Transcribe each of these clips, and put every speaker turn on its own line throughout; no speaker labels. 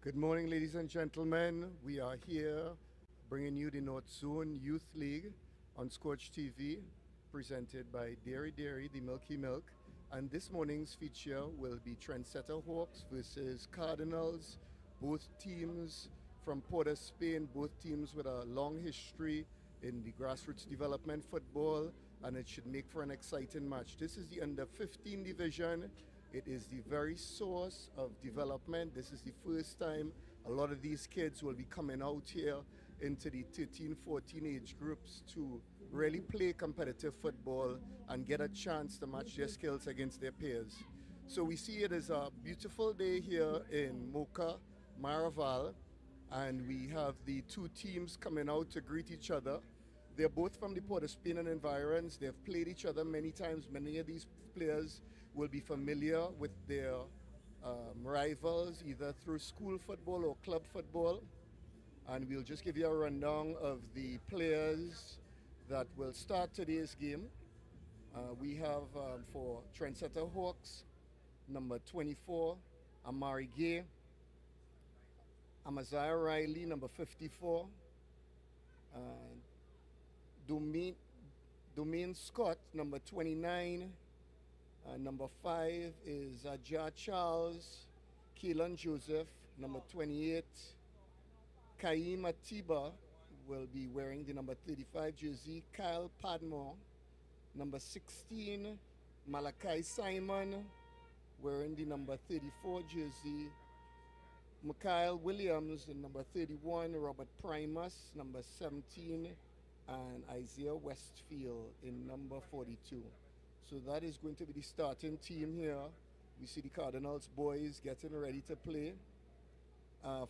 Good morning, ladies and gentlemen. We are here bringing you the Northzone Youth League on Scorch TV, presented by Dairy, the Milky Milk. And this morning's feature will be Trendsetter Hawks versus Cardinals. Both teams from Port of Spain, both teams with a long history in the grassroots development football, and it should make for an exciting match. This is the under 15 division. It is the very source of development. This is the first time a lot of these kids will be coming out here into the 13, 14 age groups to really play competitive football and get a chance to match their skills against their peers. So we see it as a beautiful day here in Mocha, Maraval, and we have the two teams coming out to greet each other. They're both from the Port of Spain and environs. They've played each other many times. Many of these players will be familiar with their rivals, either through school football or club football. And we'll just give you a rundown of the players that will start today's game. We have for Trendsetter Hawks, number 24, Amari Gay. Amaziah Riley, number 54. Domain Scott, number 29. Number 5 is Ajah Charles. Keelan Joseph, number 28. Kaim Atiba will be wearing the number 35 jersey. Kyle Padmore, number 16. Malachi Simon, wearing the number 34 jersey. Mikhail Williams, the number 31. Robert Primus, number 17. And Isaiah Westfield in number 42. So that is going to be the starting team here. We see the Cardinals boys getting ready to play.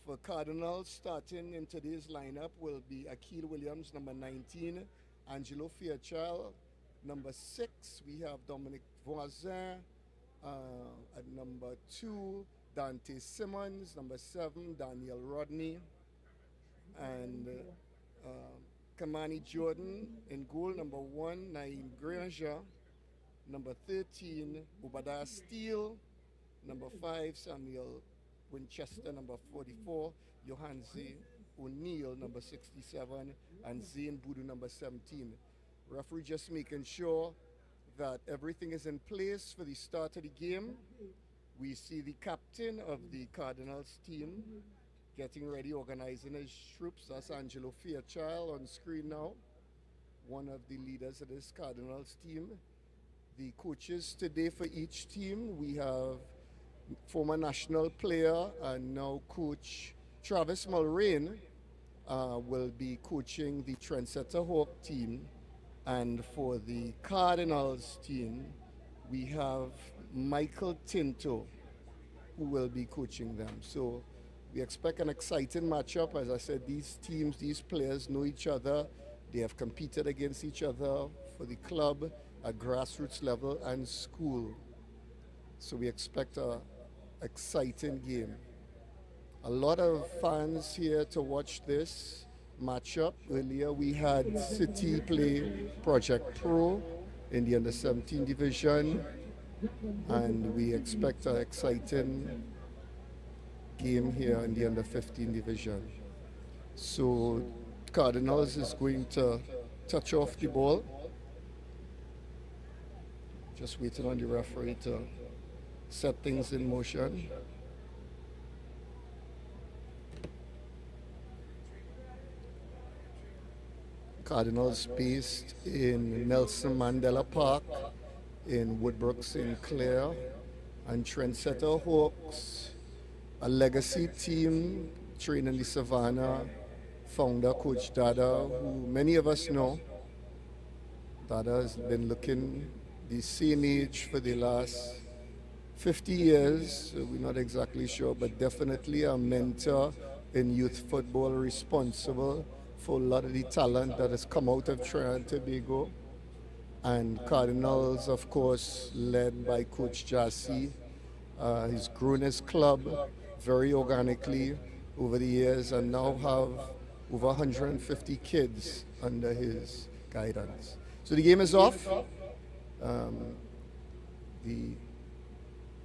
For Cardinals, starting in today's lineup will be Akil Williams, number 19. Angelo Fairchild, number 6. We have Dominic Voisin at number 2. Dante Simmons, number 7. Daniel Rodney. And Kamani Jordan in goal, number 1. Naeem Granger. Number 13, Obadiah Steele. Number 5, Samuel Winchester. Number 44, Johanse O'Neill, number 67. And Zane Boudou, number 17. Referee just making sure that everything is in place for the start of the game. We see the captain of the Cardinals team getting ready, organizing his troops. That's Angelo Fairchild on screen now, one of the leaders of this Cardinals team. The coaches today for each team, we have former national player and now coach Travis Mulrain will be coaching the Trendsetter Hawk team. And for the Cardinals team, we have Michael Tinto who will be coaching them. So we expect an exciting matchup. As I said, these teams, these players know each other. They have competed against each other for the club at grassroots level and school. So we expect an exciting game. A lot of fans here to watch this matchup. Earlier we had City play Project Pro in the under 17 division, and we expect an exciting game here in the under 15 division. So Cardinals is going to touch off the ball. Just waiting on the referee to set things in motion. Cardinals based in Nelson Mandela Park in Woodbrook, St. Clair. And Trendsetter Hawks, a legacy team trained in the Savannah, founder Coach Dada, who many of us know. Dada has been looking the same age for the last 50 years, so we're not exactly sure, but definitely a mentor in youth football, responsible for a lot of the talent that has come out of Trinidad and Tobago. And Cardinals, of course, led by Coach Jassy. He's grown his club very organically over the years and now have over 150 kids under his guidance. So the game is off. The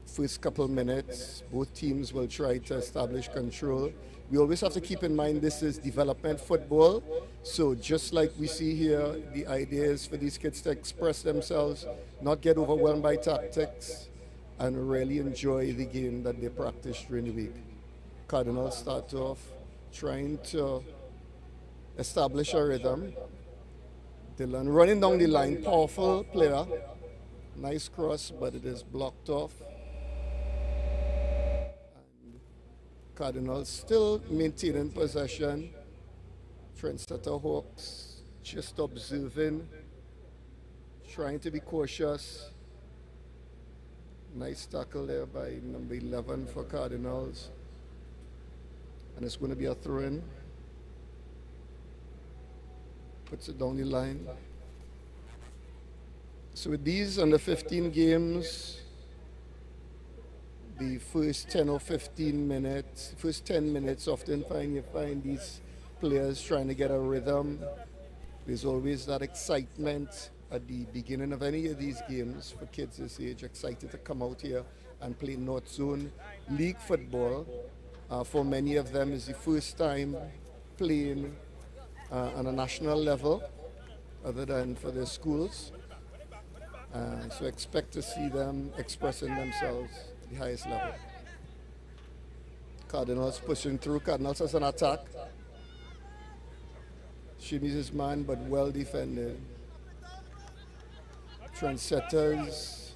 first couple minutes, both teams will try to establish control. We always have to keep in mind this is development football. So just like we see here, the idea is for these kids to express themselves, not get overwhelmed by tactics, and really enjoy the game that they practice during the week. Cardinals start off trying to establish a rhythm. Dylan running down the line, powerful player. Nice cross, but it is blocked off. And Cardinals still maintaining possession. Trendsetter Hawks just observing, trying to be cautious. Nice tackle there by number 11 for Cardinals. And it's going to be a throw-in. Puts it down the line. So with these under 15 games, the first 10 or 15 minutes, first 10 minutes often you find these players trying to get a rhythm. There's always that excitement at the beginning of any of these games for kids this age, excited to come out here and play Northzone League football. For many of them, is the first time playing on a national level, other than for their schools. So expect to see them expressing themselves at the highest level. Cardinals pushing through. Cardinals has an attack. Shimmies his man, but well defended. Trendsetters,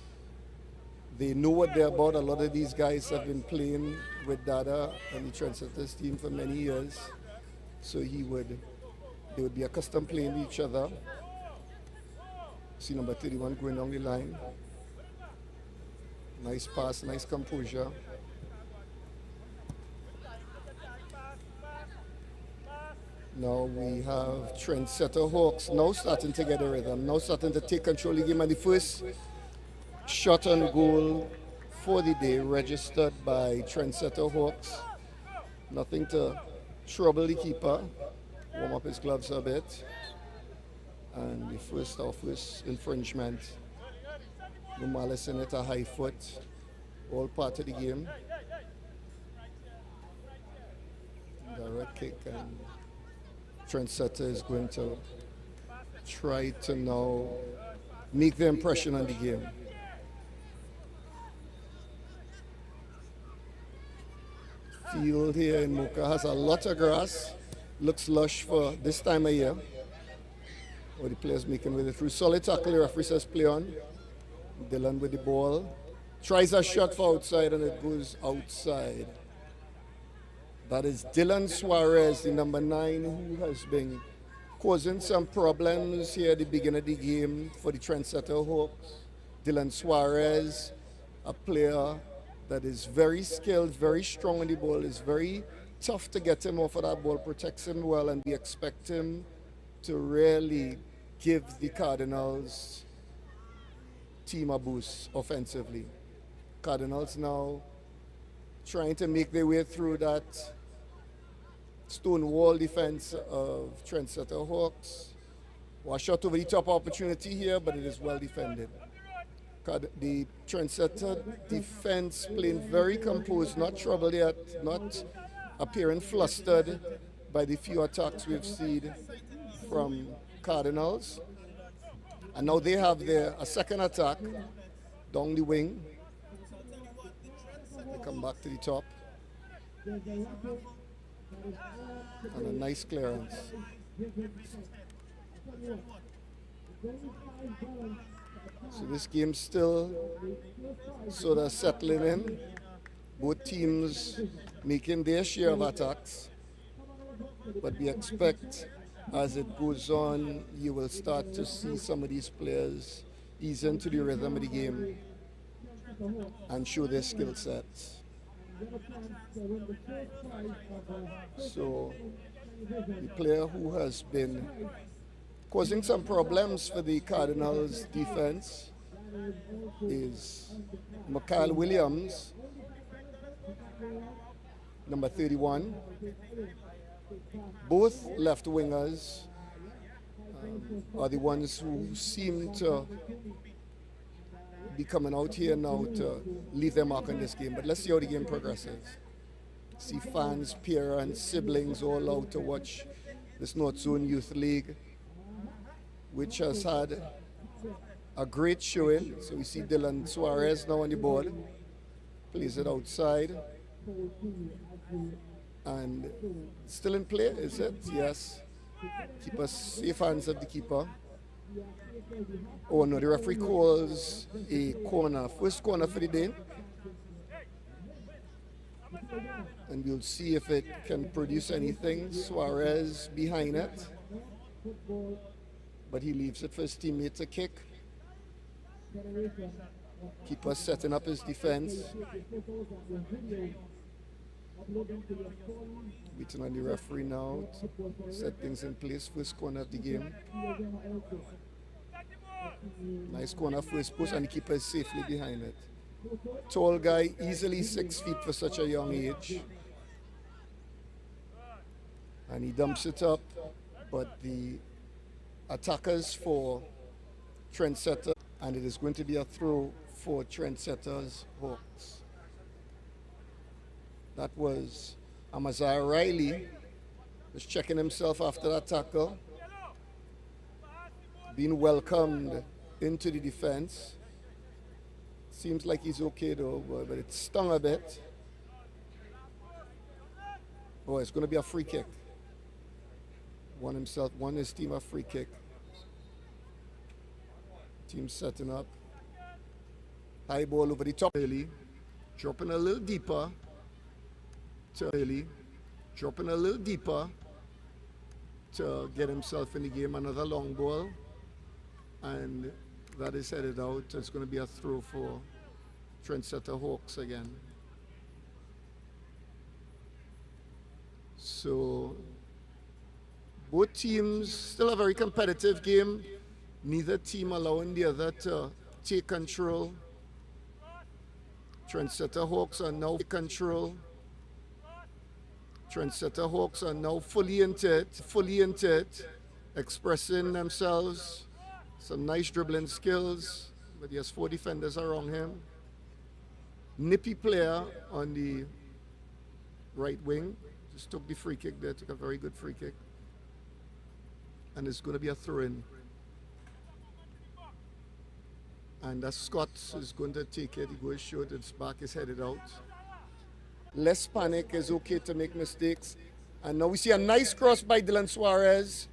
they know what they're about. A lot of these guys have been playing with Dada and the Trendsetters team for many years. So they would be accustomed playing with each other. See number 31 going down the line. Nice pass, nice composure. Now we have Trendsetter Hawks now starting to get a rhythm, now starting to take control of the game. And the first shot on goal for the day registered by Trendsetter Hawks. Nothing to trouble the keeper. Warm up his gloves a bit. And the first infringement. No malice in it, a high foot. All part of the game. Direct kick, and Trendsetter is going to try to now make the impression on the game. Field here in Mocha has a lot of grass. Looks lush for this time of year. Or the players making with it through. Solid tackle, the referee says play on. Dylan with the ball. Tries a shot for outside and it goes outside. That is Dylan Suarez, the number 9, who has been causing some problems here at the beginning of the game for the Trendsetter Hawks. Dylan Suarez, a player that is very skilled, very strong on the ball. It's very tough to get him off of that ball, protects him well, and we expect him to really give the Cardinals team a boost offensively. Cardinals now trying to make their way through that stone wall defense of Trendsetter Hawks. Well, shot over the top opportunity here, but it is well defended. The Trendsetter defense playing very composed, not troubled yet, not appearing flustered by the few attacks we've seen from Cardinals. And now they have a second attack down the wing. They come back to the top. And a nice clearance. So this game's still sort of settling in. Both teams making their share of attacks. But we expect as it goes on, you will start to see some of these players ease into the rhythm of the game and show their skill sets. So the player who has been causing some problems for the Cardinals defense is Mikhail Williams, number 31. Both left wingers are the ones who seem to be coming out here now to leave their mark on this game. But let's see how the game progresses. See fans, parents, siblings all out to watch this Northzone Youth League, which has had a great showing. So we see Dylan Suarez now on the board. Plays it outside. And still in play, is it? Yes. Keeper, safe hands of the keeper. Oh no, the referee calls a corner. First corner for the day. And we'll see if it can produce anything. Suarez behind it. But he leaves it for his teammate to kick. Keeper setting up his defense. Waiting on the referee now to set things in place. First corner of the game. Nice corner, first post, and the keeper is safely behind it. Tall guy, easily 6 feet for such a young age. And he dumps it up, but the attackers for Trendsetter, and it is going to be a throw for Trendsetters Hawks. That was Amaziah Riley, was checking himself after that tackle, being welcomed into the defense. Seems like he's okay though, but it stung a bit. Oh, it's going to be a free kick. Won his team a free kick. Team setting up. High ball over the top. Early, dropping a little deeper. Dropping a little deeper to get himself in the game. Another long ball. And that is headed out. It's going to be a throw for Trendsetter Hawks again. So both teams still a very competitive game. Neither team allowing the other to take control. Trendsetter Hawks are now in control. Trendsetter Hawks are now fully into it, expressing themselves. Some nice dribbling skills, but he has 4 defenders around him. Nippy player on the right wing. Just took the free kick there, took a very good free kick. And it's going to be a throw-in. And as Scott is going to take it, he goes short, his back is headed out. Less panic, is okay to make mistakes. And now we see a nice cross by Dylan Suarez.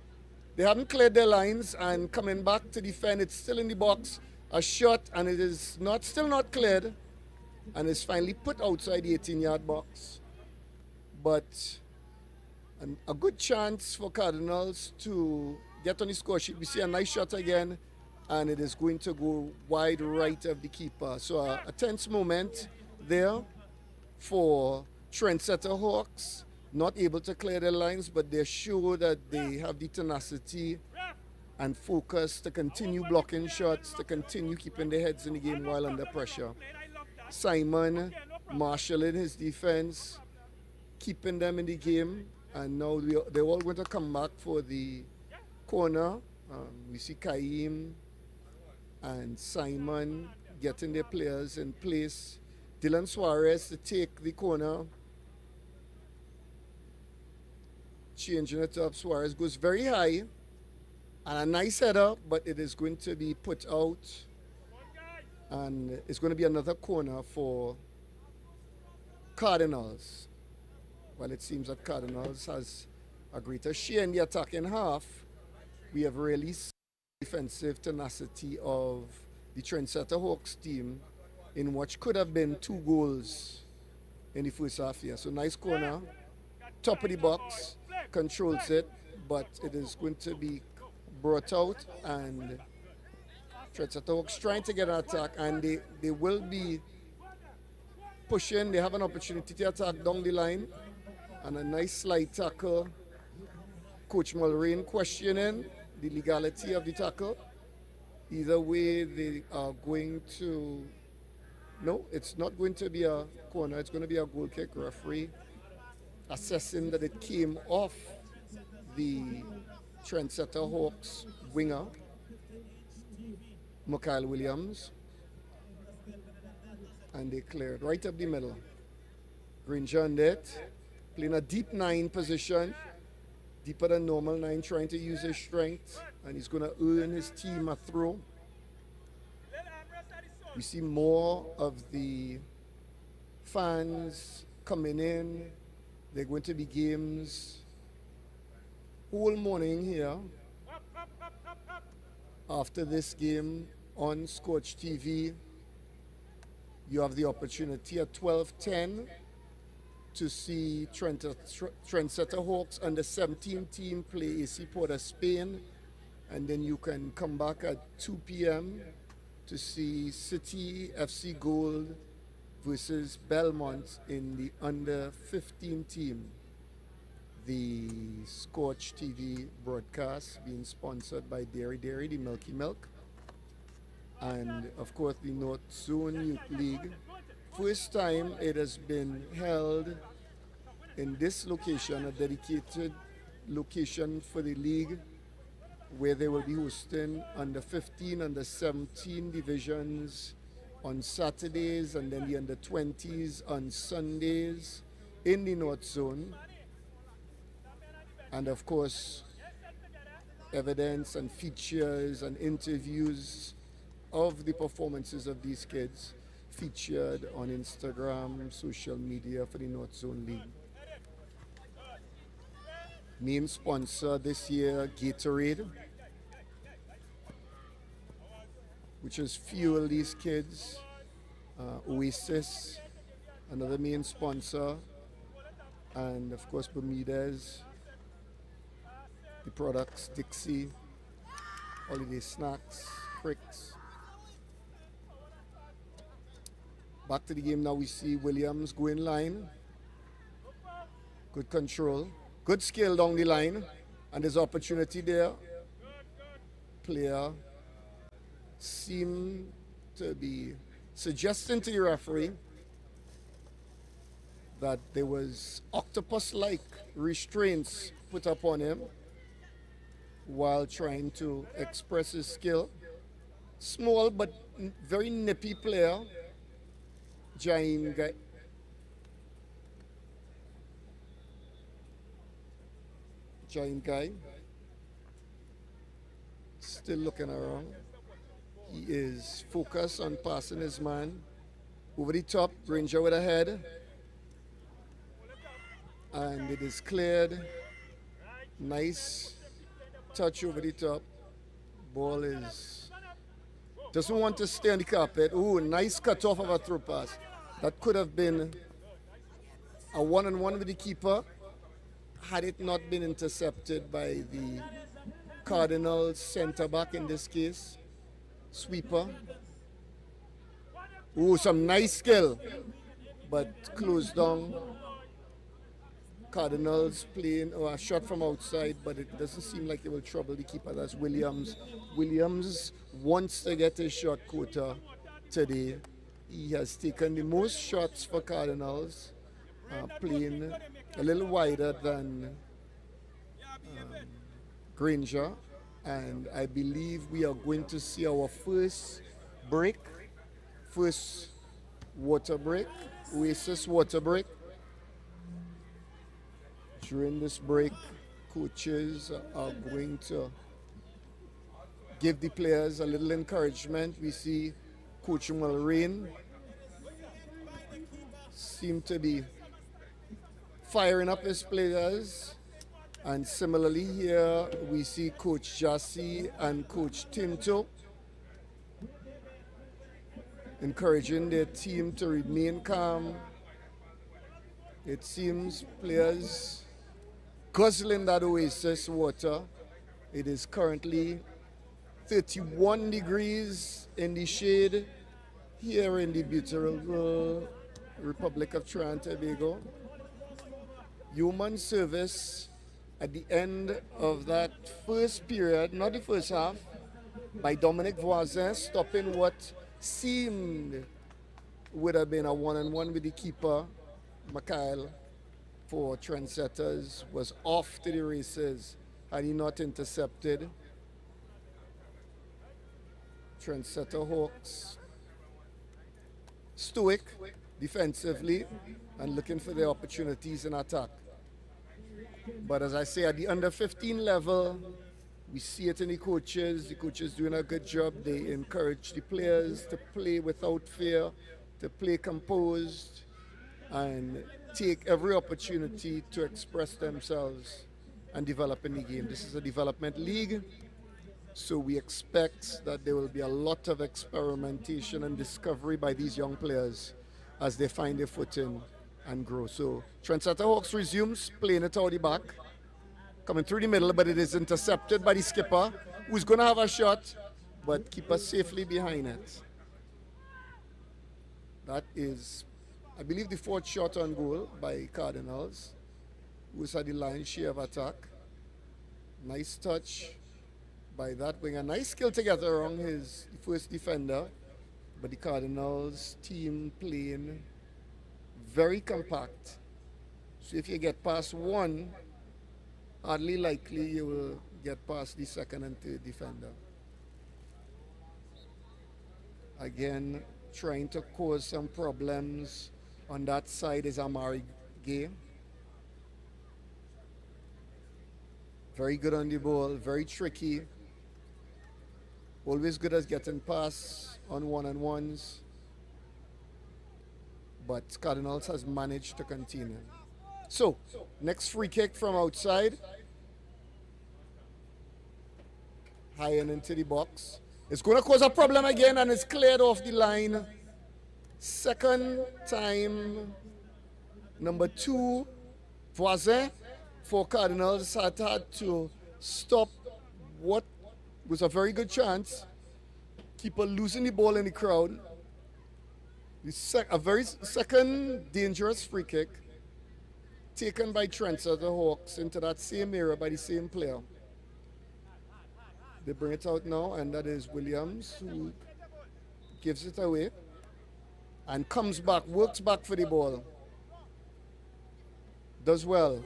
They haven't cleared their lines, and coming back to defend, it's still in the box. A shot, and it is still not cleared, and it's finally put outside the 18-yard box. But a good chance for Cardinals to get on the score sheet. We see a nice shot again, and it is going to go wide right of the keeper. So a tense moment there for Trendsetter Hawks. Not able to clear their lines, but they're sure that they have the tenacity and focus to continue blocking shots, to continue keeping their heads in the game while under pressure. Simon marshalling his defense, keeping them in the game, and now they're all going to come back for the corner. We see Kaim and Simon getting their players in place. Dylan Suarez to take the corner. Changing it up, Suarez goes very high, and a nice header, but it is going to be put out, and it's going to be another corner for Cardinals. Well, it seems that Cardinals has a greater share in the attacking half. We have really seen the defensive tenacity of the Trendsetter Hawks team in what could have been 2 goals in the first half here. So nice corner, top of the box. Controls it, but it is going to be brought out, and Trendsetter Hawks trying to get an attack, and they will be pushing. They have an opportunity to attack down the line, and a nice slide tackle. Coach Mulrain questioning the legality of the tackle. Either way, they are going to... No, it's not going to be a corner. It's going to be a goal kick. Referee assessing that it came off the Trendsetter Hawks winger, Mikhail Williams. And they cleared right up the middle. Granger on that, playing a deep 9 position, deeper than normal 9, trying to use his strength, and he's going to earn his team a throw. We see more of the fans coming in. There are going to be games all morning here. After this game on Scorch TV, you have the opportunity at 12:10 to see Trendsetter Hawks under 17 team play AC POS Spain, and then you can come back at 2 p.m. to see City FC Gold versus BELMONT in the under 15 team. The Scorch TV broadcast being sponsored by Dairy, the Milky Milk, and of course the Northzone Youth League. First time it has been held in this location, a dedicated location for the league, where they will be hosting under 15, under 17 divisions on Saturdays, and then the under 20s on Sundays in the Northzone. And of course, evidence and features and interviews of the performances of these kids featured on Instagram, social media for the Northzone League. Main sponsor this year, Gatorade, which has fueled these kids. Oasis, another main sponsor, and of course Bermudez, the products, Dixie, Holiday Snacks, Cricks. Back to the game now, we see Williams go in line. Good control, good skill down the line, and there's opportunity there. Player seemed to be suggesting to the referee that there was octopus-like restraints put upon him while trying to express his skill. Small but very nippy player, giant guy. Still looking around. He is focused on passing his man over the top. Granger with a head, and it is cleared. Nice touch over the top. Ball is, doesn't want to stay on the carpet. Ooh, nice cut off of a through pass. That could have been a one-on-one with the keeper had it not been intercepted by the Cardinals center back in this case. Sweeper. Ooh, some nice skill, but closed down. Cardinals playing a shot from outside, but it doesn't seem like they will trouble the keeper. That's Williams. Williams wants to get his shot quota today. He has taken the most shots for Cardinals, playing a little wider than Granger. And I believe we are going to see our first break, first water break, Oasis water break. During this break, coaches are going to give the players a little encouragement. We see Coach Mulrain seem to be firing up his players. And similarly here, we see Coach Jassy and Coach Tinto encouraging their team to remain calm. It seems players guzzling that Oasis water. It is currently 31 degrees in the shade here in the beautiful Republic of Trinidad and Tobago. Human service at the end of that first period, not the first half, by Dominic Voisin, stopping what seemed would have been a one-on-one with the keeper, Mikhail, for Trendsetters, was off to the races had he not intercepted. Trendsetter Hawks stoic defensively and looking for their opportunities in attack. But as I say, at the under 15 level, we see it in the coaches. The coaches doing a good job. They encourage the players to play without fear, to play composed, and take every opportunity to express themselves and develop in the game. This is a development league, so we expect that there will be a lot of experimentation and discovery by these young players as they find their footing and grow. So Trendsetter Hawks resumes playing it out the back, coming through the middle, but it is intercepted by the skipper, who's going to have a shot, but keep us safely behind it. That is, I believe, the fourth shot on goal by Cardinals, who's had the lion's share of attack. Nice touch by that winger. Nice skill together around his first defender, but the Cardinals team playing very compact. So if you get past one, hardly likely you will get past the second and third defender. Again, trying to cause some problems on that side is Amari Gay. Very good on the ball, very tricky. Always good at getting past on one-on-ones. But Cardinals has managed to continue. So, next free kick from outside. High and into the box. It's going to cause a problem again, and it's cleared off the line. Second time, number 2, Voisin for Cardinals had to stop what was a very good chance. Keeper losing the ball in the crowd. A very second dangerous free kick taken by Trendsetter Hawks into that same area by the same player. They bring it out now, and that is Williams, who gives it away and comes back, works back for the ball. Does well.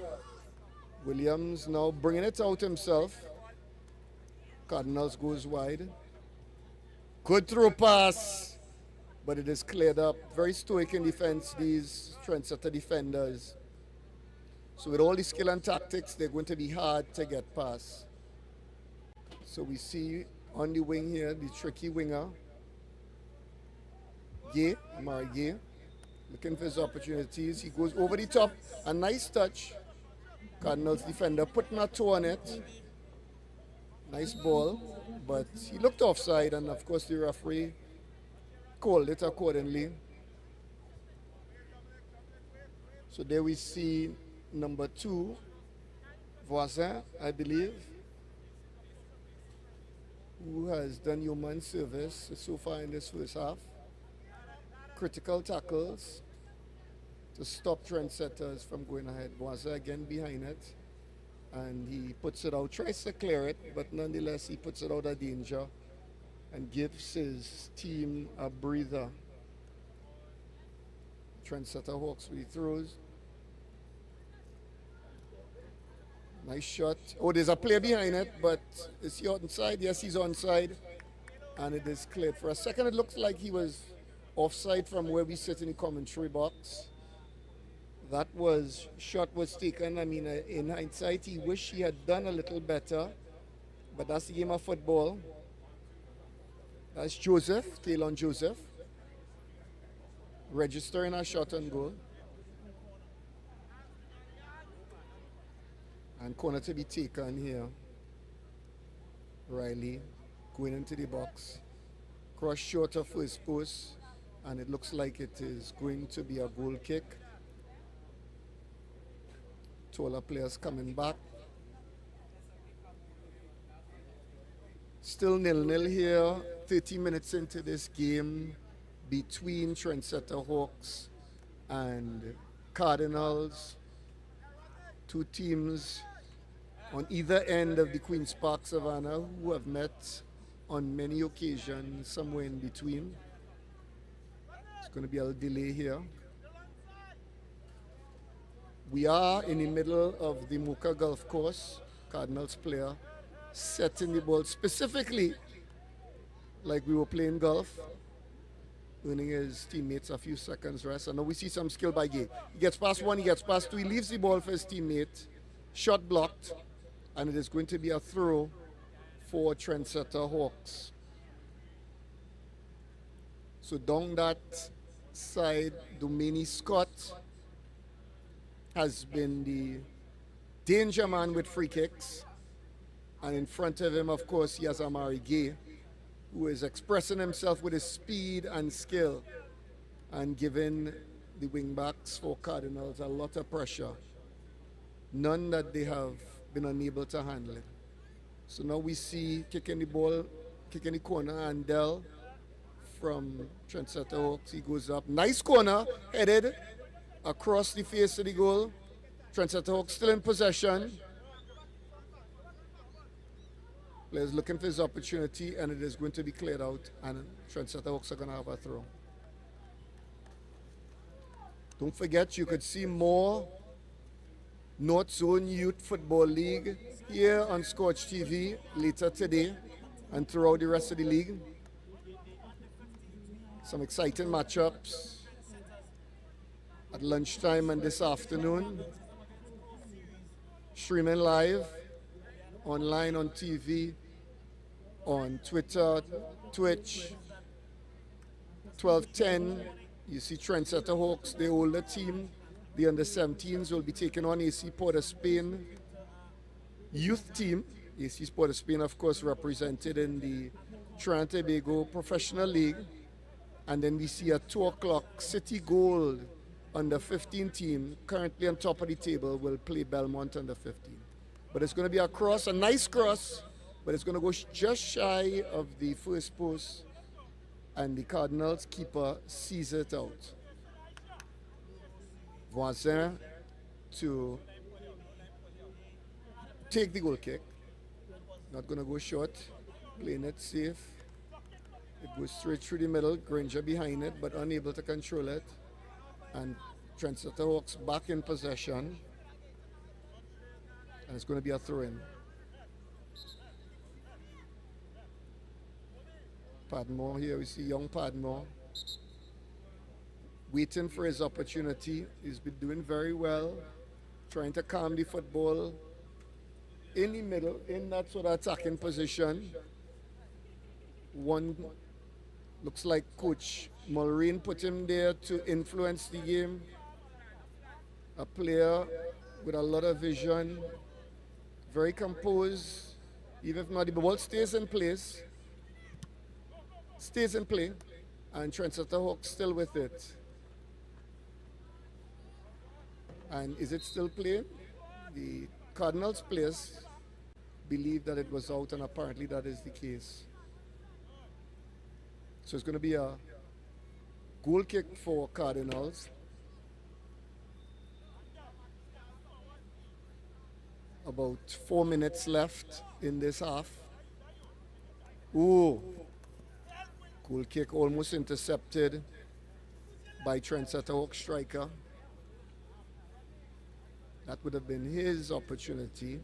Williams now bringing it out himself. Cardinals goes wide. Good throw pass, but it is cleared up. Very stoic in defense, these Trendsetter defenders. So with all the skill and tactics, they're going to be hard to get past. So we see on the wing here, the tricky winger, Gay, Amari Gay, looking for his opportunities. He goes over the top, a nice touch. Cardinals defender putting a toe on it. Nice ball, but he looked offside, and of course the referee called it accordingly. So there we see number 2, Voisin, I believe, who has done human service so far in this first half. Critical tackles to stop Trendsetters from going ahead. Voisin again behind it, and he puts it out, tries to clear it, but nonetheless he puts it out of danger and gives his team a breather. Trendsetter Hawks with the throws. Nice shot. Oh, there's a player behind it, but is he onside? Yes, he's onside. And it is cleared. For a second, it looks like he was offside from where we sit in the commentary box. That shot was taken. I mean, in hindsight, he wished he had done a little better. But that's the game of football. That's Joseph, Taylon Joseph, registering a shot on goal. And corner to be taken here. Riley going into the box. Cross short of first post. And it looks like it is going to be a goal kick. Taller players coming back. Still 0-0 here. 30 minutes into this game between Trendsetter Hawks and Cardinals. Two teams on either end of the Queen's Park Savannah who have met on many occasions somewhere in between. It's going to be a little delay here. We are in the middle of the Mocha Golf Course. Cardinals player setting the ball specifically like we were playing golf. earning his teammates a few seconds rest. And now we see some skill by Gay. He gets past one, he gets past two, he leaves the ball for his teammate. Shot blocked, and it is going to be a throw for Trendsetter Hawks. So down that side, Domini Scott has been the danger man with free kicks. And in front of him, of course, he has Amari Gay, who is expressing himself with his speed and skill and giving the wingbacks for Cardinals a lot of pressure. None that they have been unable to handle it. So now we see kicking the ball, kicking the corner, and Dell from Trendsetter Hawks. He goes up. Nice corner, headed across the face of the goal. Trendsetter Hawks still in possession. Players looking for his opportunity, and it is going to be cleared out, and Trendsetter Hawks are going to have a throw. Don't forget, you could see more Northzone Youth Football League here on Scorch TV later today and throughout the rest of the league. Some exciting matchups at lunchtime and this afternoon. Streaming live, online on TV, on Twitter, Twitch. 12:10, you see Trendsetter Hawks, the older team. The under-17s will be taking on AC Port of Spain youth team. AC Port of Spain, of course, represented in the Trinidad and Tobago Professional League. And then we see at 2 o'clock, City Gold under-15 team, currently on top of the table, will play Belmont under-15. But it's going to be a cross, a nice cross, but it's going to go just shy of the first post, and the Cardinals keeper sees it out. Voisin to take the goal kick. Not going to go short, playing it safe. It goes straight through the middle, Granger behind it, but unable to control it. And Trendsetter Hawks back in possession. And it's going to be a throw-in. Padmore here, we see young Padmore waiting for his opportunity. He's been doing very well, trying to calm the football in the middle, in that sort of attacking position. One looks like Coach Mulreen put him there to influence the game. A player with a lot of vision, very composed, even if not the ball stays in place, stays in play, and Trendsetter Hawks still with it. And is it still playing? The Cardinals players believe that it was out, and apparently that is the case. So it's going to be a goal kick for Cardinals. About 4 minutes left in this half. Ooh. Goal kick almost intercepted by Trendsetter Hawks striker. That would have been his opportunity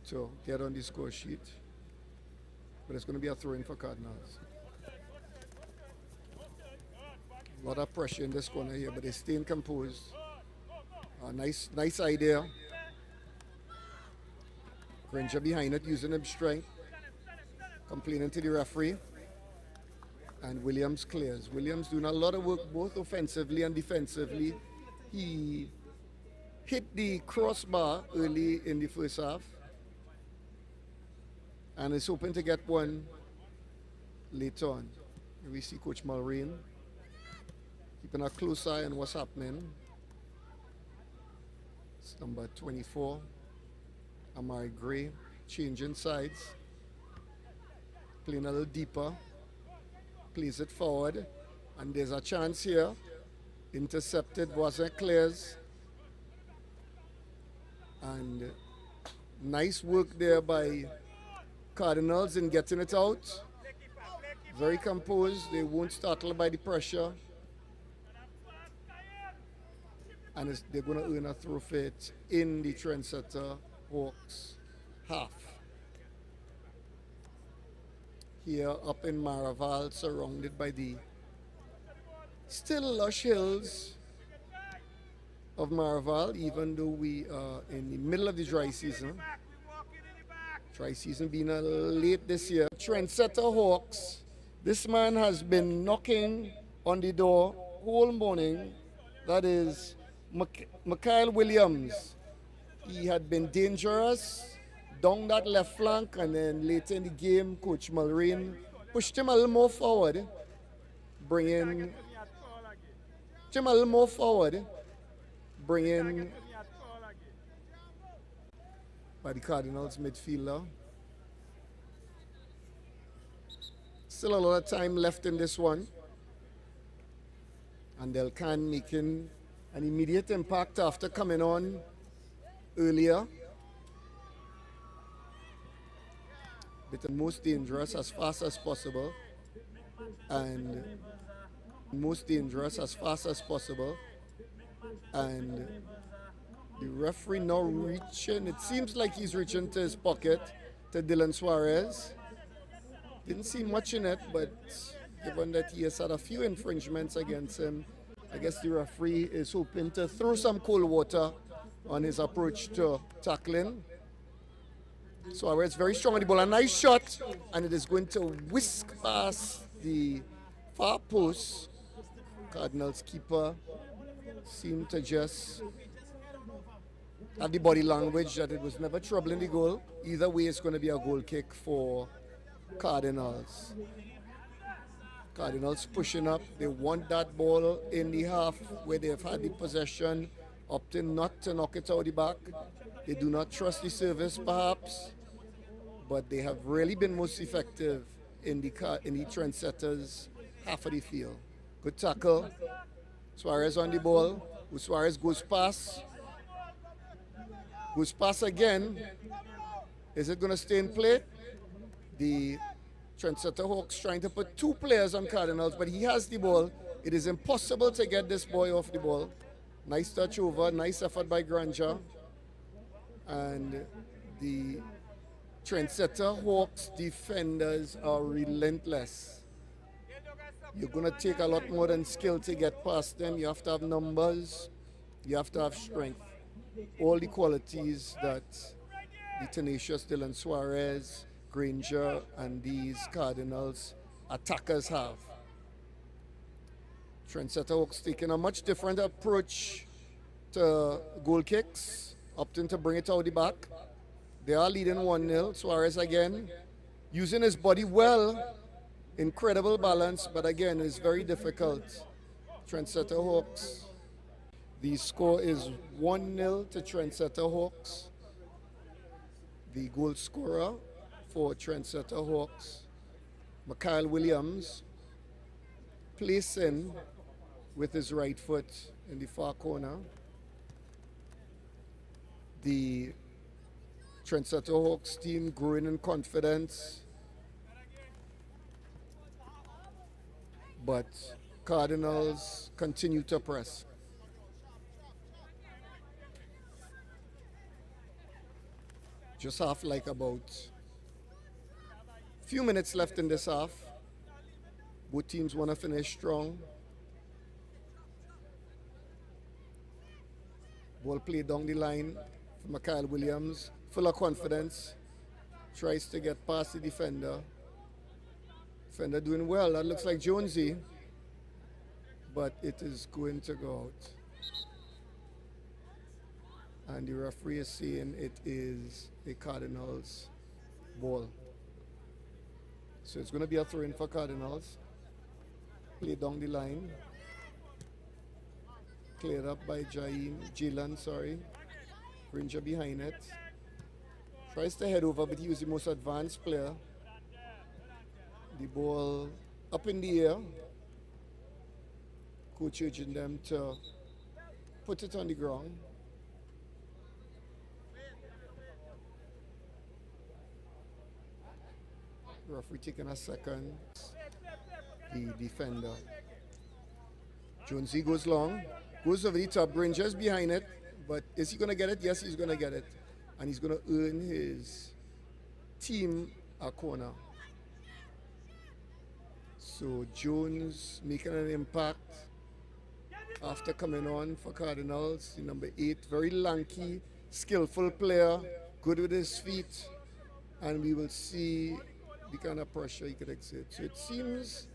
to get on the score sheet. But it's going to be a throw-in for Cardinals. A lot of pressure in this corner here, but they're staying composed. Nice idea. Granger behind it, using his strength. Complaining to the referee. And Williams clears. Williams doing a lot of work both offensively and defensively. He hit the crossbar early in the first half and is hoping to get one later on. Here we see Coach Mulreen keeping a close eye on what's happening. It's number 24, Amari Gray, changing sides, playing a little deeper, plays it forward, and there's a chance here. Intercepted, wasn't clears. And nice work there by Cardinals in getting it out. Very composed, they won't startle by the pressure. And they're going to earn a throw for it in the Trendsetter Hawks half. Here up in Maraval, surrounded by the Still lush hills of Marval, even though we are in the middle of the dry season. Dry season being late this year. Trendsetter Hawks. This man has been knocking on the door whole morning. That is Mikhail Williams. He had been dangerous down that left flank, and then later in the game, Coach Mulrain pushed him a little more forward, bringing by the Cardinals midfielder. Still a lot of time left in this one, and Delcan making an immediate impact after coming on earlier. But the most dangerous as fast as possible, and the referee now reaching. It seems like he's reaching to his pocket, to Dylan Suarez. Didn't see much in it, but given that he has had a few infringements against him, I guess the referee is hoping to throw some cold water on his approach to tackling. Suarez very strong on the ball. A nice shot, and it is going to whisk past the far post. Cardinals keeper seemed to just have the body language that it was never troubling the goal. Either way, it's going to be a goal kick for Cardinals. Cardinals pushing up. They want that ball in the half where they've had the possession, opting not to knock it out the back. They do not trust the service perhaps, but they have really been most effective in the Trendsetters half of the field. Good tackle. Suarez on the ball. Suarez goes past. Goes past again. Is it going to stay in play? The Trendsetter Hawks trying to put two players on Cardinals, but he has the ball. It is impossible to get this boy off the ball. Nice touch over. Nice effort by Granger. And the Trendsetter Hawks defenders are relentless. You're going to take a lot more than skill to get past them. You have to have numbers. You have to have strength. All the qualities that the tenacious Dylan Suarez, Granger, and these Cardinals attackers have. Trendsetter Hawks taking a much different approach to goal kicks, opting to bring it out the back. They are leading 1-0. Suarez again, using his body well. Incredible balance, but again, it's very difficult. Trendsetter Hawks. The score is 1-0 to Trendsetter Hawks. The goal scorer for Trendsetter Hawks, Mikhail Williams, placing with his right foot in the far corner. The Trendsetter Hawks team growing in confidence, but Cardinals continue to press. Just half, like about few minutes left in this half. Both teams want to finish strong. Ball played down the line for Mikhail Williams, full of confidence. Tries to get past the defender. Defender doing well. That looks like Jonesy, but it is going to go out. And the referee is saying it is a Cardinals ball. So it's going to be a throw-in for Cardinals. Play down the line. Cleared up by Jalen, sorry. Granger behind it. Tries to head over, but he was the most advanced player. The ball up in the air. Coach urging them to put it on the ground. Referee taking a second. The defender. Jonesy goes long. Goes over the top. Granger's behind it. But is he going to get it? Yes, he's going to get it. And he's going to earn his team a corner. So Jones making an impact. after coming on for Cardinals. Number 8, very lanky, skillful player, good with his feet, and we will see the kind of pressure he could exert. So it seems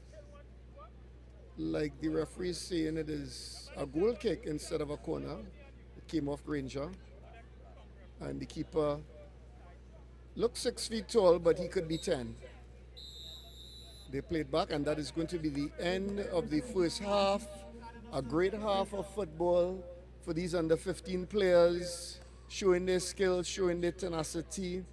like the referee is saying it is a goal kick instead of a corner. It came off Granger, and the keeper looks 6 feet tall, but he could be 10. They played back, and that is going to be the end of the first half. A great half of football for these under 15 players, showing their skills, showing their tenacity.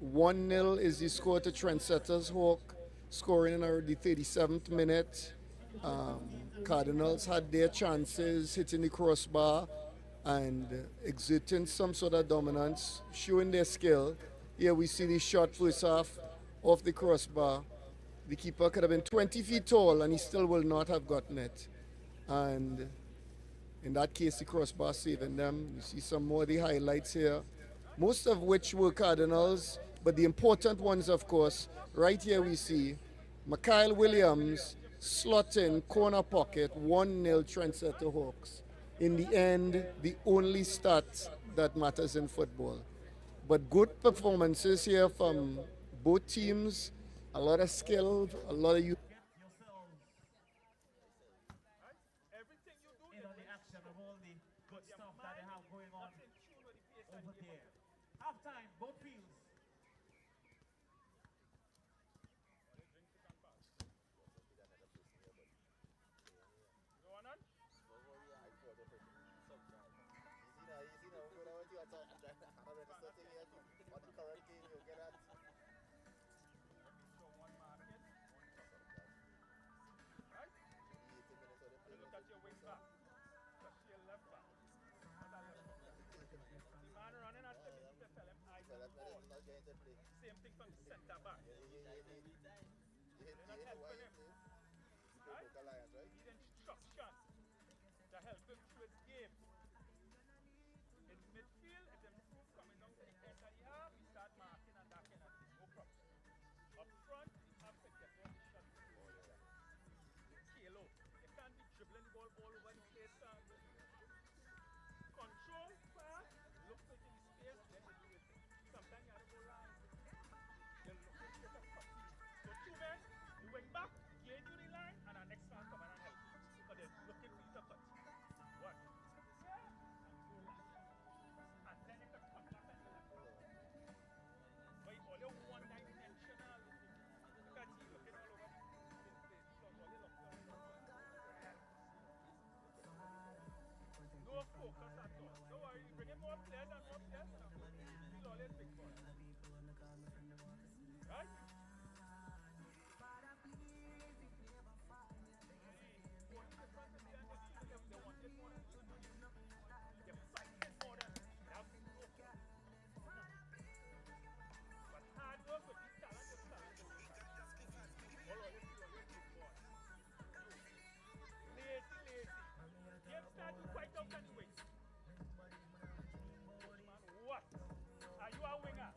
1-0 is the score to Trendsetters Hawk, scoring in the 37th minute. Cardinals had their chances, hitting the crossbar and exerting some sort of dominance, showing their skill. Here we see the shot first half off the crossbar. The keeper could have been 20 feet tall and he still will not have gotten it. And in that case, the crossbar saving them. You see some more of the highlights here, most of which were Cardinals, but the important ones, of course, right here we see Mikhail Williams slotting corner pocket, 1-0 Trendsetter Hawks. In the end, the only stat that matters in football. But good performances here from both teams, a lot of skill, a lot of youth.
Everything you do in on the action of all the good stuff that they have going on over there. Half time, both fields. Same thing from center back. They're not helping him. Right? Need instruction to help him through his game. In midfield, it improves coming down to the end of the half. We start marking and that kind of thing. No problem. Up front, we have to get all the shots. Kilo. You can't be dribbling the ball all over the place. Control, pass, look for the space, then you do it. Sometimes you have to go line. You're looking for the cut. So 2 men, you wing back, gain you the line, and our next man come and help you. So they're looking for you to cut. What? Yeah. And go line. And then you can cut back and left. But all your one-dimensional, look at you looking all over the place. No focus at all. Don't worry, you bring in more players and more players. He'll always big ball. Right? But hard work with this talent is talent. Always big ball. Lazy. Game start to quite out anyway. Man, what? Are you a winger?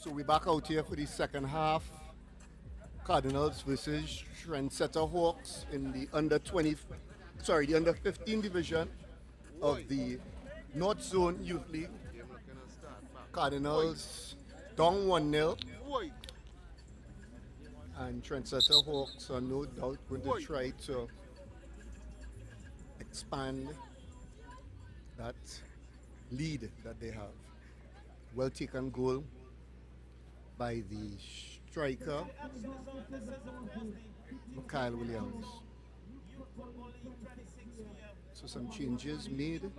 So we're back out here for the second half. Cardinals versus Trendsetter Hawks in the under 15 division of the Northzone Youth League. Cardinals down 1-0. And Trendsetter Hawks are no doubt going to try to expand that lead that they have. Well taken goal by the striker, Kyle Williams. So some changes made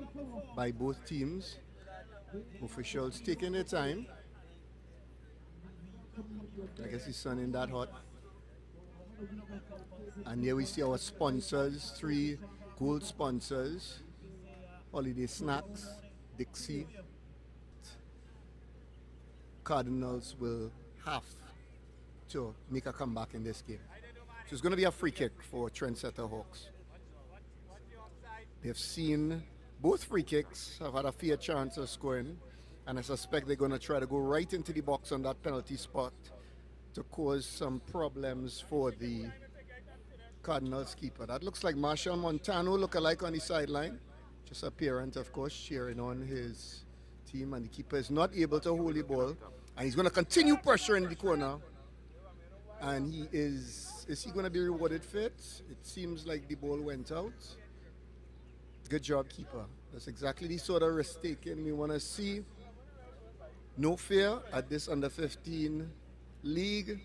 by both teams. Officials taking their time. I guess it's sunning that hot. And here we see our sponsors, 3 gold sponsors. Holiday Snacks, Dixie. Cardinals will have to make a comeback in this game. So it's going to be a free kick for Trendsetter Hawks. They've seen both free kicks, have had a fair chance of scoring, and I suspect they're going to try to go right into the box on that penalty spot to cause some problems for the Cardinals keeper. That looks like Marshall Montano look-alike on the sideline. Just a parent, of course, cheering on his team, and the keeper is not able to hold the ball. And he's going to continue pressuring the corner. And he is he going to be rewarded for it? It seems like the ball went out. Good job, keeper. That's exactly the sort of risk taking we want to see. No fear at this under 15 league.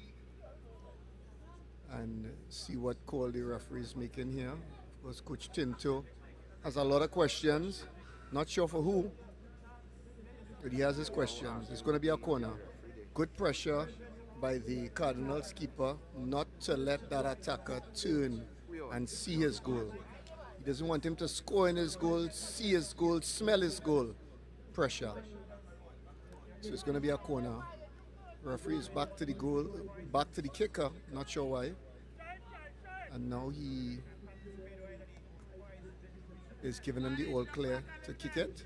And see what call the referee is making here. Of course, Coach Tinto has a lot of questions. Not sure for who, but he has his questions. It's going to be a corner. Good pressure by the Cardinals keeper not to let that attacker turn and see his goal. He doesn't want him to score in his goal, see his goal, smell his goal. Pressure. So it's going to be a corner. Referee is back to the goal, back to the kicker. Not sure why. And now he is giving him the all clear to kick it.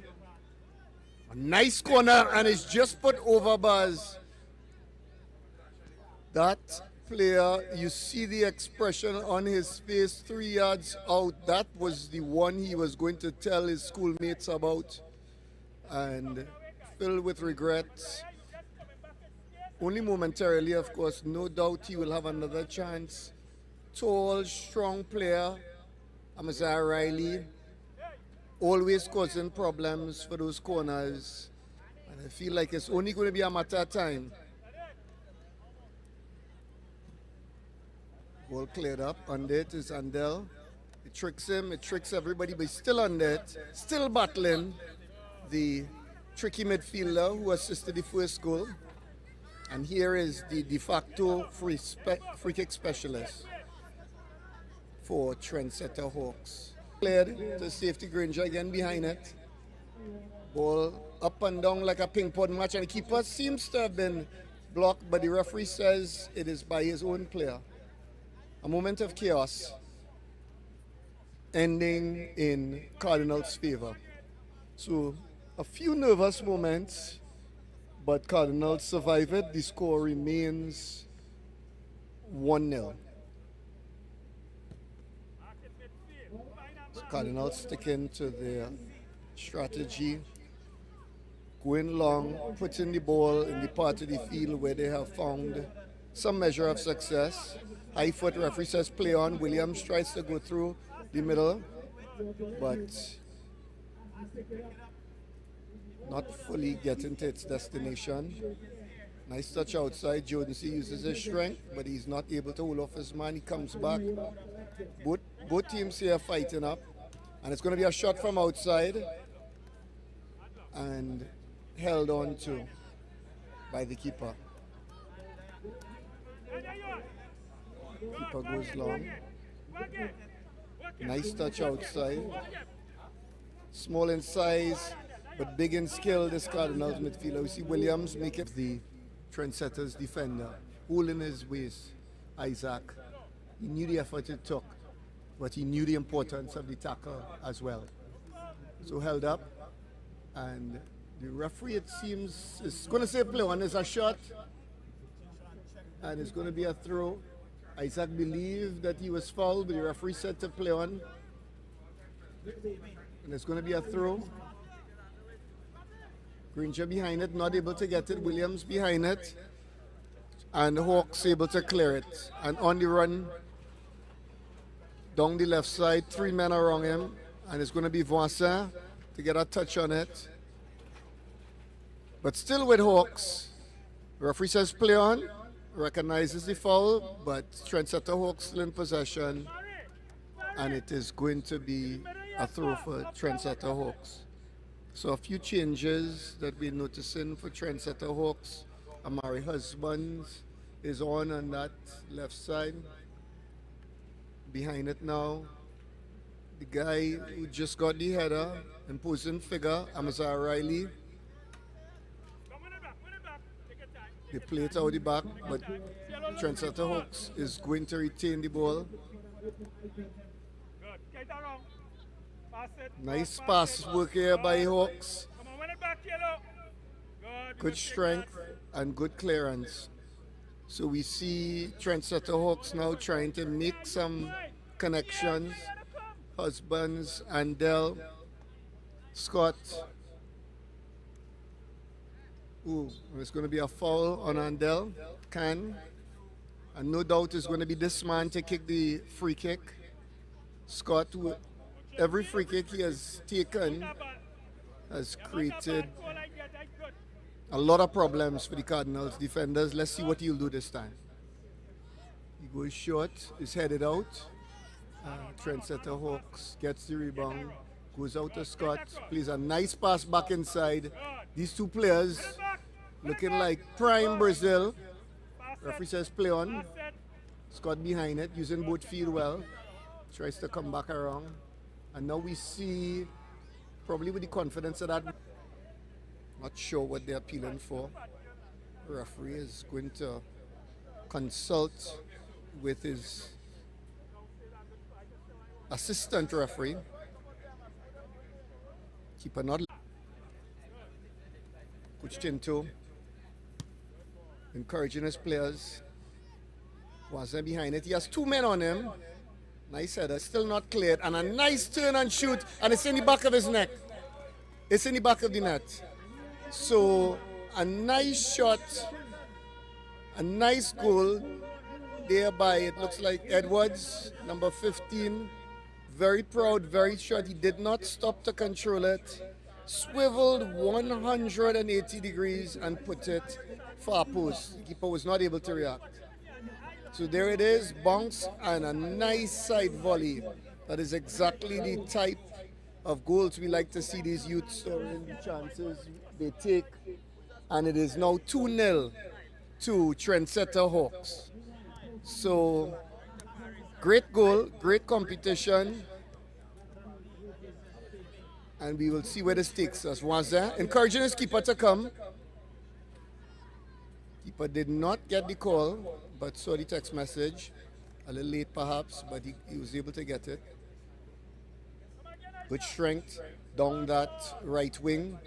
A nice corner, and it's just put over Buzz. That player, you see the expression on his face 3 yards out. That was the one he was going to tell his schoolmates about. And filled with regrets. Only momentarily, of course. No doubt he will have another chance. Tall, strong player, Amaziah Riley. Always causing problems for those corners. And I feel like it's only going to be a matter of time. Ball cleared up. Under it is Andel. It tricks him, it tricks everybody, but he's still under it. Still battling the tricky midfielder who assisted the first goal. And here is the de facto free kick specialist for Trendsetter Hawks. Cleared to safety. Granger again behind it. Ball up and down like a ping pong match, and the keeper seems to have been blocked, but the referee says it is by his own player. A moment of chaos ending in Cardinals' favor. So a few nervous moments, but Cardinals survive it. The score remains 1-0. So Cardinals sticking to their strategy, going long, putting the ball in the part of the field where they have found some measure of success. High foot, referee says play on. Williams tries to go through the middle, but not fully getting to its destination. Nice touch outside. Jonesy uses his strength, but he's not able to hold off his man. He comes back. Both teams here fighting up, and it's going to be a shot from outside and held on to by the keeper. Keeper goes long. Nice touch outside. Small in size, but big in skill, this Cardinals midfielder. We see Williams make it the Trendsetters defender. Holding his waist, Isaac. He knew the effort it took, but he knew the importance of the tackle as well. So held up, and The referee, it seems, is going to say play on is a shot. And it's going to be a throw. Isaac believed that he was fouled, but the referee said to play on. And it's going to be a throw. Granger behind it, not able to get it. Williams behind it. And Hawks able to clear it. And on the run, down the left side, 3 men around him. And it's going to be Voisin to get a touch on it. But still with Hawks. The referee says play on. Recognizes the foul, but Trendsetter Hawks still in possession. And it is going to be a throw for Trendsetter Hawks. So a few changes that we're noticing for Trendsetter Hawks. Amari Husbands is on that left side. Behind it now, the guy who just got the header, imposing figure, Amazar Riley. They play it out the back, but Trendsetter Hawks is going to retain the ball. Nice pass work here by Hawks. Good strength and good clearance. So we see Trendsetter Hawks now trying to make some connections. Husbands, Andel, Scott. Ooh, it's going to be a foul on Andel. And no doubt it's going to be this man to kick the free kick. Scott, who every free kick he has taken has created a lot of problems for the Cardinals defenders. Let's see what he'll do this time. He goes short, is headed out. Trendsetter Hawks gets the rebound, goes out to Scott, plays a nice pass back inside. These two players looking like prime Brazil. Referee says play on. Scott behind it, using both feet well. Tries to come back around. And now we see, probably with the confidence of that, not sure what they're appealing for. The referee is going to consult with his assistant referee. Keeper not. Coach Tinto encouraging his players. Wasn't behind it. He has 2 men on him. Nice header, still not cleared. And a nice turn and shoot. And it's in the back of his neck. It's in the back of the net. So a nice shot, a nice goal. Thereby it looks like Edwards, number 15. Very proud, very short. He did not stop to control it. Swiveled 180 degrees and put it far post. The keeper was not able to react. So there it is, bounce and a nice side volley. That is exactly the type of goals we like to see these youths scoring, the chances they take. And it is now 2-0 to Trendsetter Hawks. So great goal, great competition. And we will see where this takes us. Wazin encouraging his keeper to come. Keeper did not get the call, but saw the text message. A little late perhaps, but he was able to get it. Good strength down that right wing.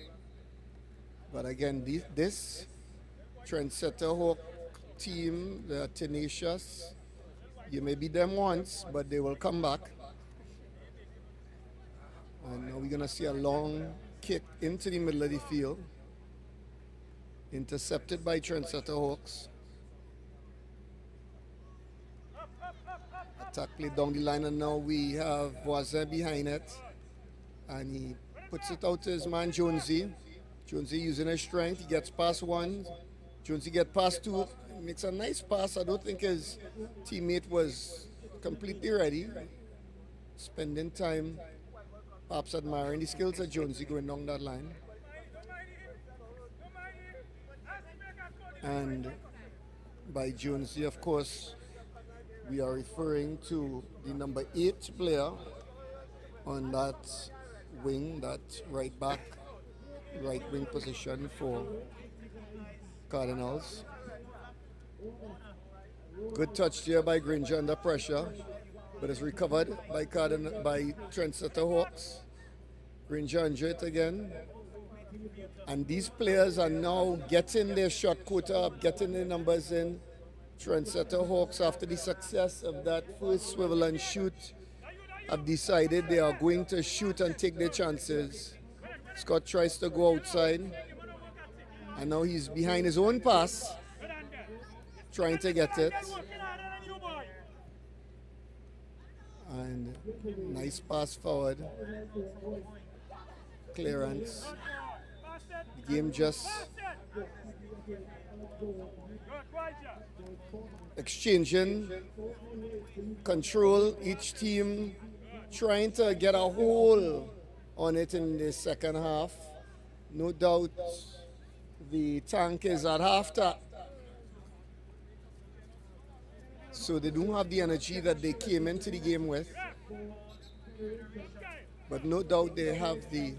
But again, this Trendsetter Hawk team, they are tenacious. You may beat them once, but they will come back. And now we're going to see a long kick into the middle of the field. Intercepted by Trendsetter Hawks. Attack played down the line, and now we have Voisin behind it. And he puts it out to his man Jonesy. Jonesy using his strength. He gets past one. Jonesy gets past two. He makes a nice pass. I don't think his teammate was completely ready. Spending time perhaps admiring the skills of Jonesy going down that line. And by Jonesy, of course, we are referring to the number 8 player on that wing, that right back, right wing position for Cardinals. Good touch there by Granger under pressure, but it's recovered by Trendsetter Hawks. Granger under it again. And these players are now getting their shot quota up, getting their numbers in. Trendsetter Hawks, after the success of that first swivel and shoot, have decided they are going to shoot and take their chances. Scott tries to go outside, and now he's behind his own pass, trying to get it. And nice pass forward. Clearance. The game just exchanging control, each team trying to get a hold on it in the second half. No doubt the tank is at half tap, so they don't have the energy that they came into the game with, but no doubt they have the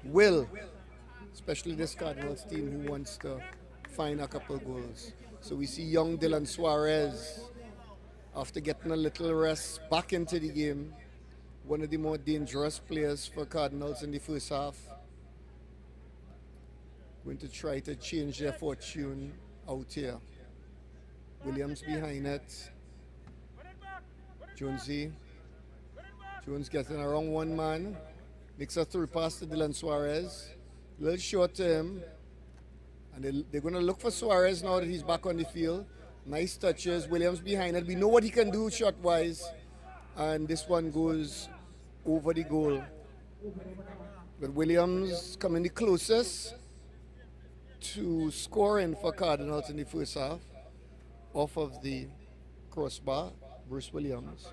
will, especially this Cardinals team who wants to find a couple goals. So we see young Dylan Suarez, after getting a little rest, back into the game. One of the more dangerous players for Cardinals in the first half. Going to try to change their fortune out here. Williams behind it. Jonesy. Jones getting around one man. Makes a through pass to Dylan Suarez. A little short to him. And they're going to look for Suarez now that he's back on the field. Nice touches. Williams behind it. We know what he can do shot-wise. And this one goes over the goal. But Williams coming the closest to scoring for Cardinals in the first half. Off of the crossbar, Bruce Williams.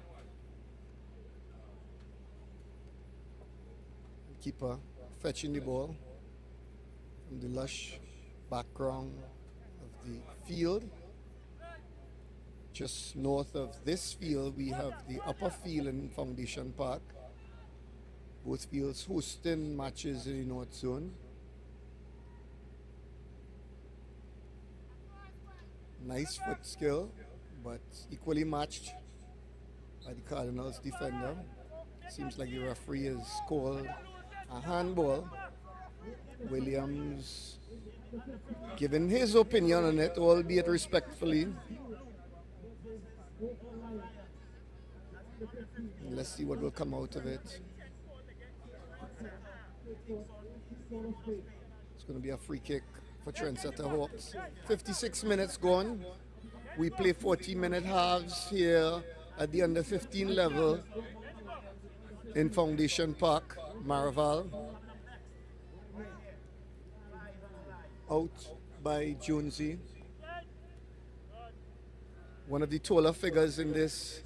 Keeper fetching the ball from the lush background of the field. Just north of this field, we have the upper field in Foundation Park. Both fields hosting matches in the Northzone. Nice foot skill, but equally matched by the Cardinals defender. Seems like the referee has called a handball. Williams giving his opinion on it, albeit respectfully. Let's see what will come out of it. It's going to be a free kick for Trendsetter Hawks. 56 minutes gone. We play 40-minute halves here at the under 15 level in Foundation Park, Maraval. Out by Jonesy. One of the taller figures in this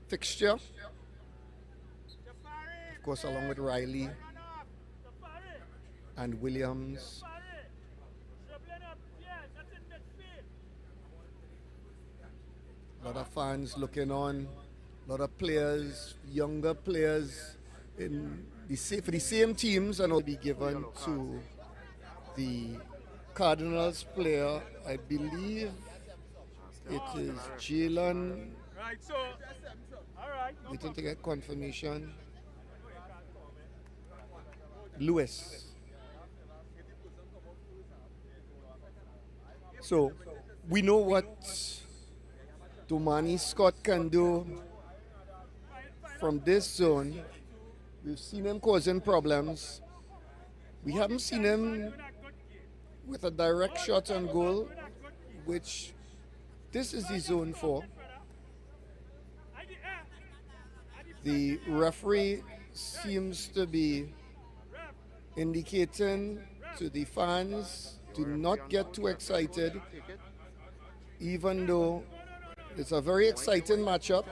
fixture. Of course, along with Riley and Williams. A lot of fans looking on, a lot of players, younger players for the same teams, and will be given to the Cardinals player. I believe it is Jalen.
Right, so, all right.
Waiting to get confirmation. Lewis. So we know what Domani Scott can do from this zone. We've seen him causing problems. We haven't seen him with a direct shot on goal, which this is the zone for. The referee seems to be indicating to the fans to not get too excited, even though it's a very exciting matchup.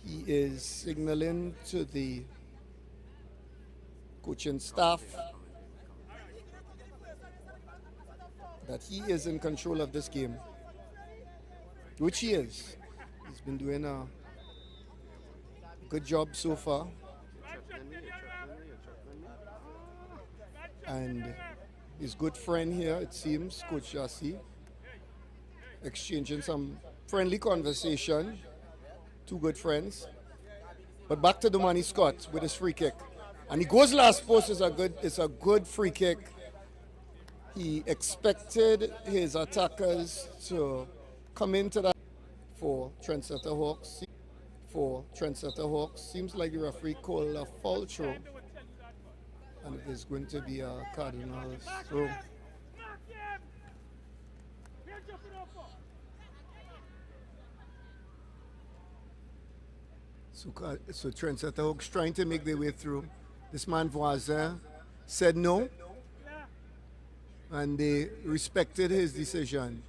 He is signaling to the coaching staff that he is in control of this game, which he is. He's been doing a good job so far. And his good friend here, it seems, Coach Yassi, exchanging some friendly conversation. Two good friends. But back to Domani Scott with his free kick. And he goes last post. It's a good free kick. He expected his attackers to come into that for Trendsetter Hawks. Seems like the referee called a foul throw. And it is going to be a Cardinals throw. So Trendsetter Hawks trying to make their way through. This man Voisin said no, and they respected his decision.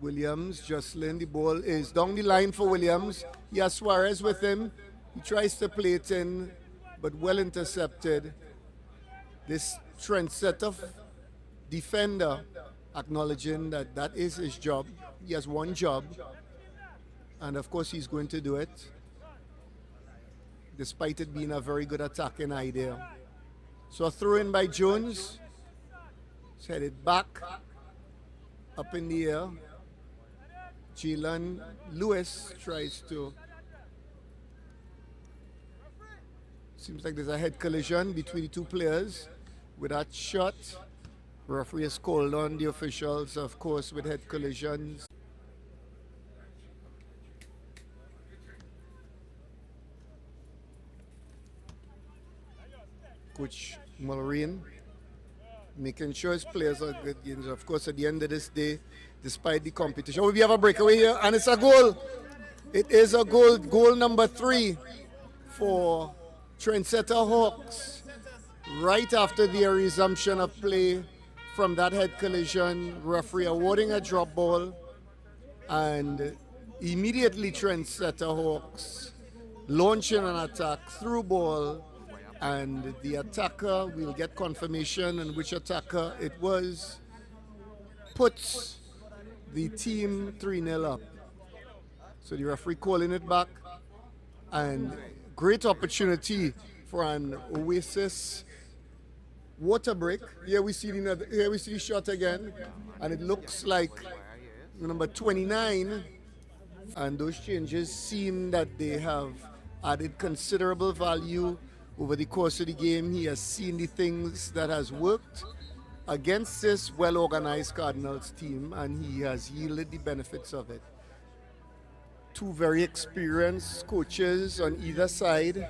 Williams, Jocelyn, the ball is down the line for Williams. He has Suarez with him. He tries to play it in, but well intercepted. This Trendsetter defender acknowledging that that is his job. He has one job, and of course he's going to do it, despite it being a very good attacking idea. So a throw in by Jones. It's headed back, up in the air. Jalen Lewis tries to. Seems like there's a head collision between the two players. With that shot, referee has called on the officials, of course, with head collisions. Coach Mullerine making sure his players are good games. Of course, at the end of this day, despite the competition, we have a breakaway here, and it's a goal. It is a goal. Goal number 3 for Trendsetter Hawks. Right after the resumption of play from that head collision, referee awarding a drop ball, and immediately Trendsetter Hawks launching an attack through ball. And the attacker, we'll get confirmation on which attacker it was, puts the team 3-0 up. So the referee calling it back, and great opportunity for an Oasis water break. Here we see the shot again, and it looks like number 29. And those changes seem that they have added considerable value over the course of the game. He has seen the things that has worked against this well-organized Cardinals team, and he has yielded the benefits of it. Two very experienced coaches on either side,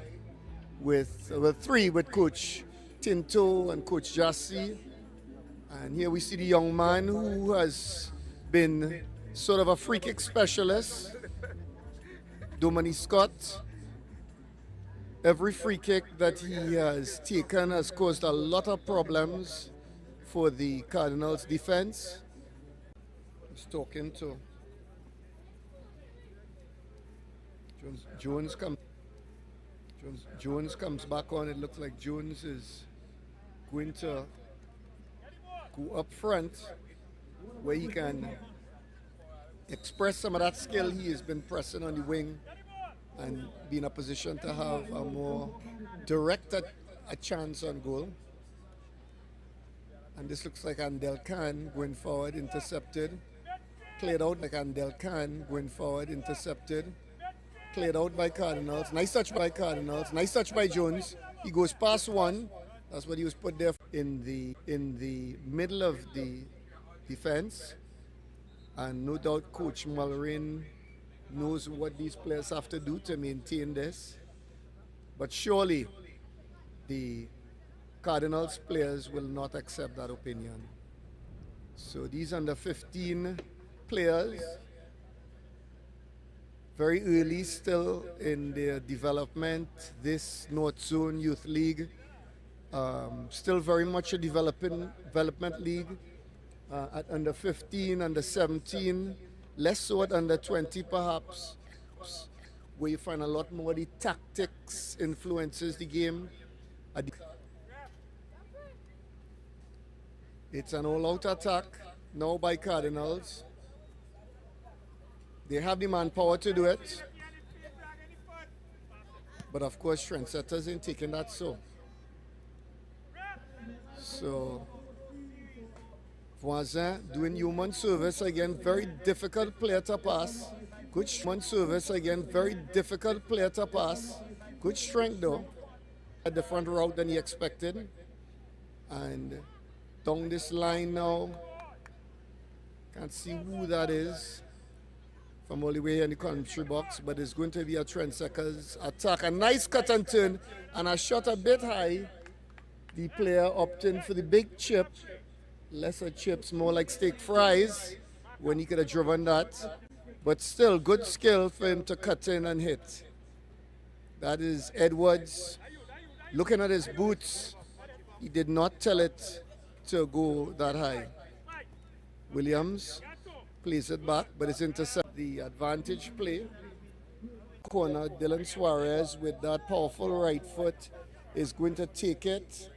with three with Coach Tinto and Coach Jassy. And here we see the young man who has been sort of a free kick specialist, Dominic Scott. Every free kick that he has taken has caused a lot of problems for the Cardinals defense. He's talking to Jones comes back on. It looks like Jones is going to go up front where he can express some of that skill he has been pressing on the wing, and be in a position to have a more direct a chance on goal. And this looks like Andel Khan going forward, intercepted. Cleared out like Andel Khan going forward, intercepted. Cleared out by Cardinals. Nice touch by Cardinals. Nice touch by Jones. He goes past one. That's what he was put there in the middle of the defense. And no doubt Coach Mullerin knows what these players have to do to maintain this. But surely the Cardinals players will not accept that opinion. So these under 15 players, very early still in their development. This Northzone Youth League, still very much a development league. At under 15, under 17, less so at under 20 perhaps, where you find a lot more the tactics influences the game. It's an all-out attack now by Cardinals. They have the manpower to do it, but of course Trendsetters ain't taking that so. Voisin doing human service again, very difficult player to pass. Good human service again, very difficult player to pass. Good strength though. a different route than he expected. And down this line now, can't see who that is from all the way in the commentary box, but it's going to be a Trendsetters attack. A nice cut and turn, and a shot a bit high. The player opting for the big chip, lesser chips, more like steak fries, when he could have driven that. But still, good skill for him to cut in and hit. That is Edwards. Looking at his boots, he did not tell it to go that high. Williams plays it back, but it's intercept. The advantage play. Corner, Dylan Suarez with that powerful right foot is going to take it.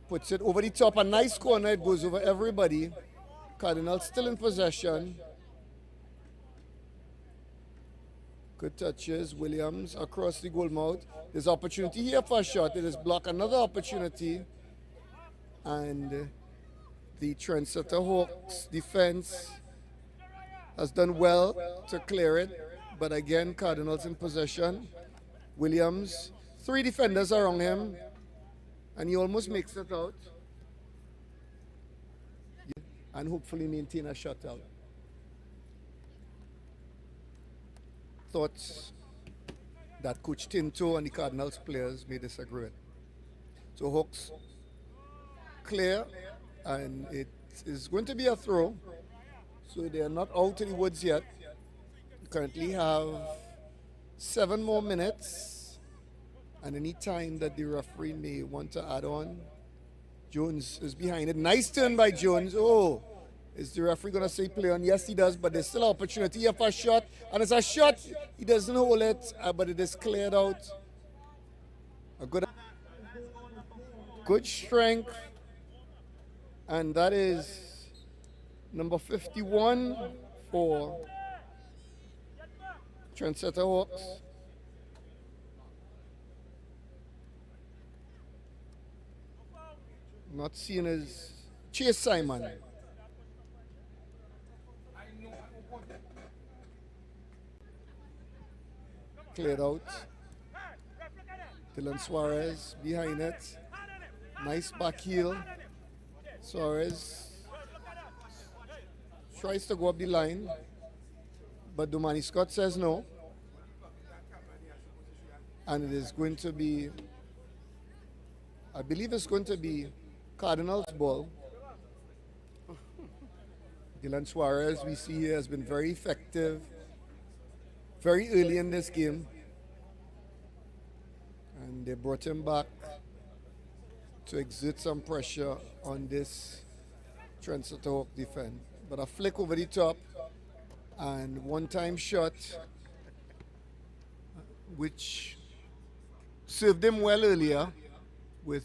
Puts it over the top, a nice corner, it goes over everybody. Cardinals still in possession. Good touches, Williams across the goal mouth. There's opportunity here for a shot, it is blocked, another opportunity. And the Trendsetter Hawks defense has done well to clear it, but again, Cardinals in possession. Williams, 3 defenders around him, and he almost makes it out. And hopefully maintain a shutout. Thoughts that Coach Tinto and the Cardinals players may disagree with. So Hawks clear, and it is going to be a throw. So they are not out of the woods yet. We currently have 7 more minutes, and any time that the referee may want to add on. Jones is behind it. Nice turn by Jones. Oh, is the referee going to say play on? Yes, he does, but there's still opportunity here for a shot. And it's a shot. He doesn't hold it, but it is cleared out. A good strength. And that is number 51 for Trendsetter Hawks. Not seen as Chase Simon. Cleared out. Dylan Suarez behind it. Nice back heel. Suarez tries to go up the line, but Domani Scott says no. And it is going to be, I believe it's going to be Cardinals ball. Dylan Suarez, we see here, has been very effective very early in this game. And they brought him back to exert some pressure on this Trendsetter Hawk defense. But a flick over the top and one-time shot, which served him well earlier with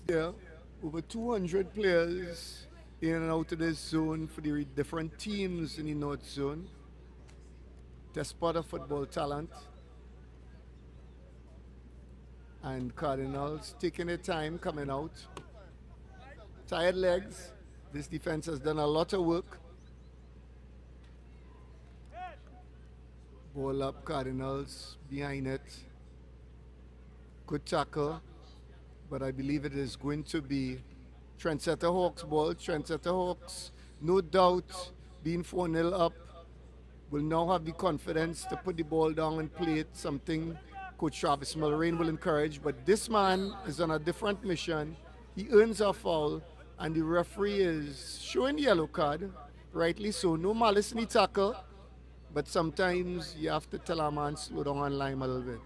over 200 players in and out of this zone for the different teams in the North Zone. Despot of football talent. And Cardinals taking their time coming out. Tired legs. This defense has done a lot of work. Ball up, Cardinals behind it. Good tackle. But I believe it is going to be Trendsetter Hawks ball. Trendsetter Hawks, no doubt, being 4-0 up, will now have the confidence to put the ball down and play it, something Coach Travis Mulrain will encourage. But this man is on a different mission. He earns a foul, and the referee is showing the yellow card, rightly so. No malice in the tackle, but sometimes you have to tell a man slow down and line a little bit.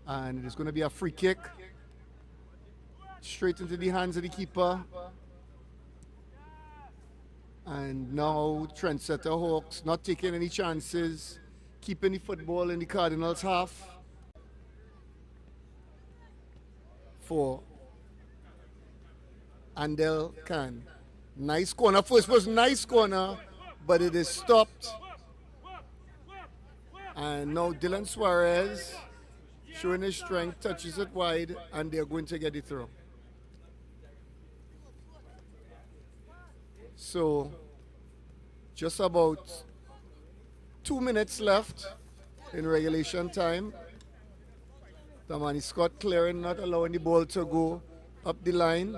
And it is going to be a free kick. Straight into the hands of the keeper. And now Trendsetter Hawks not taking any chances, keeping the football in the Cardinals' half. For Andel Khan. Nice corner, first was nice corner, but it is stopped. And now Dylan Suarez, showing his strength, touches it wide, and they're going to get it through. So, just about 2 minutes left in regulation time. Damani Scott clearing, not allowing the ball to go up the line.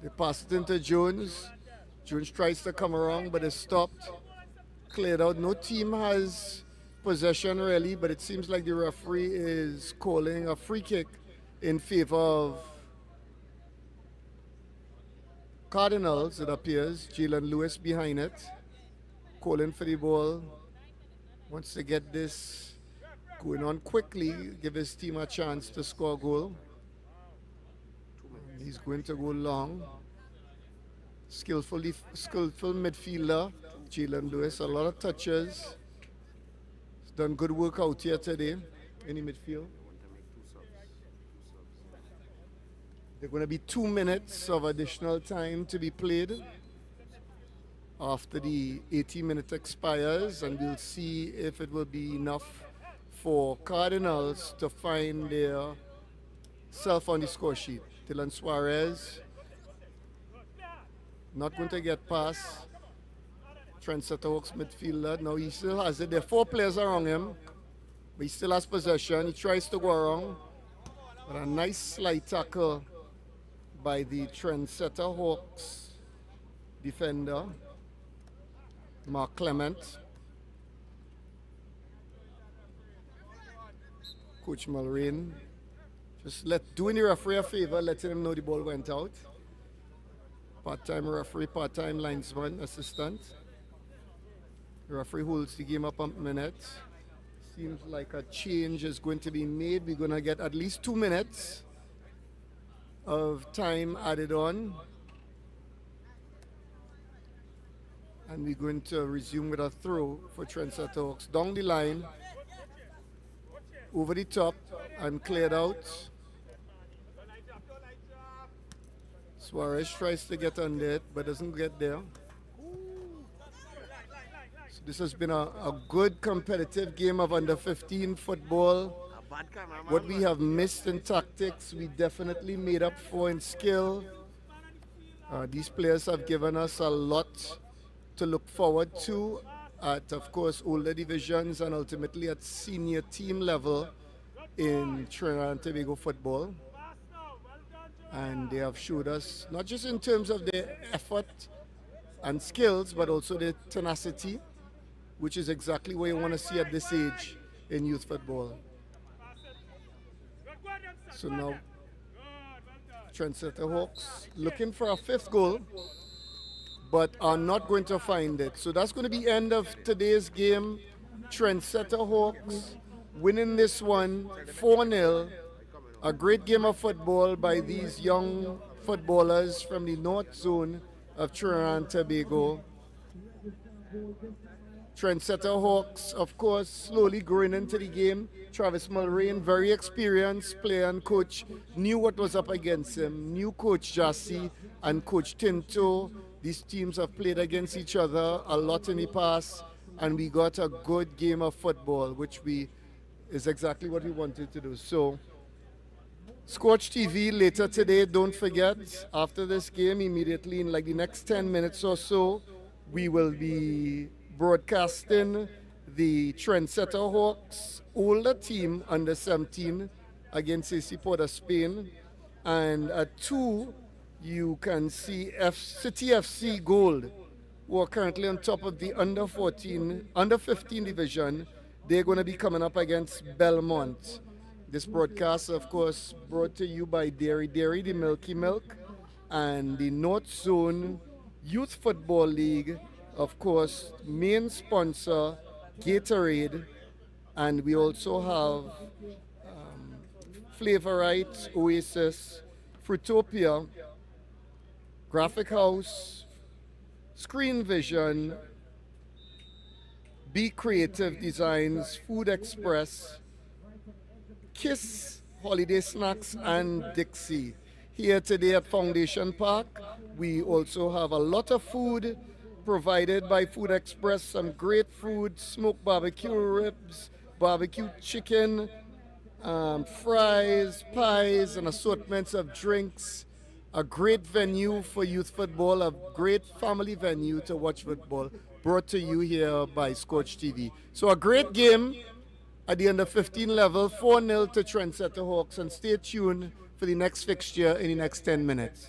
They pass it into Jones. Jones tries to come around, but it's stopped. Cleared out. No team has possession really, but it seems like the referee is calling a free kick in favor of Cardinals, it appears. Jalen Lewis behind it, calling for the ball. Wants to get this going on quickly, give his team a chance to score a goal. He's going to go long. Skillful midfielder, Jalen Lewis. A lot of touches. He's done good work out here today in the midfield. There are going to be 2 minutes of additional time to be played after the 80-minute expires, and we'll see if it will be enough for Cardinals to find their self on the score sheet. Dylan Suarez not going to get past Trendsetter Hawks midfielder. Now he still has it. There are 4 players around him, but he still has possession. He tries to go around, but a nice slide tackle by the Trendsetter Hawks defender, Mark Clement. Coach Mulrain just doing the referee a favor, letting him know the ball went out. Part-time referee, part-time linesman, assistant. The referee holds the game up a minute. Seems like a change is going to be made. We're going to get at least 2 minutes of time added on. And we're going to resume with a throw for Trendsetter Hawks. Down the line, over the top, and cleared out. Suarez tries to get under it, but doesn't get there. So this has been a good competitive game of under 15 football. What we have missed in tactics, we definitely made up for in skill. These players have given us a lot to look forward to at, of course, older divisions and ultimately at senior team level in Trinidad and Tobago football. And they have showed us, not just in terms of their effort and skills, but also their tenacity, which is exactly what you want to see at this age in youth football. So now, Trendsetter Hawks looking for a 5th goal, but are not going to find it. So that's going to be end of today's game. Trendsetter Hawks winning this one 4-0. A great game of football by these young footballers from the North Zone of Trinidad and Tobago. Trendsetter Hawks, of course, slowly growing into the game. Travis Mulrain, very experienced player and coach, knew what was up against him, knew Coach Jassy and Coach Tinto. These teams have played against each other a lot in the past, and we got a good game of football, which is exactly what we wanted to do. So, Scorch TV later today, don't forget, after this game, immediately in like the next 10 minutes or so, we will be broadcasting the Trendsetter Hawks older team under 17 against AC POS Spain. And at 2, you can see City FC Gold, who are currently on top of the under 15 division. They're going to be coming up against Belmont. This broadcast, of course, brought to you by Dairy, the Milky Milk, and the Northzone Youth Football League, of course, main sponsor, Gatorade, and we also have Flavorite, Oasis, Fruitopia, Graphic House, Screen Vision, Be Creative Designs, Food Express, Kiss Holiday Snacks, and Dixie. Here today at Foundation Park, we also have a lot of food provided by Food Express, some great food, smoked barbecue ribs, barbecue chicken, fries, pies, and assortments of drinks. A great venue for youth football, a great family venue to watch football. brought to you here by Scorch TV. So a great game at the under 15 level, 4-0 to Trendsetter Hawks, and stay tuned for the next fixture in the next 10 minutes.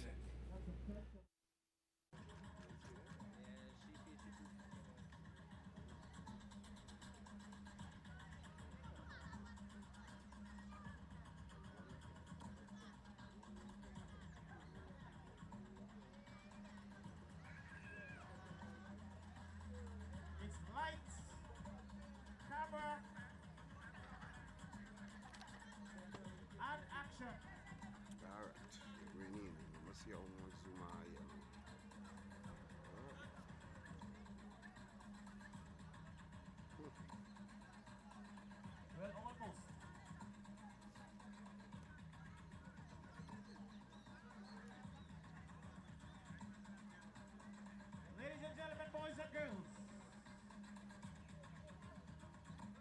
It's lights, camera, and action.
All right, we're in. Let's see how much zoom I am.
Well, almost. Ladies and gentlemen, boys and girls,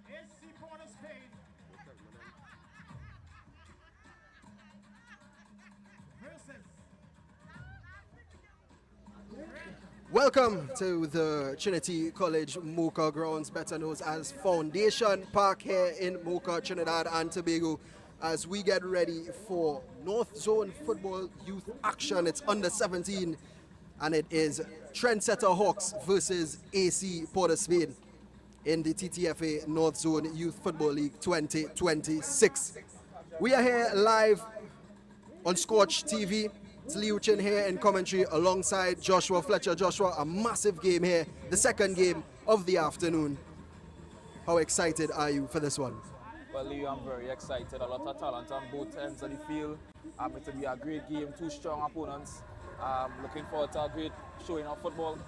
AC POS Spain versus
Welcome to the Trinity College Mocha grounds, better known as Foundation Park here in Mocha, Trinidad and Tobago, as we get ready for Northzone football youth action. It's under 17 and it is Trendsetter Hawks versus AC POS Spain in the TTFA Northzone Youth Football League 2026. We are here live on Scorch TV. It's Liu Chin here in commentary alongside Joshua Fletcher. Joshua, a massive game here, the second game of the afternoon. How excited are you for this one?
Well, Leo, I'm very excited. A lot of talent on both ends of the field. It will be a great game, two strong opponents. Looking forward to a great showing of football.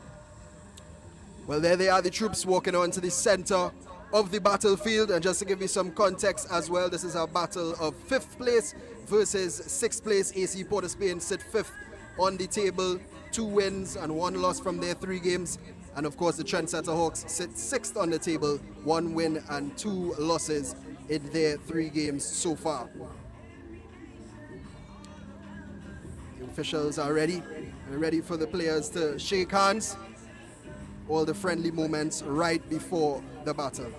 Well, there they are, the troops walking on to the center of the battlefield. And just to give you some context as well, this is a battle of 5th place versus 6th place. AC POS Spain sit 5th on the table, 2 wins and 1 loss from their 3 games. And of course, the Trendsetter Hawks sit 6th on the table, 1 win and 2 losses in their 3 games so far. The officials are ready. They're ready for the players to shake hands. All the friendly moments right before the battle.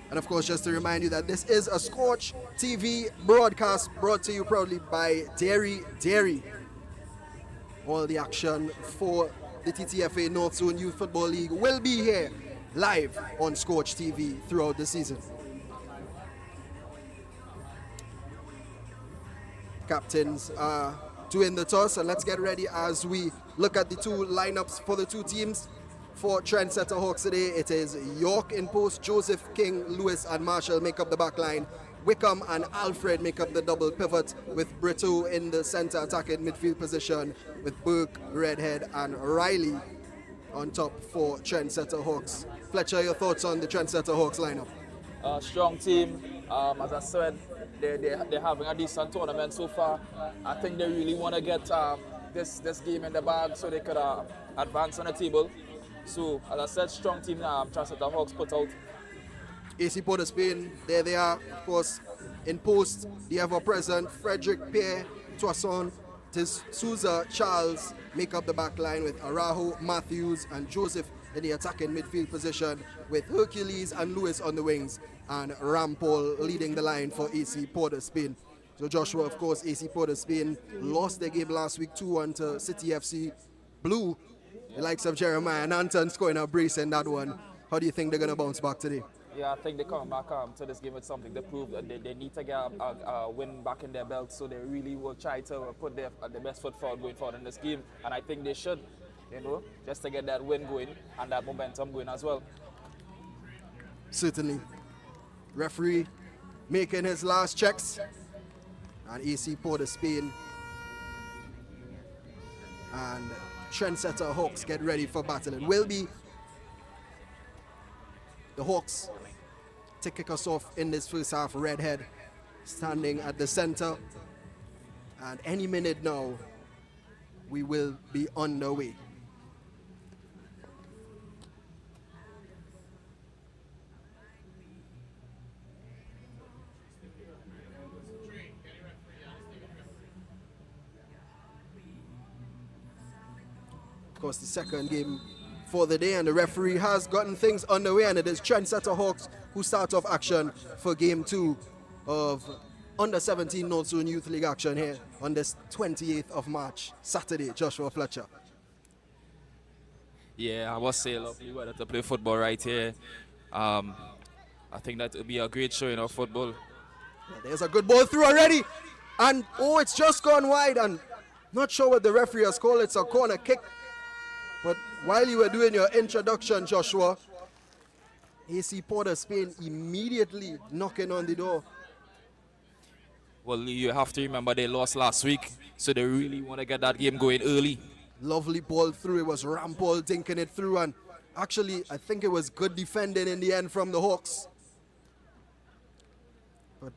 And of course, just to remind you that this is a Scorch TV broadcast brought to you proudly by Dairy. All the action for the TTFA Northzone Youth Football League will be here live on Scorch TV throughout the season. Captains are doing the toss, and let's get ready as we look at the 2 lineups for the 2 teams. For Trendsetter Hawks today, it is York in post. Joseph, King, Lewis and Marshall make up the back line. Wickham and Alfred make up the double pivot, with Brito in the center attacking midfield position, with Burke, Redhead and Riley on top for Trendsetter Hawks. Fletcher, your thoughts on the Trendsetter Hawks lineup?
Strong team. As I said, they're having a decent tournament so far. I think they really want to get this game in the bag so they could advance on the table. So, as I said, strong team Trendsetter Hawks put out.
AC POS Spain, there they are, of course, in post, the ever-present Frederick, Pierre, Toisson, Souza, Charles make up the back line, with Arajo, Matthews and Joseph in the attacking midfield position, with Hercules and Lewis on the wings, and Rampol leading the line for AC POS Spain. So Joshua, of course, AC POS Spain lost their game last week 2-1 to City FC Blue. The likes of Jeremiah and Anton scoring a brace in that one. How do you think they're going to bounce back today?
Yeah, I think they come back to this game with something to prove. They need to get a win back in their belt, so they really will try to put their best foot forward going forward in this game. And I think they should, just to get that win going and that momentum going as well.
Certainly. Referee making his last checks. And AC POS Spain and Trendsetter Hawks get ready for battle. It will be the Hawks to kick us off in this first half. Redhead standing at the center, and any minute now we will be underway. course, the second game for the day, and the referee has gotten things underway, and it is Trendsetter Hawks who start off action for game 2 of under 17 Northzone Youth League action here on this 28th of March, Saturday. Joshua Fletcher.
Yeah, I must say, lovely weather to play football right here. I think that would be a great showing of football.
There's a good ball through already, and oh, it's just gone wide, and not sure what the referee has called. It's a corner kick. But while you were doing your introduction, Joshua, AC Port Spain immediately knocking on the door.
Well, you have to remember they lost last week, so they really want to get that game going early.
Lovely ball through. It was Rampol dinking it through, and actually, I think it was good defending in the end from the Hawks. But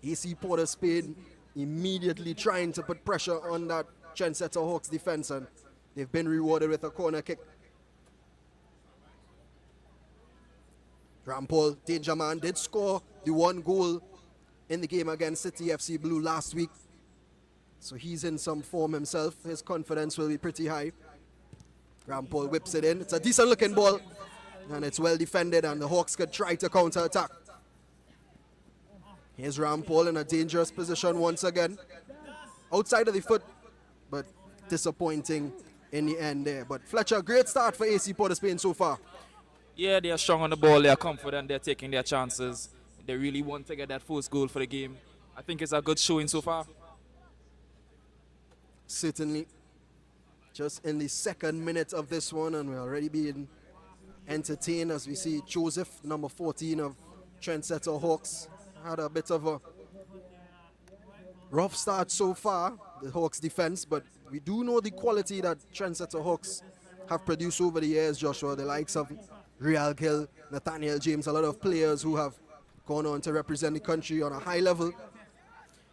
AC Port Spain immediately trying to put pressure on that Trendsetter Hawks defense, and they've been rewarded with a corner kick. Rampol, danger man, did score the 1 goal in the game against City FC Blue last week. So he's in some form himself. His confidence will be pretty high. Rampol whips it in. It's a decent looking ball, and it's well defended, and the Hawks could try to counter attack. Here's Rampol in a dangerous position once again. Outside of the foot, but disappointing in the end there. But Fletcher, great start for AC Port Spain so far.
Yeah, they are strong on the ball. They are confident. They're taking their chances. They really want to get that first goal for the game. I think it's a good showing so far.
Certainly. Just in the second minute of this one, and we're already being entertained as we see Joseph, number 14 of Trendsetter Hawks, had a bit of a rough start so far, the Hawks defense, but we do know the quality that Trendsetter Hawks have produced over the years, Joshua, the likes of Real Gill, Nathaniel James, a lot of players who have gone on to represent the country on a high level.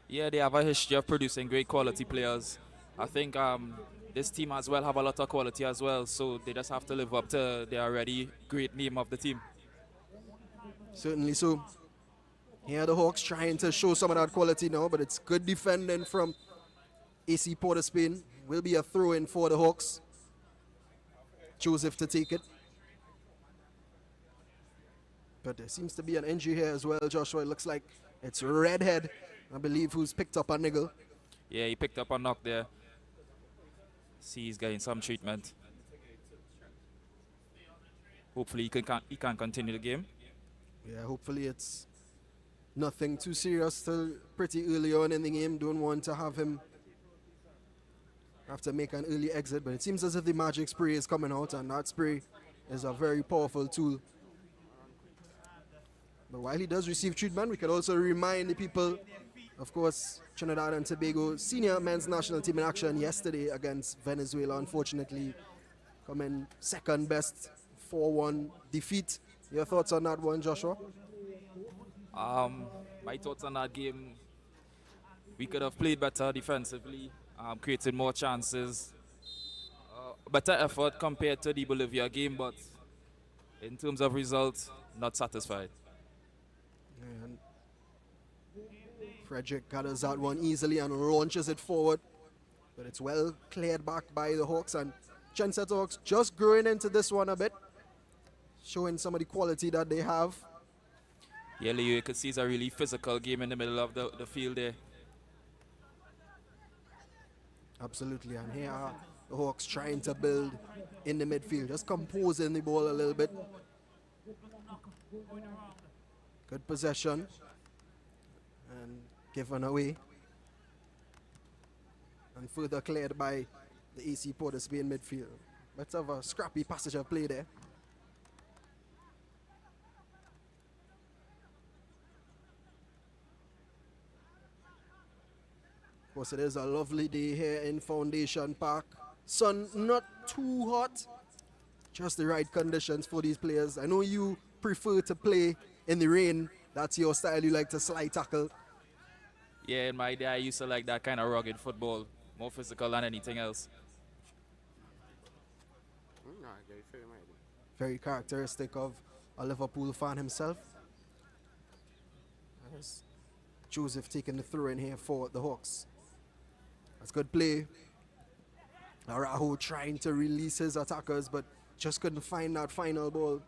Yeah, they have a history of producing great quality players. I think this team as well have a lot of quality as well, so they just have to live up to their already great name of the team.
Certainly so. Here the Hawks trying to show some of that quality now, but it's good defending from AC Port Spain. Will be a throw-in for the Hawks. Joseph to take it. But there seems to be an injury here as well, Joshua. It looks like it's Redhead, I believe, who's picked up a niggle.
Yeah, he picked up a knock there. See, he's getting some treatment. Hopefully he can continue the game.
Yeah, hopefully it's nothing too serious. Still pretty early on in the game. Don't want to have him have to make an early exit, but it seems as if the magic spray is coming out, and that spray is a very powerful tool. But while he does receive treatment, we could also remind the people, of course, Trinidad and Tobago senior men's national team in action yesterday against Venezuela, unfortunately coming second best, 4-1 defeat. Your thoughts on that one, Joshua?
My thoughts on that game, we could have played better defensively, created more chances, better effort compared to the Bolivia game, but in terms of results, not satisfied.
And Frederick gathers that one easily and launches it forward, but it's well cleared back by the Hawks, and Trendsetter Hawks just growing into this one a bit, showing some of the quality that they have.
Yeah, Leo, you could see it's a really physical game in the middle of the field there.
Absolutely, and here are the Hawks trying to build in the midfield, just composing the ball a little bit. Good possession and given away, and further cleared by the AC Port Spain midfield. Bit of a scrappy passage of play there. Of course, it is a lovely day here in Foundation Park. Sun not too hot, just the right conditions for these players. I know you prefer to play in the rain. That's your style. You like to slide tackle.
Yeah, in my day, I used to like that kind of rugged football, more physical than anything else.
Very characteristic of a Liverpool fan himself. There's Joseph taking the throw in here for the Hawks. That's good play. Araho trying to release his attackers, but just couldn't find that final ball.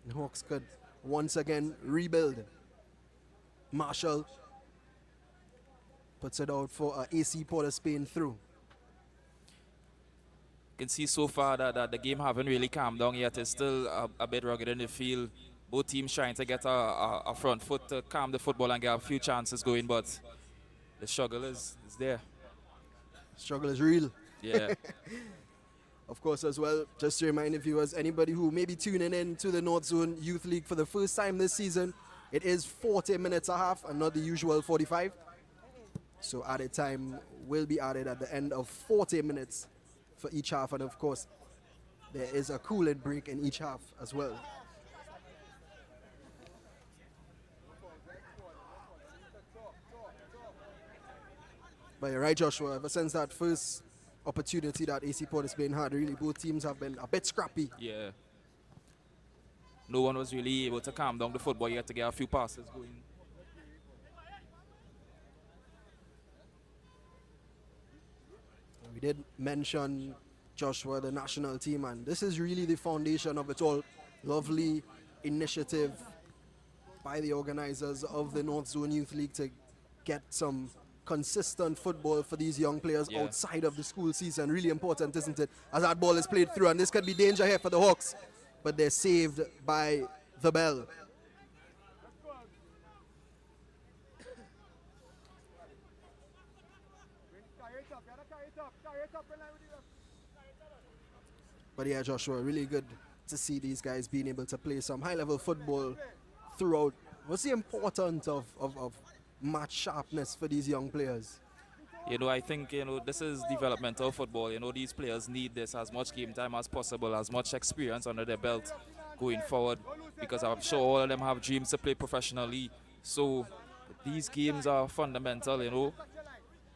The Hawks could once again rebuild. Marshall puts it out for AC Port Spain through.
You can see so far that the game haven't really calmed down yet. It's still a bit rugged in the field. Both teams trying to get a front foot to calm the football and get a few chances going, but the struggle is there.
Struggle is real.
Yeah.
Of course, as well, just to remind the viewers, anybody who may be tuning in to the Northzone Youth League for the first time this season, it is 40 minutes a half and not the usual 45. So added time will be added at the end of 40 minutes for each half, and of course there is a cooling break in each half as well. But you're right, Joshua, ever since that first opportunity that AC Port Spain had, really both teams have been a bit scrappy.
Yeah. No one was really able to calm down the football yet to get a few passes going.
We did mention, Joshua, the national team, and this is really the foundation of it all. Lovely initiative by the organizers of the Northzone Youth League to get some consistent football for these young players outside of the school season. Really important, isn't it? As that ball is played through, and this could be danger here for the Hawks, but they're saved by the bell. But yeah, Joshua, really good to see these guys being able to play some high-level football throughout. What's the importance of match sharpness for these young players?
You know, I think, you know, this is developmental football. You know, these players need this, as much game time as possible, as much experience under their belt going forward, because I'm sure all of them have dreams to play professionally. So these games are fundamental, you know,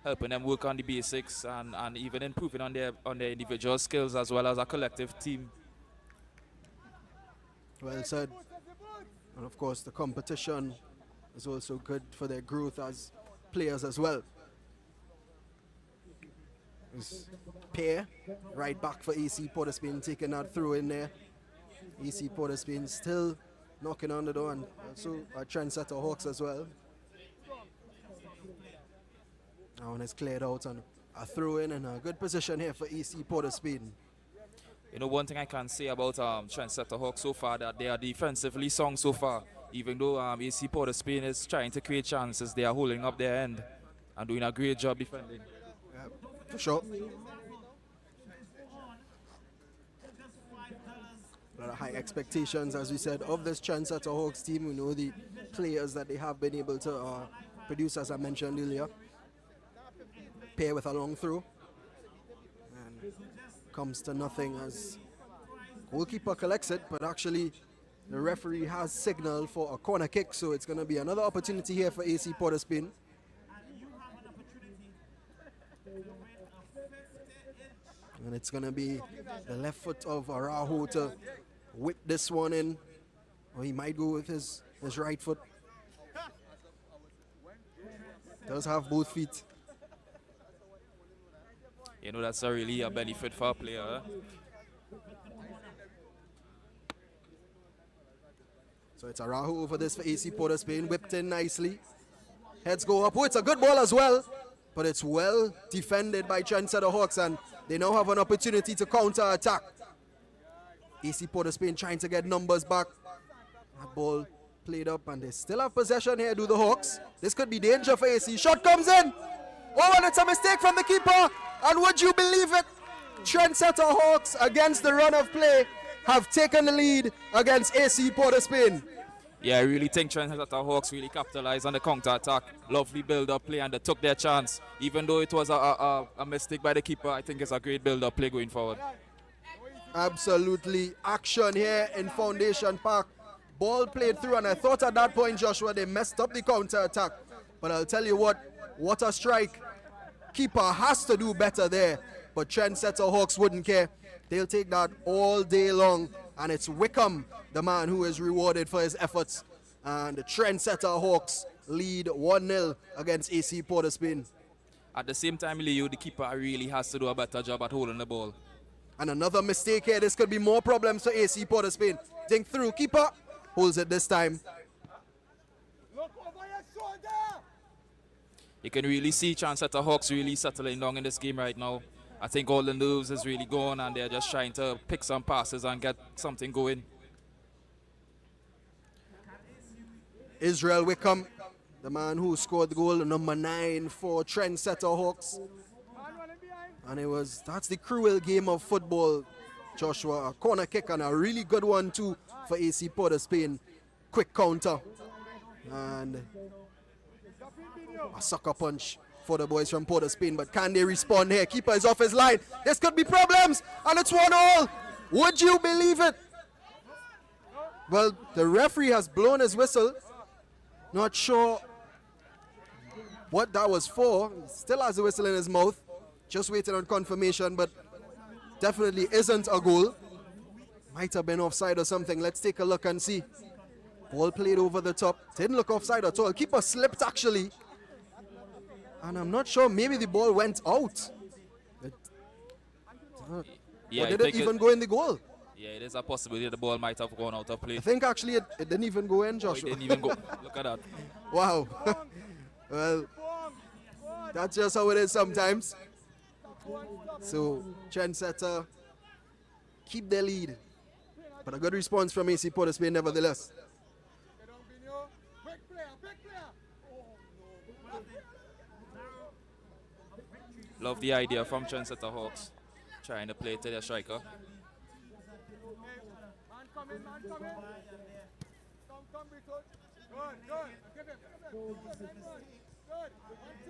helping them work on the basics and even improving on their individual skills as well as a collective team.
Well said. And of course, the competition is also good for their growth as players as well. This pair right back for AC Port Spain, taking that through in there. AC Port Spain still knocking on the door, and also a Trendsetter Hawks as well. That one is cleared out, and a throw in and a good position here for AC Port Spain.
You know, one thing I can say about Trendsetter Hawks so far, that they are defensively sound so far. Even though AC Port Spain is trying to create chances, they are holding up their end and doing a great job defending.
Yeah, for sure. A lot of high expectations, as we said, of this Trendsetter Hawks team. We know the players that they have been able to produce, as I mentioned earlier. Pair with a long throw. And comes to nothing as goalkeeper collects it, but actually the referee has signaled for a corner kick, so it's going to be another opportunity here for AC Port Spain. And it's going to be the left foot of Araho to whip this one in, or he might go with his right foot. Does have both feet.
You know, that's really a benefit for a player. Huh?
So it's Araho over this for AC Port Spain, whipped in nicely. Heads go up. Oh, it's a good ball as well, but it's well defended by Trendsetter Hawks, and they now have an opportunity to counter-attack. AC Port Spain trying to get numbers back. That ball played up, and they still have possession here, do the Hawks. This could be danger for AC. Shot comes in. Oh, and it's a mistake from the keeper. And would you believe it? Trendsetter Hawks, against the run of play, have taken the lead against AC Port Spain.
Yeah, I really think Trendsetter Hawks really capitalized on the counter-attack. Lovely build-up play, and they took their chance. Even though it was a mistake by the keeper, I think it's a great build-up play going forward.
Absolutely. Action here in Foundation Park. Ball played through, and I thought at that point, Joshua, they messed up the counter-attack. But I'll tell you what a strike. Keeper has to do better there, but Trendsetter Hawks wouldn't care. They'll take that all day long, and it's Wickham, the man who is rewarded for his efforts. And the Trendsetter Hawks lead 1-0 against AC Port Spain.
At the same time, Leo, the keeper really has to do a better job at holding the ball.
And another mistake here. This could be more problems for AC Port of Spain. Think through. Keeper holds it this time.
Look over your shoulder.
You can really see TRENDSETTER Hawks really settling down in this game right now. I think all the nerves is really gone and they're just trying to pick some passes and get something going.
Israel Wickham, the man who scored the goal, number 9 for TRENDSETTER Hawks. And that's the cruel game of football, Joshua. A corner kick and a really good one too for AC Port of Spain. Quick counter. And a sucker punch for the boys from Port of Spain. But can they respond here? Keeper is off his line. This could be problems. And it's 1-1. Would you believe it? Well, the referee has blown his whistle. Not sure what that was for. Still has the whistle in his mouth. Just waiting on confirmation, but definitely isn't a goal. Might have been offside or something. Let's take a look and see. Ball played over the top. Didn't look offside at all. Keeper slipped actually. And I'm not sure. Maybe the ball went out. Or did it even go in the goal?
Yeah, it is a possibility the ball might have gone out of play.
I think actually it didn't even go in, Joshua.
It didn't even go. Look at that.
Wow. Well, that's just how it is sometimes. So, TRENDSETTER keep their lead. But a good response from AC Port of Spain nevertheless.
Love the idea from TRENDSETTER Hawks. Trying to play to their striker.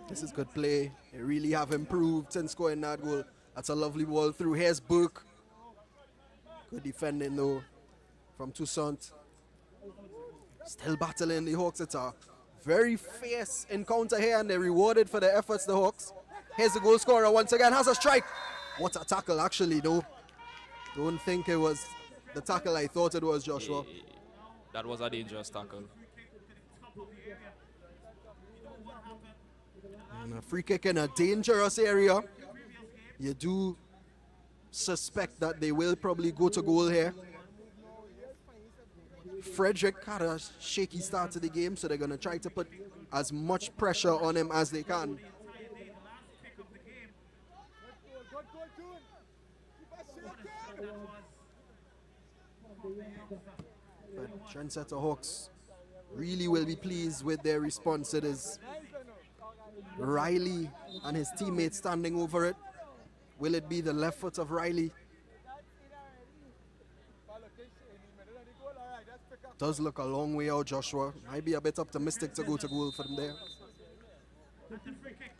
This is good play. They really have improved since scoring that goal. That's a lovely ball through. Here's Burke. Good defending though from Toussaint. Still battling the Hawks. It's a very fierce encounter here and they're rewarded for their efforts, the Hawks. Here's the goal scorer once again. Has a strike. What a tackle actually though. Don't think it was the tackle I thought it was, Joshua.
That was a dangerous tackle.
And a free kick in a dangerous area. You do suspect that they will probably go to goal here. Frederick had a shaky start to the game, so they're going to try to put as much pressure on him as they can. But TRENDSETTER Hawks really will be pleased with their response. It is Riley and his teammates standing over it. Will it be the left foot of Riley? Does look a long way out, Joshua. Might be a bit optimistic to go to goal for them there.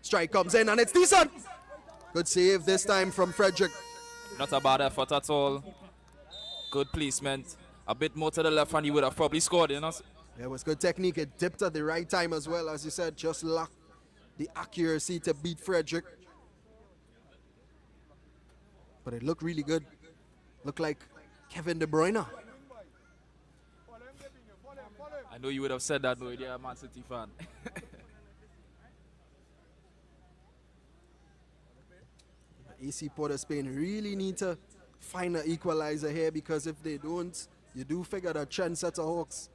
Strike comes in and it's decent. Good save this time from Frederick.
Not a bad effort at all. Good placement. A bit more to the left and he would have probably scored, you know.
It was good technique. It dipped at the right time as well. As you said, just lacked the accuracy to beat Frederick. But it looked really good. Looked like Kevin De Bruyne.
I know you would have said that, though, you're a Man City fan.
AC Port of Spain really need to find an equalizer here, because if they don't, you do figure that TRENDSETTER Hawks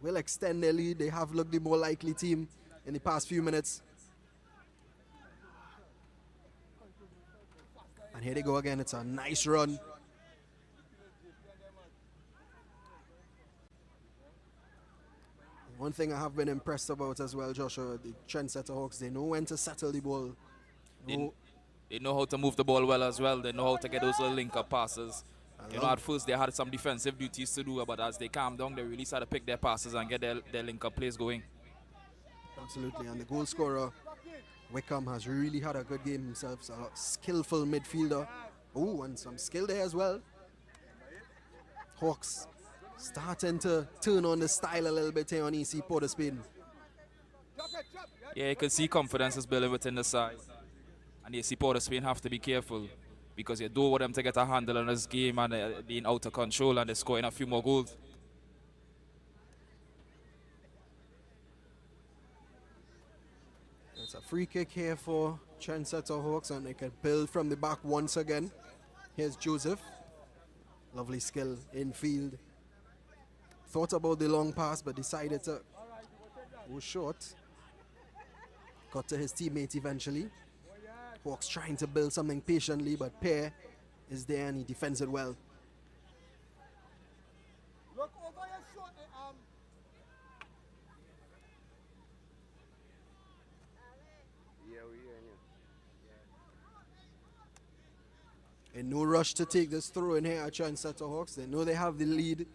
will extend their lead. They have looked the more likely team in the past few minutes. And here they go again. It's a nice run. One thing I have been impressed about as well, Joshua, the TRENDSETTER Hawks, they know when to settle the ball.
They know how to move the ball well as well. They know how to get those little link-up passes. You know, at first they had some defensive duties to do, but as they calm down, they really start to pick their passes and get their link-up plays going.
Absolutely, and the goal scorer, Wickham, has really had a good game himself. So a skillful midfielder. Oh, and some skill there as well. Hawks starting to turn on the style a little bit here on AC Port of Spain.
Yeah, you can see confidence is building within the side. And AC Port of Spain have to be careful, because you don't want them to get a handle on this game and being out of control and they're scoring a few more goals.
It's a free kick here for Trendsetter Hawks, and they can build from the back once again. Here's Joseph. Lovely skill in field. Thought about the long pass, but decided to go short. Got to his teammate eventually. Hawks trying to build something patiently, but Pear is there and he defends it well.
Look over your shoulder,
Yeah, we hearing you.
In no rush to take this throw in here at Trendsetter Hawks. They know they have the lead.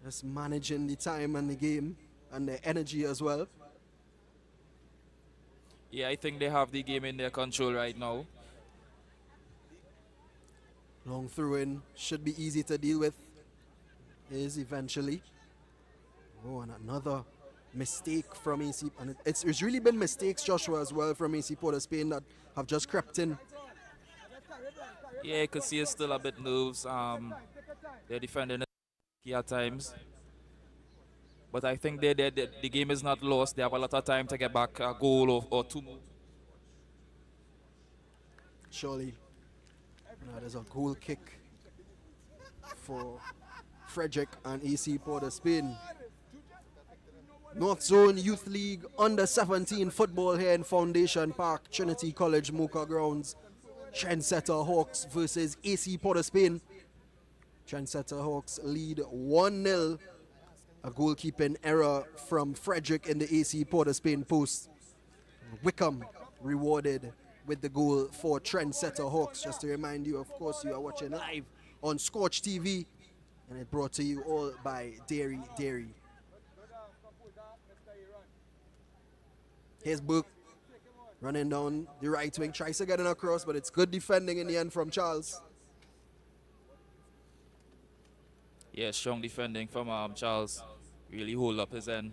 Just managing the time and the game and the energy as well.
Yeah, I think they have the game in their control right now.
Long throw in should be easy to deal with. Is eventually. Oh, and another mistake from AC. And it's really been mistakes, Joshua, as well from AC Port of Spain that have just crept in.
Yeah, you could see it's still a bit nerves. They're defending it at times. But I think the game is not lost. They have a lot of time to get back a goal or two more.
Surely. Now there's a goal kick for Frederick and AC Port of Spain. Northzone Youth League under 17 football here in Foundation Park, Trinity College, Mocha Grounds. Trendsetter Hawks versus AC Port of Spain. Trendsetter Hawks lead 1-0. A goalkeeping error from Frederick in the AC Port of Spain post. Wickham rewarded with the goal for Trendsetter Hawks. Just to remind you, of course, you are watching live on Scorch TV, and it brought to you all by Dairy Dairy. Here's Book running down the right wing, tries to get it across, but it's good defending in the end from Charles.
Yeah, strong defending from Charles. Really hold up his end.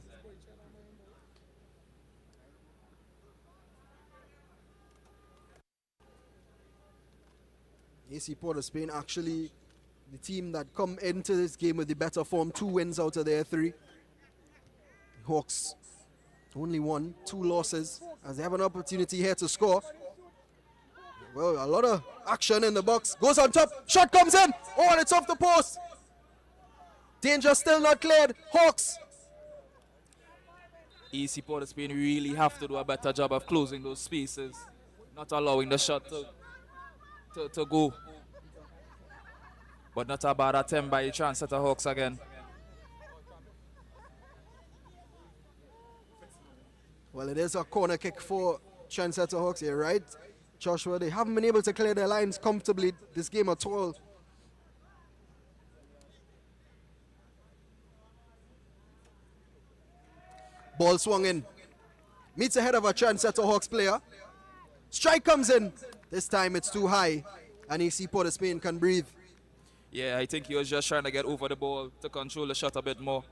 AC Port of Spain actually the team that come into this game with the better form. 2 wins out of their 3. Hawks only 1, 2 losses as they have an opportunity here to score. Well, a lot of action in the box. Goes on top, shot comes in. Oh, and it's off the post. Danger still not cleared. Hawks.
AC Port of Spain really have to do a better job of closing those spaces, not allowing the shot to go. But not a bad attempt by the Trendsetter Hawks again.
Well, it is a corner kick for Trendsetter Hawks here, right? Joshua, they haven't been able to clear their lines comfortably this game at all. Ball swung in. Meets ahead of a Trendsetter Hawks player. Strike comes in. This time it's too high. And AC Port of Spain can breathe.
Yeah, I think he was just trying to get over the ball to control the shot a bit more.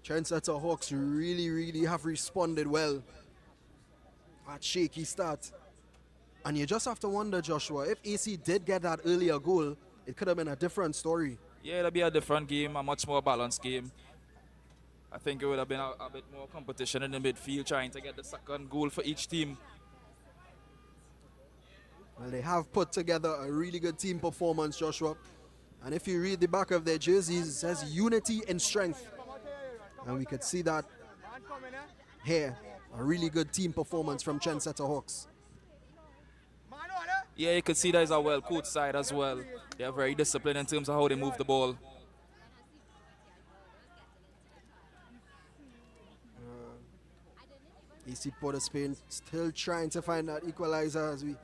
Trendsetter Hawks really have responded well. That shaky start. And you just have to wonder, Joshua, if AC did get that earlier goal, it could have been a different story.
Yeah, it'll be a different game, a much more balanced game. I think it would have been a bit more competition in the midfield, trying to get the second goal for each team.
Well, they have put together a really good team performance, Joshua. And if you read the back of their jerseys, it says unity and strength. And we could see that here. A really good team performance from Trendsetter Hawks.
Yeah, you could see there's a well-coached side as well. They are very disciplined in terms of how they move the ball.
AC Port of Spain still trying to find that equalizer as we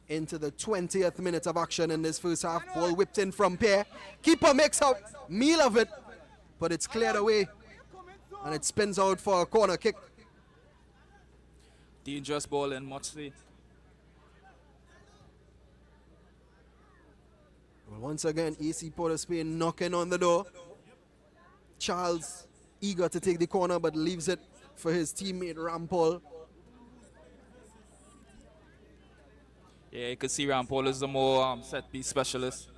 into the 20th minute of action in this first half. Ball whipped in from Pear. Keeper makes a meal of it, but it's cleared away. And it spins out for a corner kick.
Dangerous ball in Motley.
Well, once again, AC Port of Spain knocking on the door. Charles eager to take the corner, but leaves it for his teammate Rampol.
Yeah, you can see Rampol is the more set-piece specialist.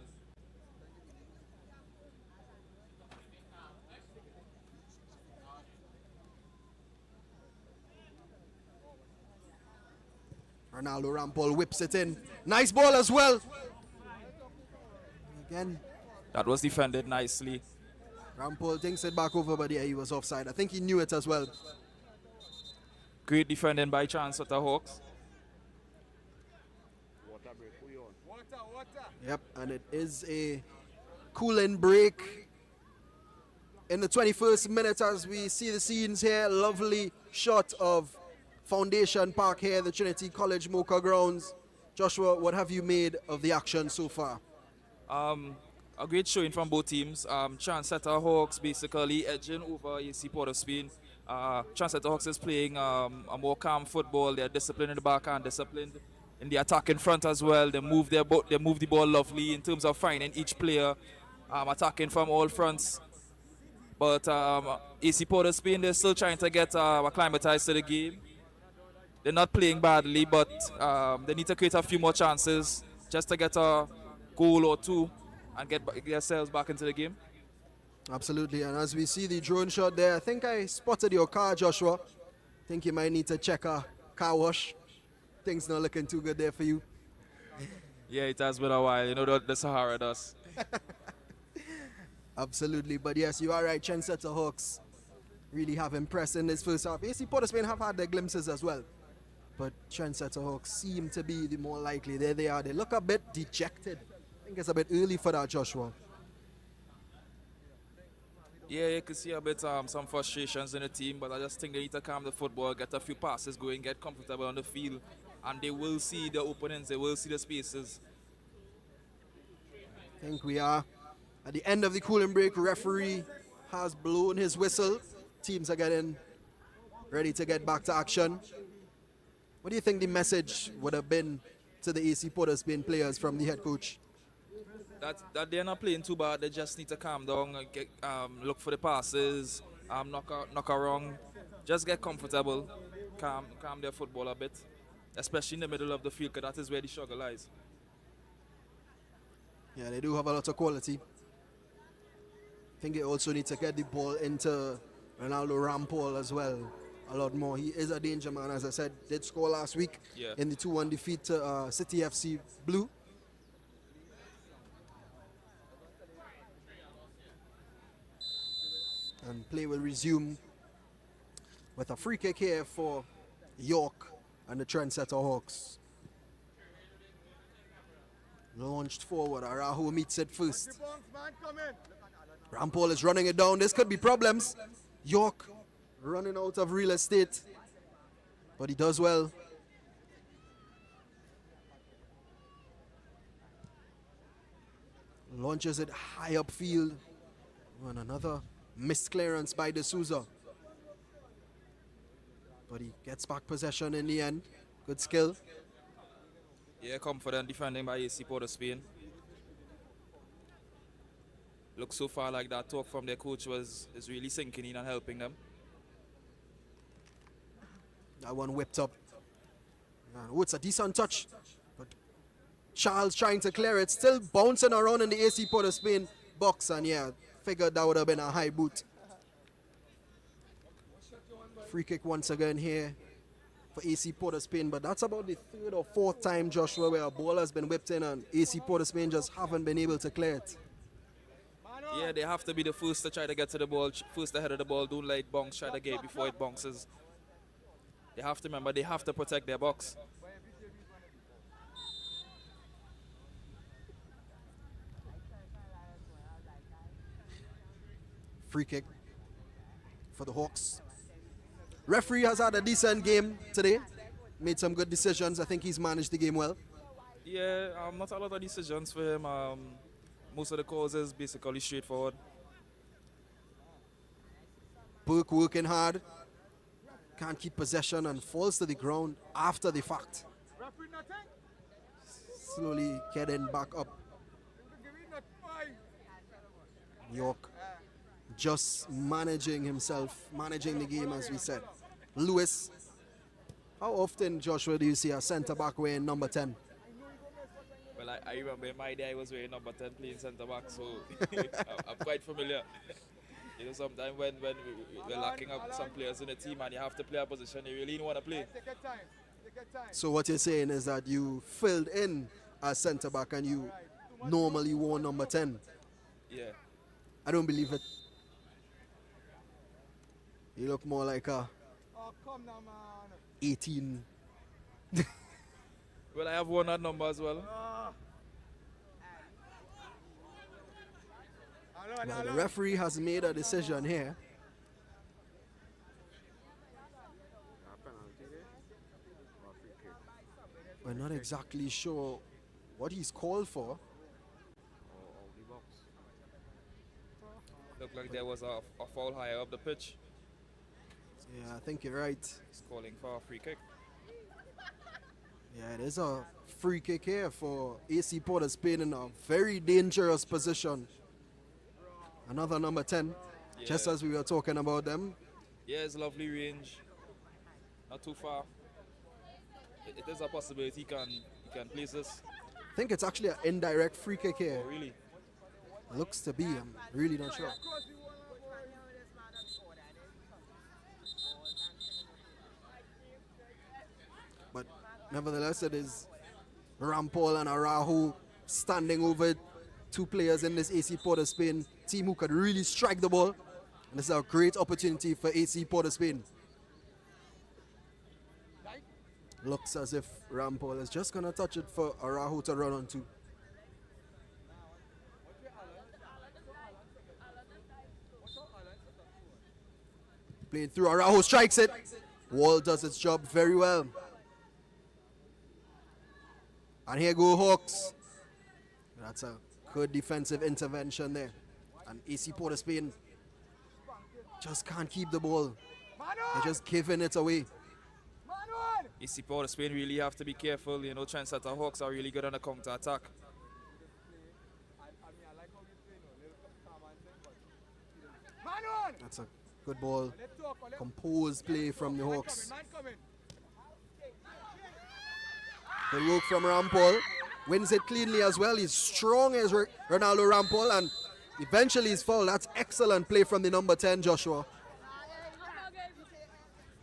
Ronaldo Rampol whips it in. Nice ball as well. Again,
That was defended nicely.
Rampol thinks it back over, but yeah, he was offside. I think he knew it as well.
Great defending by TRENDSETTER Hawks.
Yep, and it is a cooling break in the 21st minute as we see the scenes here. Lovely shot of Foundation Park here, the Trinity College Mocha grounds. Joshua, what have you made of the action so far?
A great showing from both teams. TRENDSETTER Hawks basically edging over AC Port of Spain. TRENDSETTER Hawks is playing a more calm football. They're disciplined in the back and disciplined in the attack in front as well. They move the ball lovely in terms of finding each player, attacking from all fronts. But AC Port of Spain, they're still trying to get acclimatized to the game. They're not playing badly, but they need to create a few more chances just to get a goal or two and get themselves back into the game.
Absolutely, and as we see the drone shot there, I think I spotted your car, Joshua. I think you might need to check a car wash. Things not looking too good there for you.
Yeah, it has been a while. You know, the Sahara does.
Absolutely, but yes, you are right. TRENDSETTER Hawks really have impressed in this first half. AC Port of Spain have had their glimpses as well, but TRENDSETTer Hawks seem to be the more likely. There they are. They look a bit dejected. I think it's a bit early for that, Joshua.
Yeah, you can see a bit some frustrations in the team, but I just think they need to calm the football, get a few passes going, get comfortable on the field, and they will see the openings, they will see the spaces.
I think we are at the end of the cooling break. Referee has blown his whistle. Teams are getting ready to get back to action. What do you think the message would have been to the AC Port of Spain players from the head coach?
That they're not playing too bad. They just need to calm down, look for the passes, knock around, just get comfortable, calm their football a bit, especially in the middle of the field, because that is where the struggle lies.
Yeah, they do have a lot of quality. I think they also need to get the ball into Ronaldo Rampol as well a lot more. He is a danger man, as I said. Did score last week in the 2-1 defeat to City FC Blue. And play will resume with a free kick here for York and the TRENDSETTer Hawks. Launched forward, Arahu meets it first. Rampol is running it down. This could be problems. York running out of real estate, but he does well. Launches it high upfield. And another missed clearance by D'Souza. But he gets back possession in the end. Good skill.
Yeah, confident defending by AC Port of Spain. Looks so far like that talk from their coach is really sinking in and helping them.
That one whipped up. Oh, it's a decent touch. But Charles trying to clear it. Still bouncing around in the AC Port of Spain box. And yeah, figured that would have been a high boot. Free kick once again here for AC Port of Spain. But that's about the third or fourth time, Joshua, where a ball has been whipped in and AC Port of Spain just haven't been able to clear it.
Yeah, they have to be the first to try to get to the ball, first ahead of the ball. Don't let it bounce, try to get it before it bounces. They have to remember, they have to protect their box.
Free kick for the Hawks. Referee has had a decent game today. Made some good decisions. I think he's managed the game well.
Yeah, not a lot of decisions for him. Most of the calls is basically straightforward.
Burke working hard. Can't keep possession and falls to the ground after the fact. Slowly getting back up. York just managing himself, managing the game, as we said. Lewis, how often, Joshua, do you see a centre-back wearing number 10?
Well, I remember in my day I was wearing number 10 playing centre-back, so I'm quite familiar. You know, sometimes when we're lacking up some players in the team and you have to play a position you really don't want to play.
So what you're saying is that you filled in as centre back and you normally wore number 10.
Yeah.
I don't believe it. You look more like a 18.
Well, I have worn that number as well.
Well, the referee has made a decision here.
Penalty there? Or free kick?
We're not exactly sure what he's called for.
Or out the box?
Looked like there was a foul higher up the pitch.
Yeah, I think you're right.
He's calling for a free kick.
Yeah, it is a free kick here for AC Port of Spain in a very dangerous position. Another number 10, just
Yeah.
as we were talking about them.
Yeah, it's lovely range. Not too far. It is a possibility he can place this.
I think it's actually an indirect free kick here.
Oh, really?
Looks to be, I'm really not sure. But nevertheless, it is Rampol and Arahu standing over two players in this AC Port of Spain team who could really strike the ball. And this is a great opportunity for AC Port of Spain. Looks as if Rampol is just going to touch it for Arahu to run onto. Playing through, Arahu strikes it. Wall does its job very well. And here go Hawks. That's a good defensive intervention there. And AC Port of Spain just can't keep the ball. They're just giving it away.
AC Port of Spain really have to be careful. You know, Trendsetter Hawks are really good on the counter attack.
That's a good ball. Composed play from the Hawks. Good work from Rampol. Wins it cleanly as well. He's strong as Ronaldo Rampol, and eventually he's fouled. That's excellent play from the number 10, Joshua.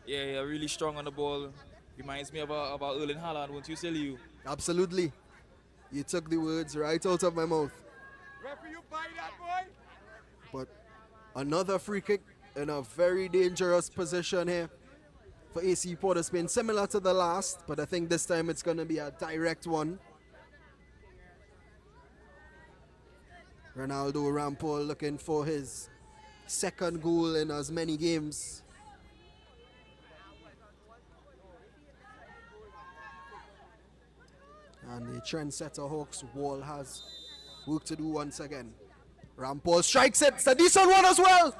Yeah, really strong on the ball. Reminds me about Erling Haaland, won't you, Silly?
Absolutely. You took the words right out of my mouth. But another free kick in a very dangerous position here for AC Port of Spain, similar to the last, but I think this time it's going to be a direct one. Ronaldo Rampol looking for his second goal in as many games. And the Trendsetter Hawks wall has work to do once again. Rampol strikes it. It's a decent one as well.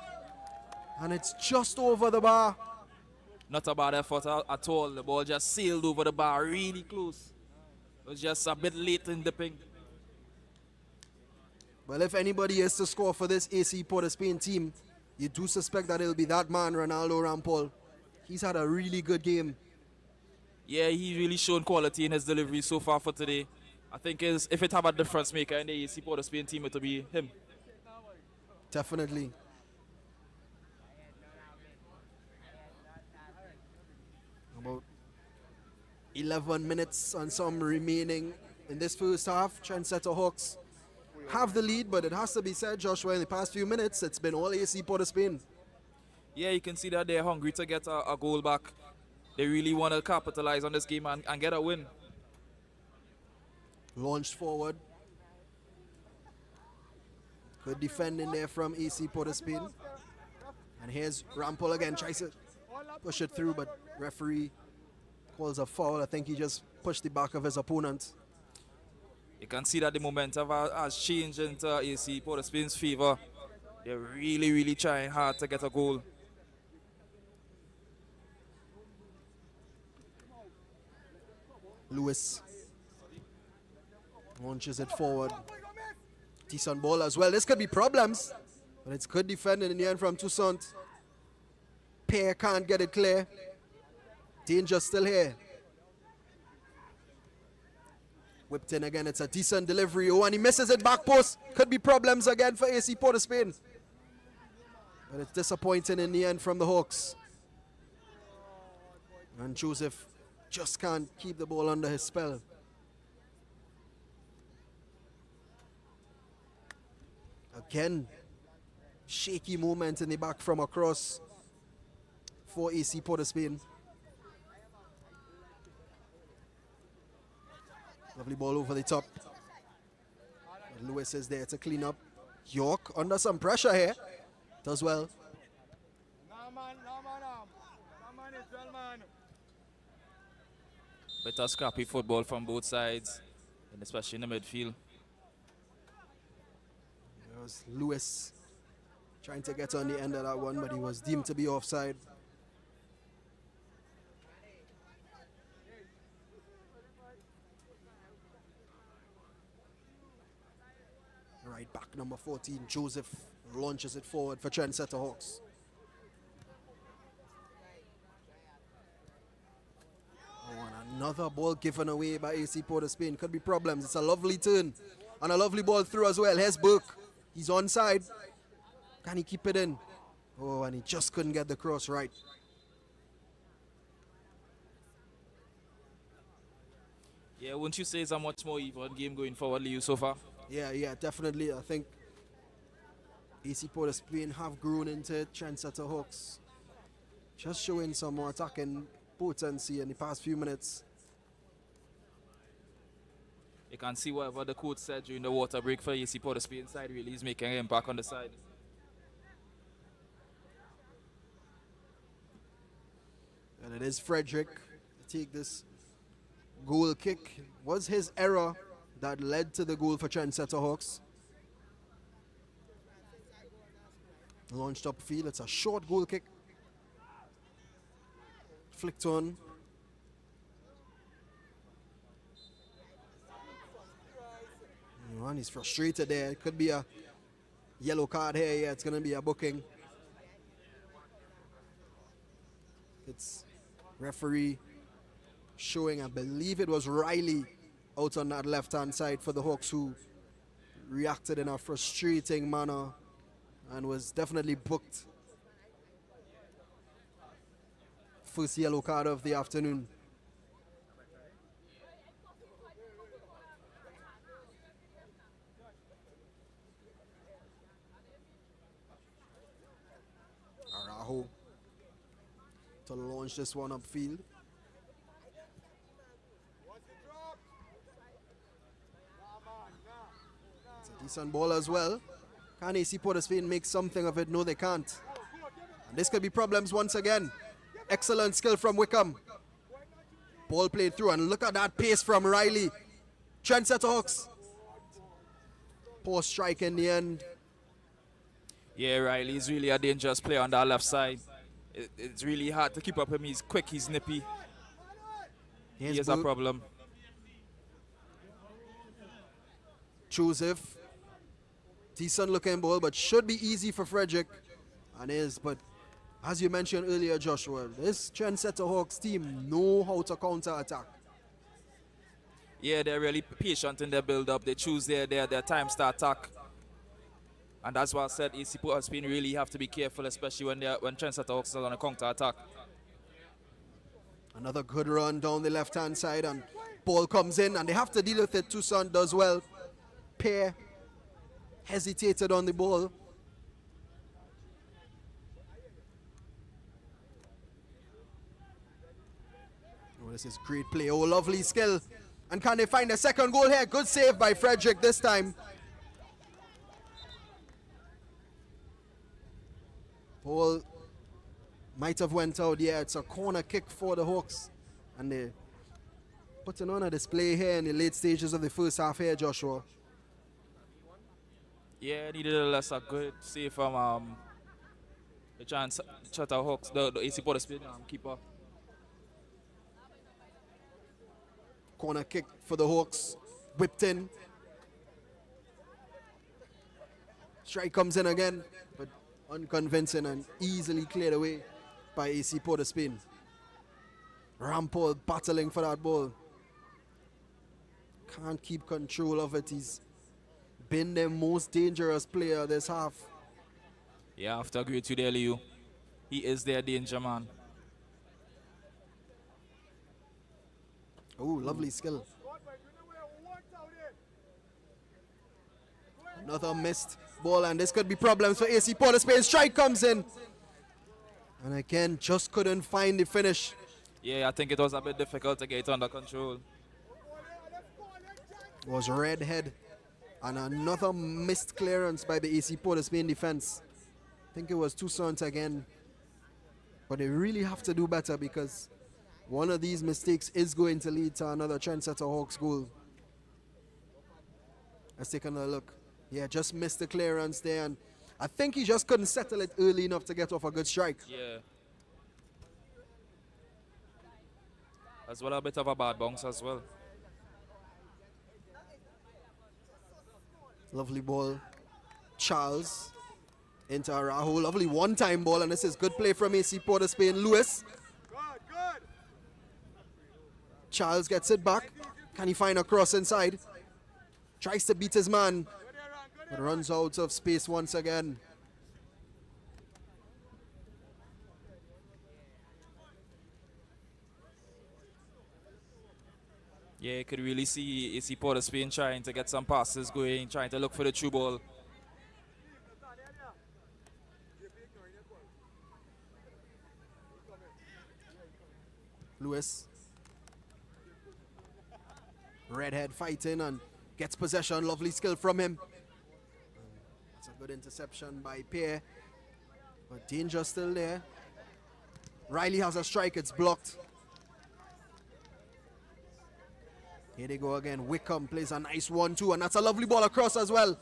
And it's just over the bar.
Not a bad effort at all. The ball just sailed over the bar really close. It was just a bit late in dipping.
Well, if anybody is to score for this AC Port of Spain team, you do suspect that it'll be that man, Ronaldo Rampol. He's had a really good game.
Yeah, he really shown quality in his delivery so far for today. I think if it have a difference maker in the AC Port of Spain team, it will be him.
Definitely. About 11 minutes and some remaining in this first half. Trendsetter Hawks have the lead, but it has to be said, Joshua, in the past few minutes, it's been all AC Port of Spain.
Yeah, you can see that they're hungry to get a goal back. They really want to capitalize on this game and get a win.
Launched forward. Good defending there from AC Port of Spain. And here's Rampol again, tries to push it through, but referee calls a foul. I think he just pushed the back of his opponent.
You can see that the momentum has changed into AC Port of Spain's favor. They're really, really trying hard to get a goal.
Lewis launches it forward. Decent ball as well. This could be problems, but it's good defending in the end from Toussaint. Pair can't get it clear. Danger still here. Whipped in again. It's a decent delivery. Oh, and he misses it back post. Could be problems again for AC Port of Spain. But it's disappointing in the end from the Hawks. And Joseph just can't keep the ball under his spell. Again, shaky movement in the back from across for AC Port of Spain. Lovely ball over the top. Lewis is there to clean up. York under some pressure here. Does well.
Better scrappy football from both sides, and especially in the midfield.
There was Lewis trying to get on the end of that one, but he was deemed to be offside. Right back, number 14, Joseph launches it forward for Trendsetter Hawks. Oh, and another ball given away by AC Port of Spain. Could be problems. It's a lovely turn and a lovely ball through as well. Here's Burke. He's onside. Can he keep it in? Oh, and he just couldn't get the cross right.
Yeah, wouldn't you say it's a much more even game going forward, Leo, so far?
Yeah, definitely. I think AC Port of Spain have grown into Trendsetter Hawks. Just showing some more attacking potency in the past few minutes.
You can see whatever the coach said during the water break for AC Port of Spain side really is making an impact on the side.
And it is Frederick to take this goal kick. Was his error that led to the goal for Trendsetter Hawks. Launched upfield. It's a short goal kick. Flicked on. And he's frustrated there. It could be a yellow card here. Yeah, it's going to be a booking. It's referee showing, I believe it was Riley out on that left-hand side for the Hawks, who reacted in a frustrating manner and was definitely booked. First yellow card of the afternoon. Arajo to launch this one upfield. Decent ball as well. Can AC Port of Spain make something of it? No, they can't. And this could be problems once again. Excellent skill from Wickham. Ball played through, and look at that pace from Riley. Trendsetter Hawks. Poor strike in the end.
Yeah, Riley's really a dangerous player on that left side. It's really hard to keep up with him. He's quick, he's nippy. He has a problem.
Joseph. Decent looking ball, but should be easy for Frederick. And is, but as you mentioned earlier, Joshua, this Trendsetter Hawks team know how to counter-attack.
Yeah, they're really patient in their build-up. They choose their times to attack. And that's why I said AC Port of Spain really have to be careful, especially when Trendsetter Hawks are on a counter-attack.
Another good run down the left-hand side, and ball comes in, and they have to deal with it. Toussaint does well. Pear hesitated on the ball. Oh, this is great play. Oh, lovely skill. And can they find a second goal here? Good save by Frederick this time. Ball might have went out. Yeah, it's a corner kick for the Hawks. And they're putting on a display here in the late stages of the first half here, Joshua.
Yeah, needed a lesser good save from the Trendsetter Hawks, the AC Port of Spain keeper.
Corner kick for the Hawks. Whipped in. Strike comes in again, but unconvincing and easily cleared away by AC Port of Spain. Rampol battling for that ball. Can't keep control of it. He's been the most dangerous player this half.
Yeah, I have to agree with you there, Leo. He is their danger man.
Oh, lovely skill. Another missed ball, and this could be problems for AC Port of Spain. Strike comes in. And again, just couldn't find the finish.
Yeah, I think it was a bit difficult to get under control.
It was red head. And another missed clearance by the AC Port of Spain defense. I think it was Toussaint again. But they really have to do better, because one of these mistakes is going to lead to another Trendsetter Hawks goal. Let's take another look. Yeah, just missed the clearance there, and I think he just couldn't settle it early enough to get off a good strike.
Yeah. As well, a bit of a bad bounce as well.
Lovely ball. Charles into Araujo. Lovely one-time ball, and this is good play from AC Port of Spain. Lewis. Charles gets it back. Can he find a cross inside? Tries to beat his man, but runs out of space once again.
Yeah, you could really see AC Port of Spain trying to get some passes going, trying to look for the true ball.
Lewis. Redhead fighting and gets possession. Lovely skill from him. It's a good interception by Pierre. But danger still there. Riley has a strike. It's blocked. Here they go again. Wickham plays a nice 1-2, and that's a lovely ball across as well.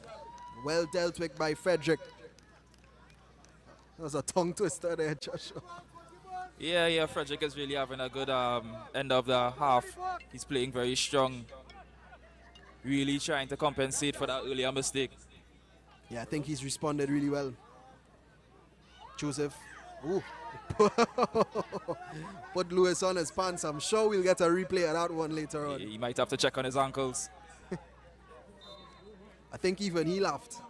Well dealt with by Frederick. That was a tongue twister there, Joshua.
Yeah, Frederick is really having a good end of the half. He's playing very strong. Really trying to compensate for that earlier mistake.
Yeah, I think he's responded really well. Joseph. Ooh. Put Lewis on his pants. I'm sure we'll get a replay of that one later on.
He might have to check on his ankles.
I think even he laughed.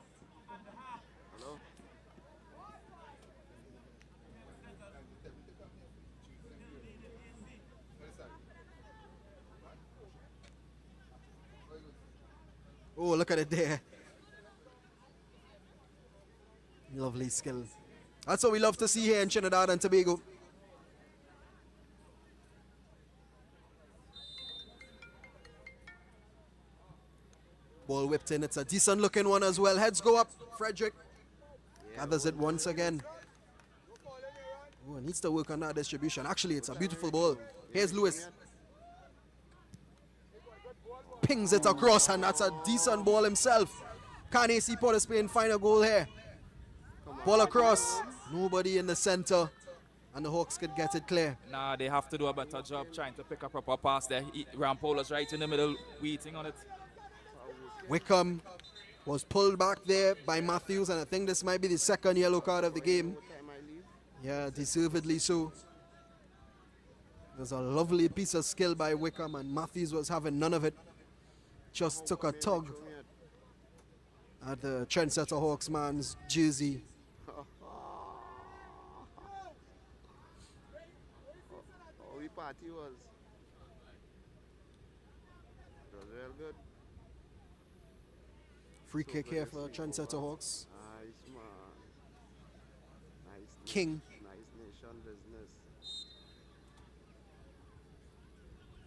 Oh, look at it there. Lovely skill. That's what we love to see here in Trinidad and Tobago. Ball whipped in. It's a decent looking one as well. Heads go up. Frederick gathers it once again. Oh, needs to work on that distribution. Actually, it's a beautiful ball. Here's Lewis. Pings it across, and that's a decent ball himself. Can AC Port of Spain find a goal here? Ball across. Nobody in the center, and the Hawks could get it clear.
Nah, they have to do a better job trying to pick a proper pass there. Rampola's right in the middle, waiting on it.
Wickham was pulled back there by Matthews, and I think this might be the second yellow card of the game. Yeah, deservedly so. There's a lovely piece of skill by Wickham, and Matthews was having none of it. Just took a tug at the Trendsetter Hawks man's jersey.
Party was. It was real good.
Free kick here for Trendsetter Hawks.
Nice, man. Nice.
King.
Nice nation business.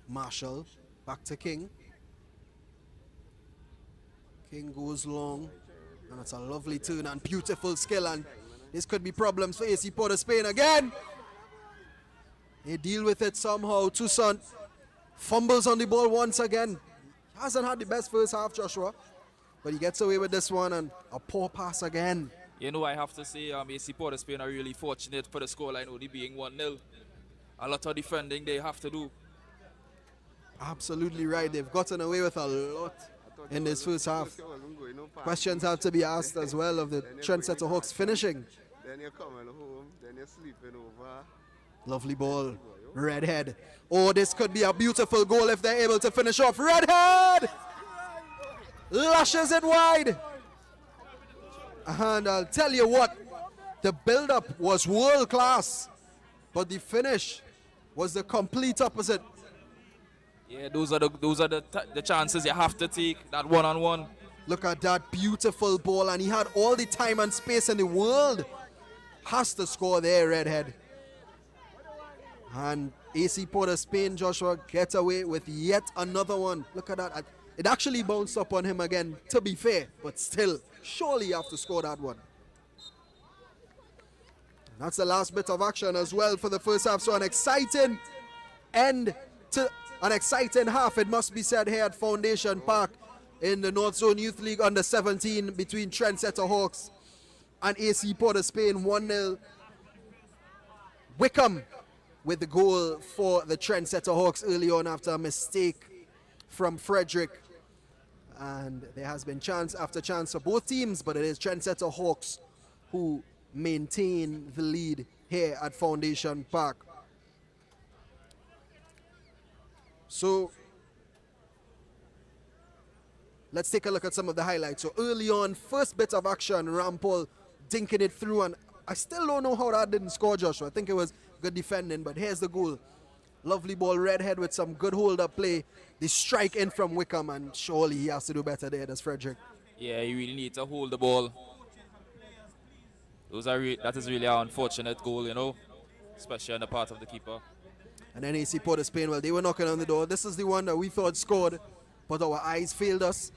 Marshall. Back to King. King goes long. And it's a lovely turn and beautiful skill. And this could be problems for AC Port of Spain again. They deal with it somehow. Toussaint fumbles on the ball once again. Hasn't had the best first half, Joshua, but he gets away with this one, and a poor pass again.
You know, I have to say AC Port of Spain are really fortunate for the scoreline only being 1-0. A lot of defending they have to do.
Absolutely right. They've gotten away with a lot in this first half. Questions have to be asked as well of the Trendsetter Hawks finishing.
Then you're coming home, then you're sleeping over.
Lovely ball. Redhead. Oh, this could be a beautiful goal if they're able to finish off. Redhead! Lashes it wide. And I'll tell you what, the build-up was world-class, but the finish was the complete opposite.
Yeah, those are the chances you have to take. That one-on-one.
Look at that beautiful ball, and he had all the time and space in the world. Has to score there, Redhead. And AC Porter Spain, Joshua gets away with yet another one. Look at that. It actually bounced up on him again, to be fair, but still, surely you have to score that one. That's the last bit of action as well for the first half. So an exciting end to an exciting half, it must be said, here at Foundation Park in the Northzone Youth League under 17 between Trendsetter Hawks and AC Porter Spain. 1-0. Wickham with the goal for the Trendsetter Hawks early on after a mistake from Frederick. And there has been chance after chance for both teams, but it is Trendsetter Hawks who maintain the lead here at Foundation Park. So let's take a look at some of the highlights. So early on, first bit of action, Rampol dinking it through, and I still don't know how that didn't score, Joshua. I think it was good defending, but here's the goal. Lovely ball, Redhead with some good hold-up play. The strike in from Wickham, and surely he has to do better there, does Frederick.
Yeah, you really need to hold the ball. That is really an unfortunate goal, you know, especially on the part of the keeper.
And then AC Porter Spain, well, they were knocking on the door. This is the one that we thought scored, but our eyes failed us.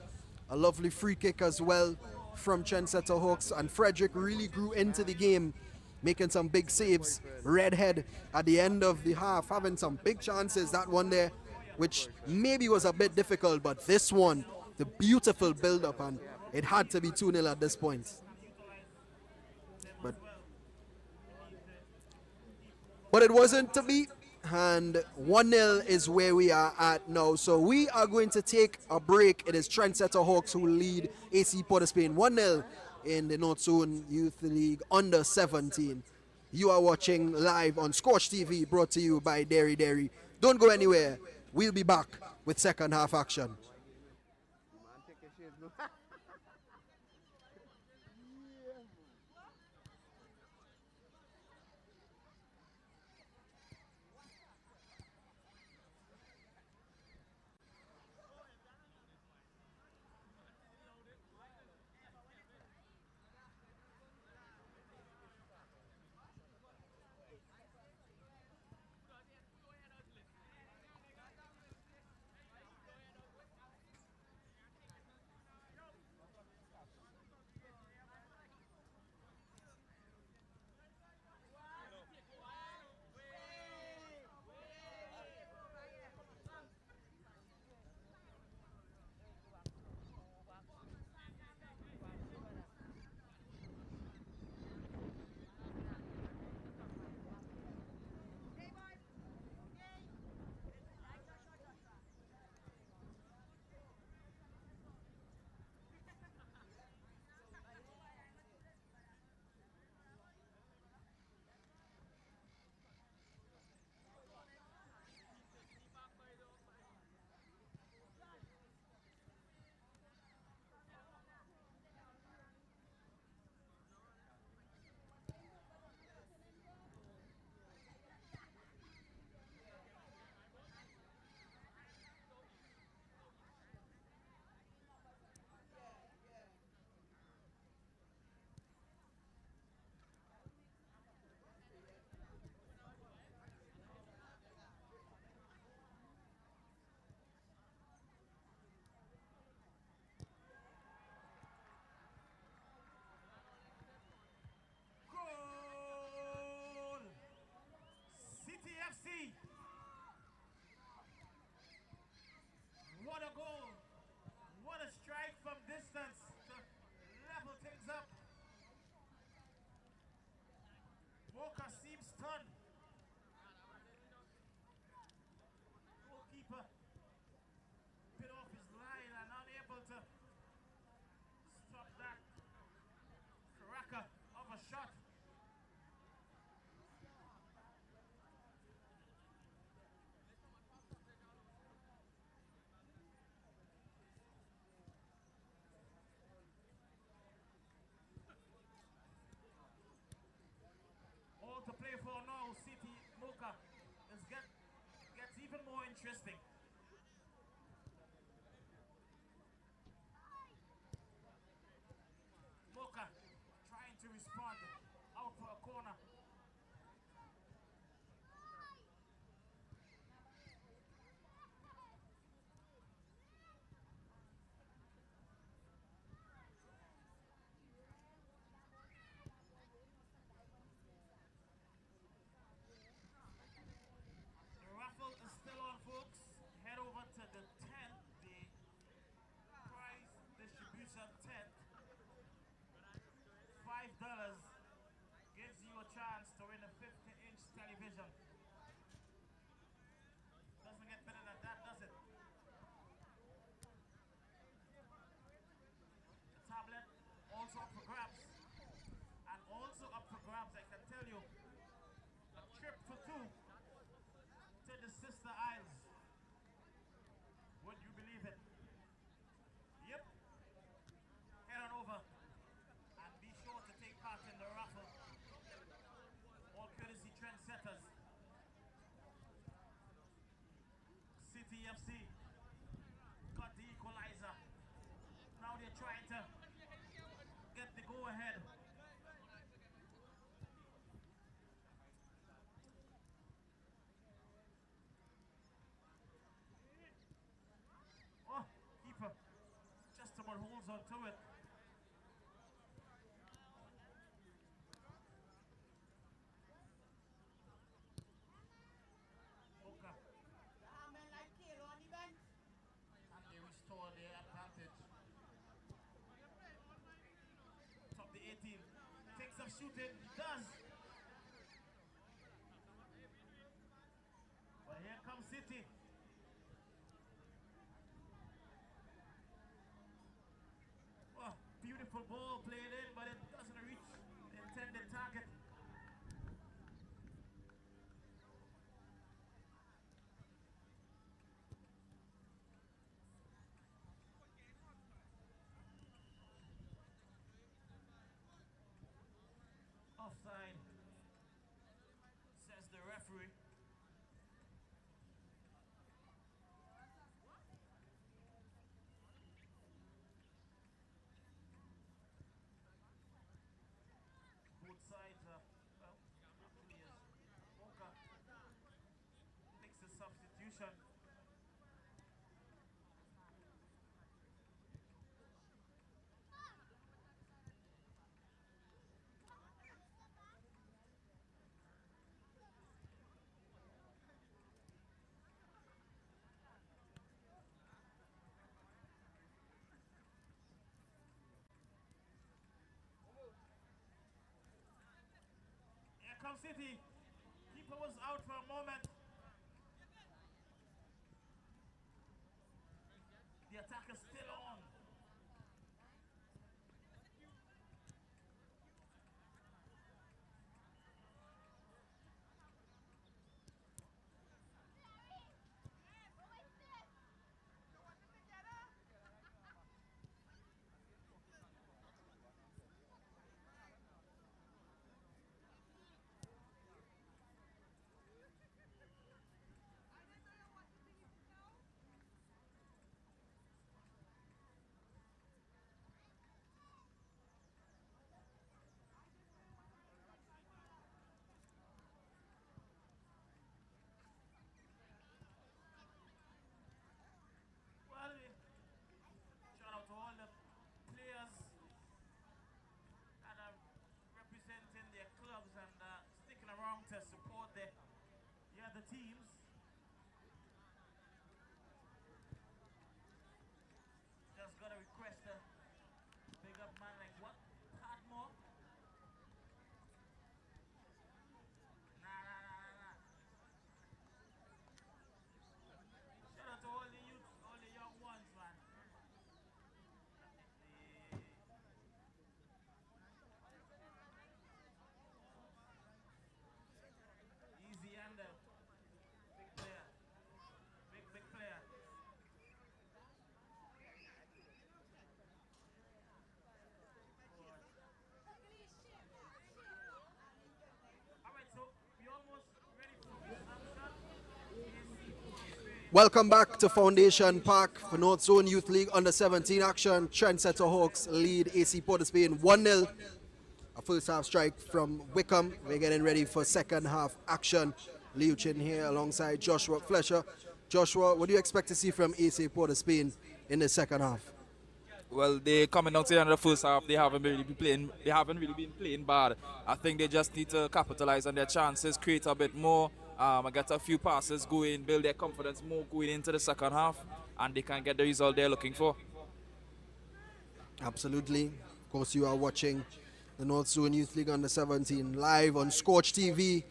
A lovely free kick as well from Trendsetter Hawks, and Frederick really grew into the game, making some big saves. Redhead at the end of the half having some big chances. That one there, which maybe was a bit difficult, but this one, the beautiful build-up, and it had to be 2-0 at this point. But it wasn't to be, and 1-0 is where we are at now. So we are going to take a break. It is Trendsetter Hawks who lead AC Porter Spain 1-0 in the Northzone Youth League under 17. You are watching live on Scorch TV, brought to you by Dairy Dairy. Don't go anywhere. We'll be back with second half action.
What a goal. What a strike from distance to level things up. Walker seems stunned. Goalkeeper bit off his line and unable to stop that cracker of a shot. All to play for now. City Mocha gets even more interesting. gives you a chance to win a 50-inch television. Doesn't get better than that, does it? The tablet also up for grabs. And also up for grabs, I can tell you, a trip for two to the Sister Isles. Would you believe it? Yep. Head on over and be sure to take part in the raffle. All courtesy Trendsetters. City FC got the equalizer. Now they're trying to get the go-ahead. Oh, keeper just about holds on to it. Okay. And they restore their advantage. Top the 18. Takes some shooting. Does. But here comes City. Oh, beautiful ball played in, but it doesn't reach the intended target. Offside, says the referee. Both sides are, well, actually is Walker makes a substitution. Here comes City. Keeper was out for a moment. The attack is still on. Well, shout out to all the players that are representing their clubs and sticking around to support the other teams. Just gotta request a big up man like what? Hardmore? Nah. Shout out to all the youth, all the young ones, man. Easy under. Big player. Big player. Alright, so we almost ready for this action.
Welcome back to Foundation Park for Northzone Youth League Under 17 action. Trendsetter Hawks lead AC POS 1-0. A first half strike from Wickham. We're getting ready for second half action. Liu Chin here alongside Joshua Fletcher. Joshua, what do you expect to see from AC POS in the second half?
Well, they coming down to the end of the first half. They haven't really been playing bad. I think they just need to capitalize on their chances, create a bit more, get a few passes going, build their confidence more going into the second half, and they can get the result they're looking for.
Absolutely. Of course, you are watching the Northzone Youth League Under 17, live on Scorch TV,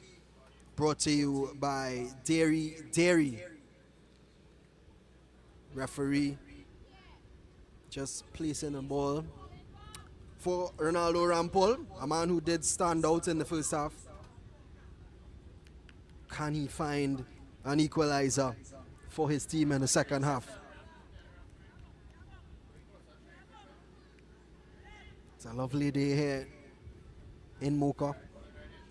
brought to you by Dairy. Referee just placing a ball for Ronaldo Rampol, a man who did stand out in the first half. Can he find an equalizer for his team in the second half? It's a lovely day here in Mocha.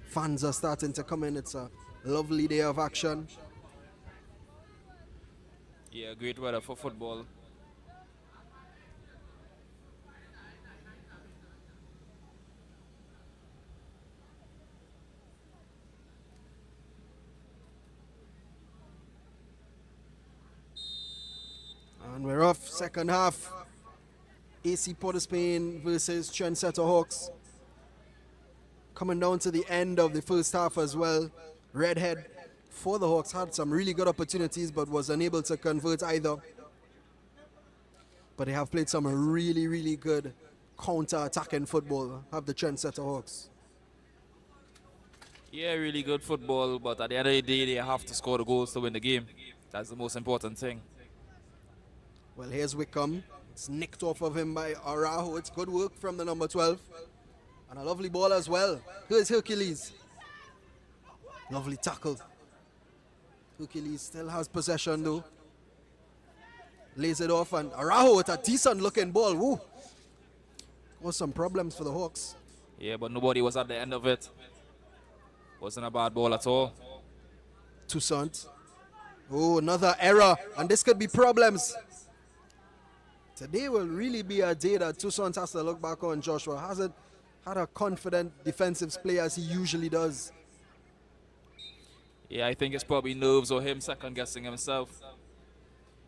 Fans are starting to come in. It's a lovely day of action.
Yeah, great weather for football.
And we're off. Second half. AC Port Spain versus Trendsetter Hawks. Coming down to the end of the first half as well. Redhead for the Hawks had some really good opportunities but was unable to convert either. But they have played some really, really good counter-attacking football, have the Trendsetter Hawks.
Yeah, really good football, but at the end of the day, they have to score the goals to win the game. That's the most important thing.
Well, here's Wickham. It's nicked off of him by Araujo. It's good work from the number 12. And a lovely ball as well. Here's Hercules. Lovely tackle. Hercules still has possession though. Lays it off, and Araujo with a decent looking ball. Woo! Was some problems for the Hawks.
Yeah, but nobody was at the end of it. Wasn't a bad ball at all.
Toussaint. Oh, another error, and this could be problems. Today will really be a day that Toussaint has to look back on. Joshua hasn't had a confident defensive play as he usually does.
Yeah, I think it's probably nerves or him second guessing himself.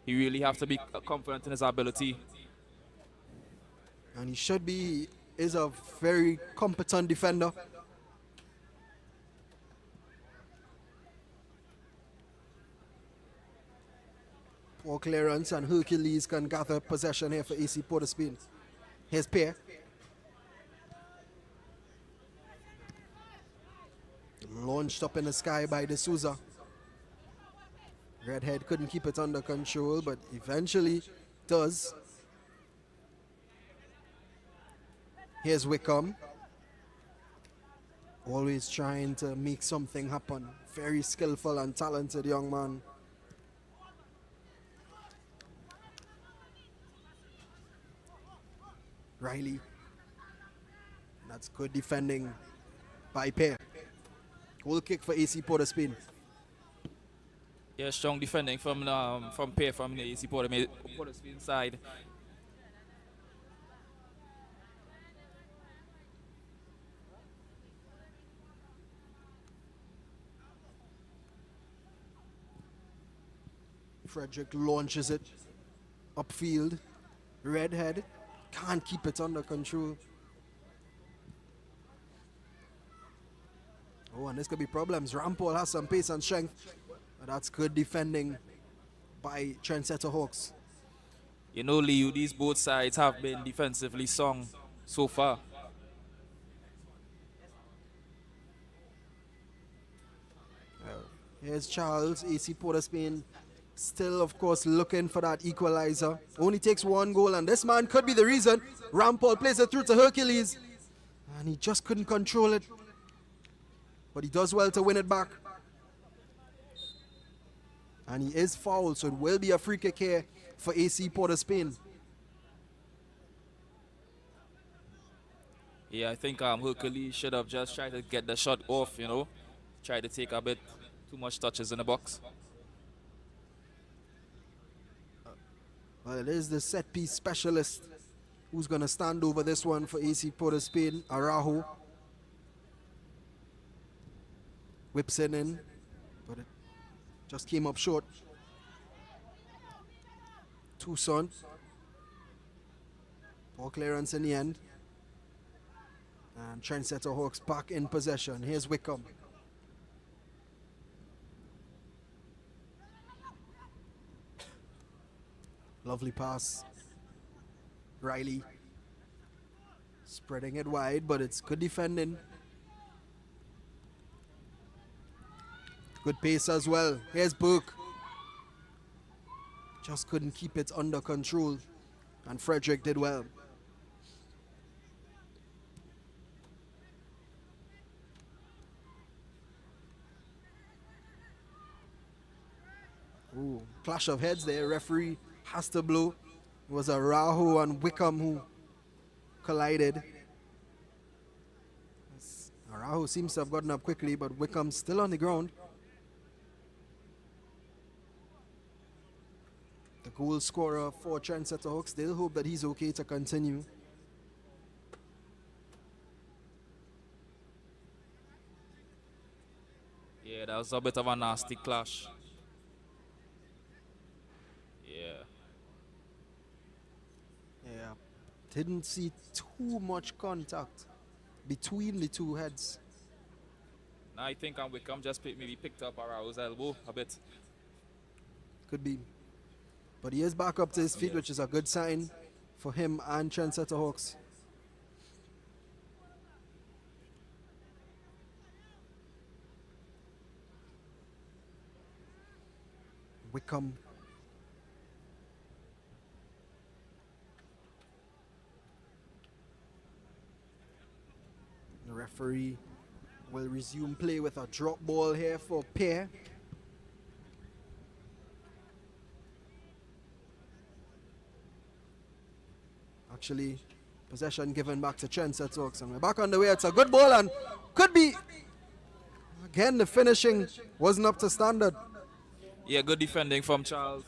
He really have to be confident in his ability.
And he should be. He is a very competent defender. Poor clearance, and Hercules can gather possession here for AC Port Spain. Here's Pierre. Launched up in the sky by De Souza. Redhead couldn't keep it under control, but eventually does. Here's Wickham. Always trying to make something happen. Very skillful and talented young man. Riley. That's good defending by Pierre. Goal kick for AC Port Spain.
Yeah, strong defending from Pierre from the AC Port Spain side.
Frederick launches it upfield. Redhead can't keep it under control. Oh, and this could be problems. Rampol has some pace and strength. But that's good defending by Trendsetter Hawks.
You know, Liu, these both sides have been defensively strong so far.
Here's Charles, AC Port Spain. Still, of course, looking for that equalizer. Only takes one goal, and this man could be the reason. Rampol plays it through to Hercules. And he just couldn't control it. But he does well to win it back. And he is fouled, so it will be a free kick here for AC Port Spain.
Yeah, I think Hercules should have just tried to get the shot off, you know. Tried to take a bit too much touches in the box.
Well, it is the set piece specialist who's going to stand over this one for AC Port Spain, Araujo. Whips it in, but it just came up short. Toussaint. Poor clearance in the end. And Trendsetter Hawks back in possession. Here's Wickham. Lovely pass. Riley Spreading it wide, but it's good defending. Good pace as well. Here's Burke. Just couldn't keep it under control. And Frederick did well. Ooh, clash of heads there. Referee has to blow. It was Araujo and Wickham who collided. Araujo seems to have gotten up quickly, but Wickham's still on the ground. The goal scorer for Trendsetter Hawks, they'll hope that he's okay to continue.
Yeah, that was a bit of a nasty clash. Yeah.
Yeah, didn't see too much contact between the two heads.
Now I think Wickham just maybe picked up Araujo's elbow a bit.
Could be. But he is back up to his feet, which is a good sign for him and Trendsetter Hawks. Wickham. The referee will resume play with a drop ball here for pair. Actually, possession given back to Trendsetter Hawks, and we're back on the way. It's a good ball and could be. Again, the finishing wasn't up to standard.
Yeah, good defending from Charles.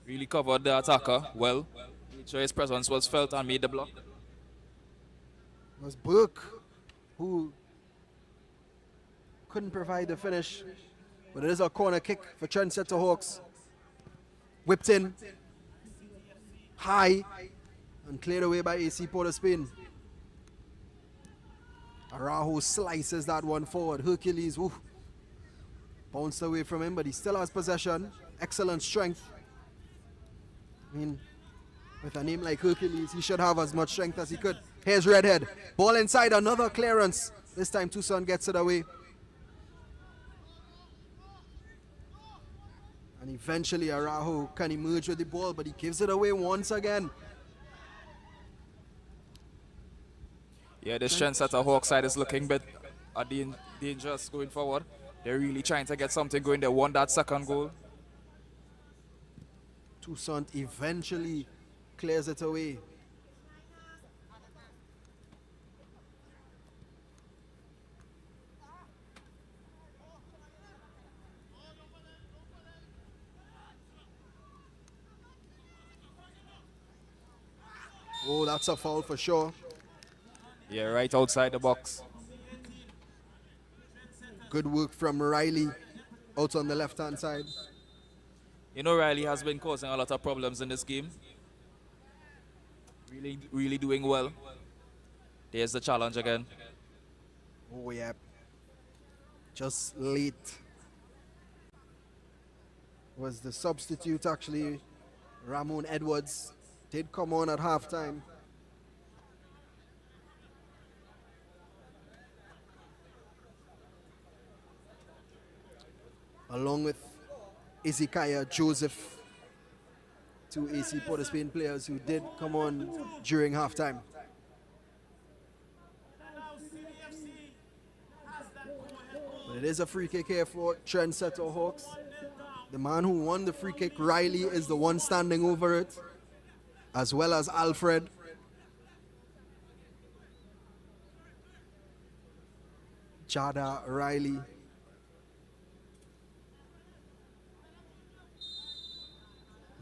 Really covered the attacker well. Made sure his presence was felt and made the block.
It was Burke who couldn't provide the finish, but it is a corner kick for Trendsetter Hawks. Whipped in high and cleared away by AC POS. Araujo slices that one forward. Hercules bounced away from him, but he still has possession. Excellent strength. I mean, with a name like Hercules, he should have as much strength as he could. Here's Redhead. Ball inside, another clearance. This time Tucson gets it away. And eventually Araujo can emerge with the ball, but he gives it away once again.
Yeah, the Trendsetter Hawks side is looking a bit dangerous going forward. They're really trying to get something going. They won that second goal.
Tucson eventually clears it away. Oh, that's a foul for sure.
Yeah, right outside the box.
Good work from Riley out on the left-hand side.
You know, Riley has been causing a lot of problems in this game. Really doing well. There's the challenge again.
Oh, yeah. Just late. Was the substitute actually. Ramon Edwards did come on at halftime. Along with Ezekiah Joseph, two AC POS players who did come on during halftime. But it is a free kick here for Trendsetter Hawks. The man who won the free kick, Riley, is the one standing over it, as well as Alfred. Jada Riley.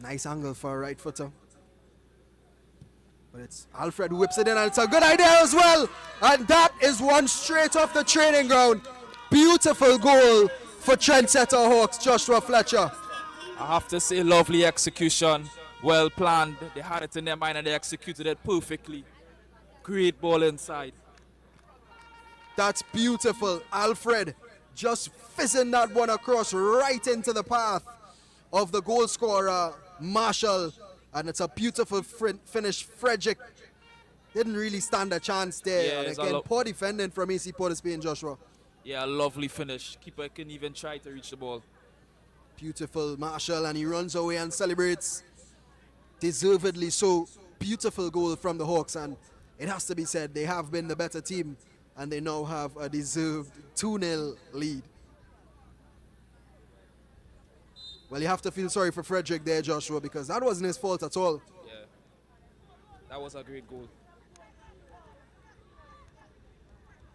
Nice angle for a right footer. But it's Alfred who whips it in, and it's a good idea as well. And that is one straight off the training ground. Beautiful goal for Trendsetter Hawks, Joshua Fletcher.
I have to say, lovely execution. Well planned. They had it in their mind and they executed it perfectly. Great ball inside.
That's beautiful. Alfred just fizzing that one across right into the path of the goal scorer, Marshall. And it's a beautiful finish. Frederick didn't really stand a chance there.
Yeah,
And
it's a
again,
lot-
poor defending from AC Port of Spain, Joshua.
Yeah, a lovely finish. Keeper couldn't even try to reach the ball.
Beautiful Marshall, and he runs away and celebrates. Deservedly so. Beautiful goal from the Hawks, and it has to be said, they have been the better team, and they now have a deserved 2-0 lead. Well, you have to feel sorry for Frederick there, Joshua, because that wasn't his fault at all.
Yeah, that was a great goal.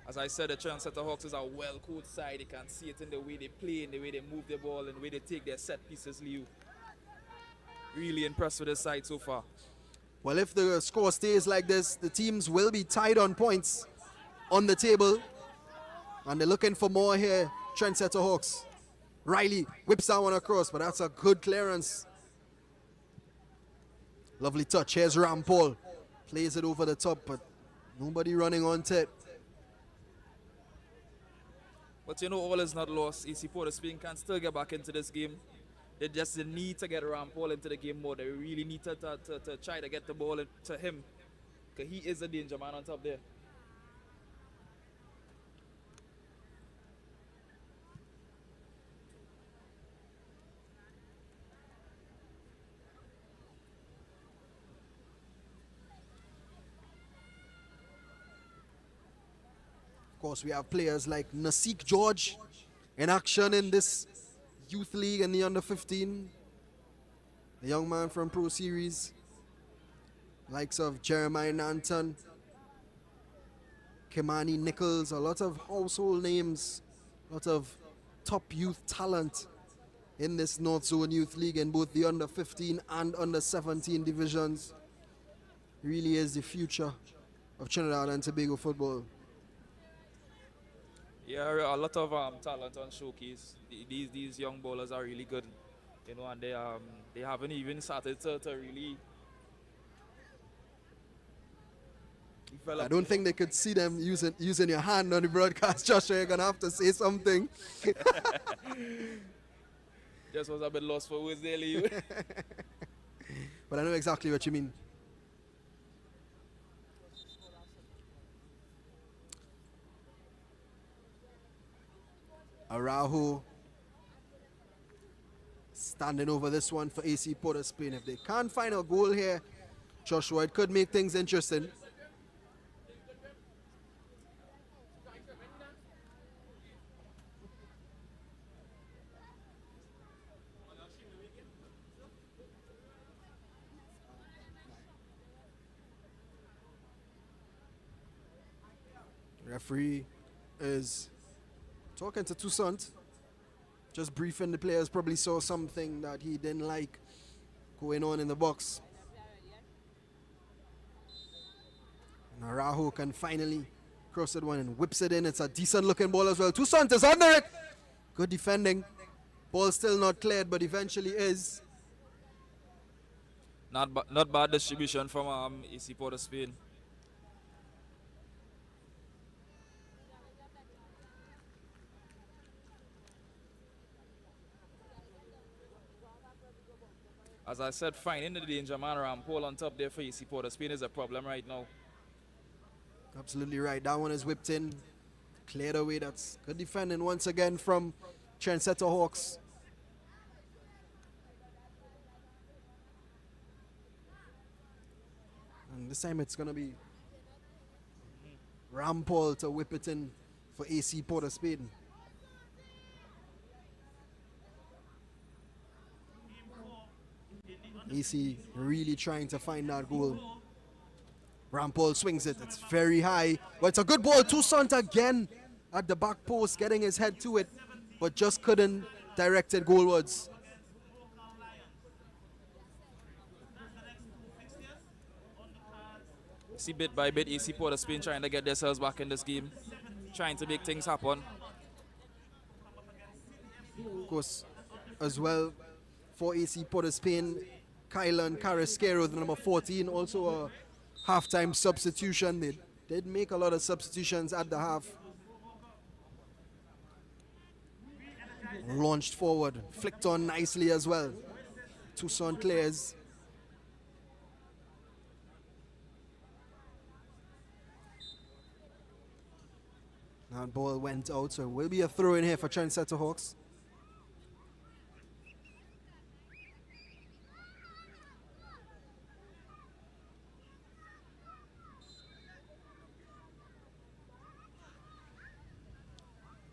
As I said, the Trendsetter Hawks is a well-coached side. You can see it in the way they play, in the way they move the ball, in the way they take their set pieces, Leo. Really impressed with this side so far.
Well, if the score stays like this, the teams will be tied on points on the table. And they're looking for more here, Trendsetter Hawks. Riley whips that one across, but that's a good clearance. Lovely touch. Here's Rampol. Plays it over the top, but nobody running onto it.
But you know, all is not lost. AC Port of Spain can still get back into this game. They just need to get Rampol into the game more. They really need to try to get the ball to him, because he is a danger man on top there.
Of course, we have players like Nasik George in action in this youth league and the under-15. The young man from Pro Series. Likes of Jeremiah Nanton, Kimani Nichols, a lot of household names, a lot of top youth talent in this Northzone Youth League in both the under-15 and under-17 divisions. Really is the future of Trinidad and Tobago football.
Yeah, a lot of talent on showcase. These young bowlers are really good, you know, and they haven't even started to really develop.
I don't think they could see them using your hand on the broadcast, Joshua. You're gonna have to say something.
Just was a bit lost for words there, Leo.
But I know exactly what you mean. Araujo standing over this one for AC Port of Spain. If they can't find a goal here, Joshua, it could make things interesting. Referee is talking to Toussaint, just briefing the players. Probably saw something that he didn't like going on in the box. And Araujo can finally cross that one and whips it in. It's a decent looking ball as well. Toussaint is under it. Good defending. Ball still not cleared, but eventually is.
Not bad distribution from AC Port of Spain. As I said, finding the danger man around pole on top there for AC Port of Spain is a problem right now.
Absolutely right. That one is whipped in. Cleared away. That's good defending once again from Trendsetter Hawks. And this time it's going to be Rampol to whip it in for AC Port of Spain. AC really trying to find that goal. Rampol swings it. It's very high. But it's a good ball. Toussaint again at the back post, getting his head to it, but just couldn't direct it goalwards.
See, bit by bit, AC Port of Spain trying to get themselves back in this game, trying to make things happen.
Of course, as well, for AC Port of Spain, Kylan Carrasquero, the number 14, also a halftime substitution. They did make a lot of substitutions at the half. Launched forward, flicked on nicely as well. Toussaint clears. And ball went out, so it will be a throw in here for Trendsetter Hawks.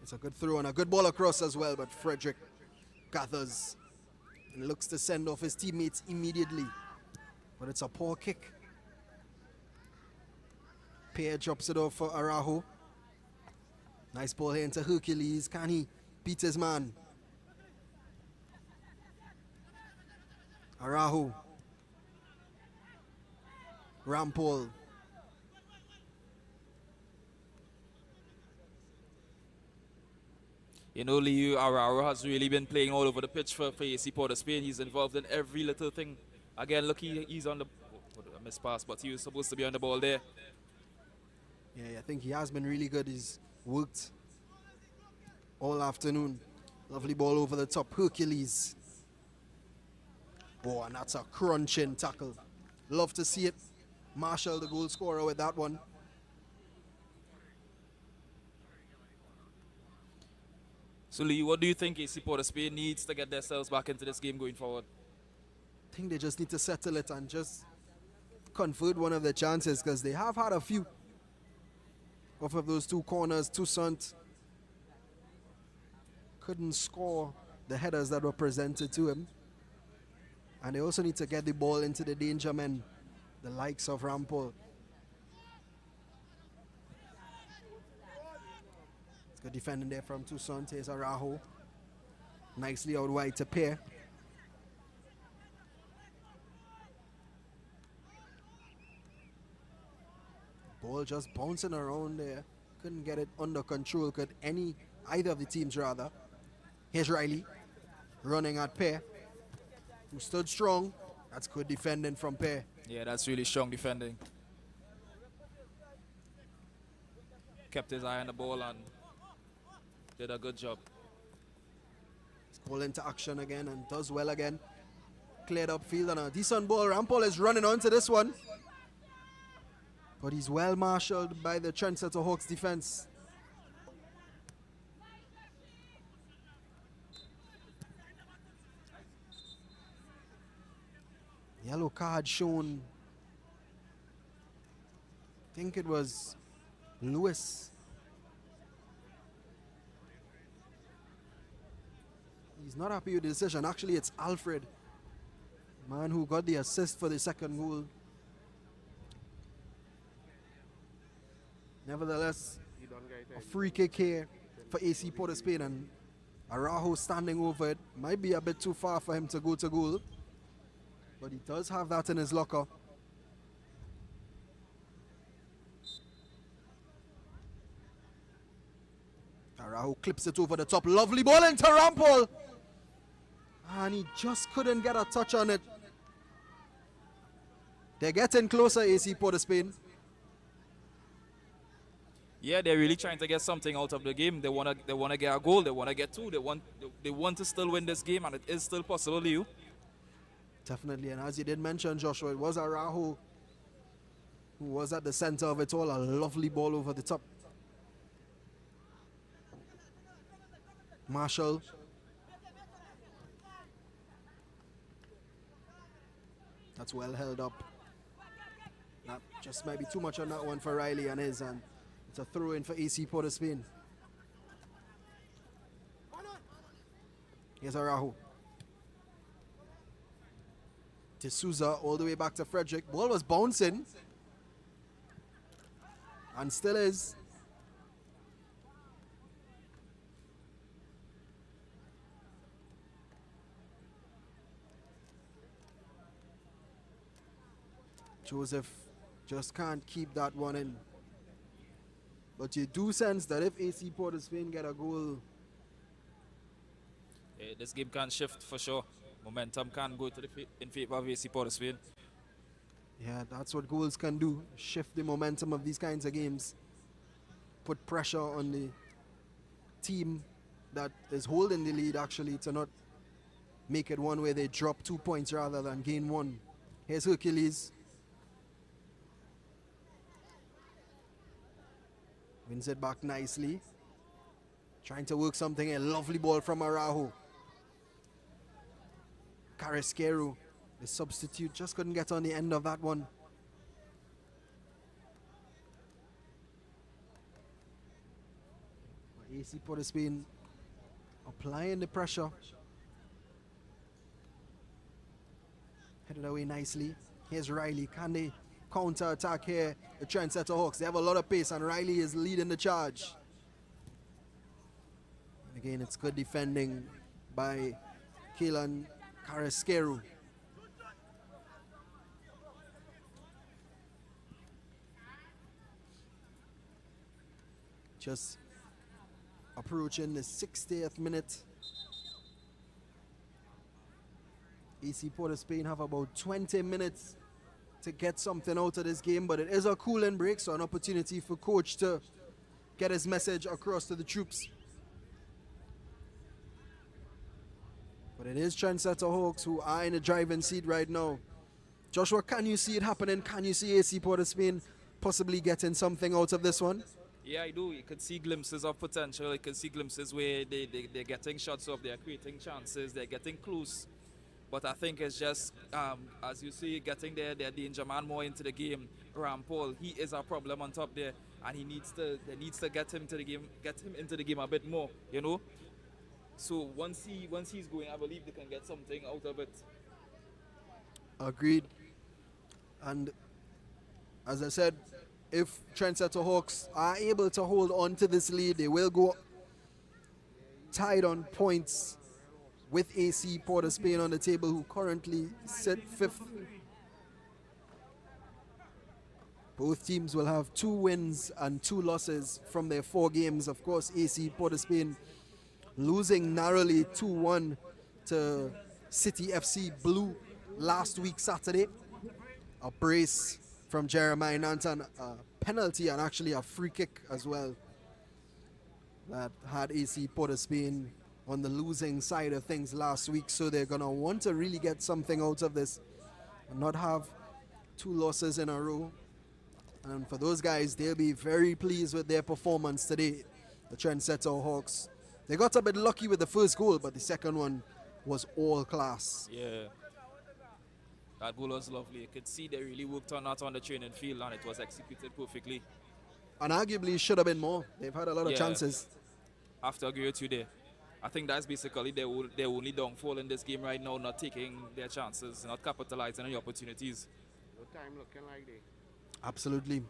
It's a good throw and a good ball across as well, but Frederick gathers and looks to send off his teammates immediately. But it's a poor kick. Pierre drops it off for Araujo. Nice ball here into Hercules. Can he beat his man? Araujo. Rampol.
You know, Liu Araujo has really been playing all over the pitch for AC Port of Spain. He's involved in every little thing. Again, look, he's on the missed pass, but he was supposed to be on the ball there.
Yeah, I think he has been really good. He's worked all afternoon. Lovely ball over the top. Hercules. Oh, and that's a crunching tackle. Love to see it. Marshall, the goal scorer, with that one.
So, Lee, what do you think AC Port of Spain needs to get themselves back into this game going forward?
I think they just need to settle it and just convert one of the chances, because they have had a few off of those two corners. Toussaint couldn't score the headers that were presented to him. And they also need to get the ball into the danger men, the likes of Rampol. It's good defending there from Toussaint. Here's Araujo. Nicely out wide to Pierre. Ball just bouncing around there. Couldn't get it under control. Either of the teams rather. Here's Riley running at Pierre, who stood strong. That's good defending from Pierre.
Yeah, that's really strong defending. Kept his eye on the ball and did a good job.
Ball into action again and does well again. Cleared up field and a decent ball. Rampol is running onto this one, but he's well marshaled by the Trendsetter Hawks defense. Yellow card shown. I think it was Lewis. He's not happy with the decision. Actually, it's Alfred, man who got the assist for the second goal. Nevertheless, a free kick here for AC Port of Spain, and Araujo standing over it. Might be a bit too far for him to go to goal, but he does have that in his locker. Araujo clips it over the top. Lovely ball into Rampol. And he just couldn't get a touch on it. They're getting closer, AC Port of Spain.
Yeah, they're really trying to get something out of the game. They wanna get a goal. They wanna get two. They want to still win this game, and it is still possible, Liu.
Definitely, and as you did mention, Joshua, it was Araujo who was at the center of it all. A lovely ball over the top. Marshall. That's well held up. That just might be too much on that one for Riley and his, and it's a throw in for AC Port of Spain. Here's Araujo. D'Souza all the way back to Frederick. Ball was bouncing and still is. Joseph just can't keep that one in. But you do sense that if AC Port of Spain get a goal,
Yeah, this game can shift for sure. Momentum can go to in favor of AC Port of Spain.
yeah, that's what goals can do. Shift the momentum of these kinds of games. Put pressure on the team that is holding the lead, actually, to not make it one where they drop 2 points rather than gain one. Here's Hercules. Wins it back nicely. Trying to work something, a lovely ball from Araujo. Carrasquero, the substitute, just couldn't get on the end of that one. AC POS been applying the pressure. Headed away nicely. Here's Riley. Can they counter attack here? The Trendsetter Hawks. They have a lot of pace, and Riley is leading the charge. And again, it's good defending by Keelan Carrasquero. Just approaching the 60th minute. AC Port Spain have about 20 minutes to get something out of this game, but it is a cooling break, so an opportunity for coach to get his message across to the troops. But it is Trendsetter Hawks who are in the driving seat right now. Joshua, can you see it happening? Can you see AC Port Spain possibly getting something out of this one?
Yeah, I do. You could see glimpses of potential. You can see glimpses where they're getting shots off, they're creating chances, they're getting close. But I think it's just, as you see, getting their danger man more into the game. Paul, he is a problem on top there, and they needs to get him into the game a bit more, you know. So once he's going, I believe they can get something out of it.
Agreed. And as I said, if Trendsetter Hawks are able to hold on to this lead, they will go tied on points with AC Port Spain on the table, who currently sit 5th. Both teams will have 2 wins and 2 losses from their 4 games. Of course, AC Port Spain losing narrowly 2-1 to City FC Blue last week Saturday. A brace from Jeremiah Nanton, a penalty and actually a free kick as well that had AC Port Spain on the losing side of things last week. So they're going to want to really get something out of this and not have 2 losses in a row. And for those guys, they'll be very pleased with their performance today, the Trendsetter Hawks. They got a bit lucky with the first goal, but the second one was all class.
Yeah. That goal was lovely. You could see they really worked on that on the training field, and it was executed perfectly.
And arguably should have been more. They've had a lot of chances.
I have to agree with you there. I think that's basically their only downfall in this game right now, not taking their chances, not capitalizing on the opportunities.
No time looking like they.
Absolutely.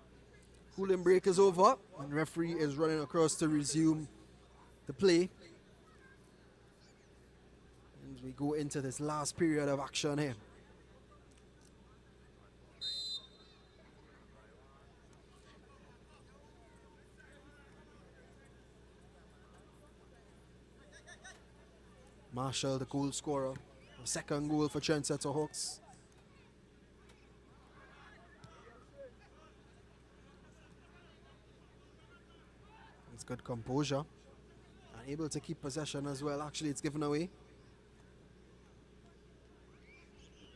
Cooling break is over, and referee is running across to resume the play. And we go into this last period of action here. Marshall, the goal scorer. Second goal for Trendsetter Hawks. It's good composure. And able to keep possession as well. Actually, it's given away.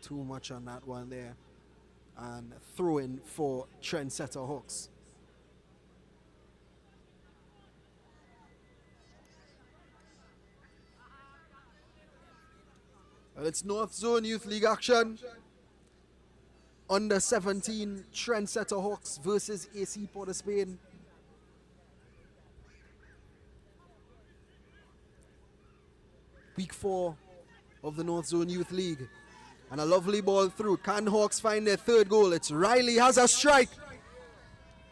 Too much on that one there. And throw in for Trendsetter Hawks. Well, it's Northzone Youth League action. Under 17 Trendsetter Hawks versus AC Port Spain. Week 4 of the Northzone Youth League. And a lovely ball through. Can Hawks find their 3rd goal? It's Riley has a strike.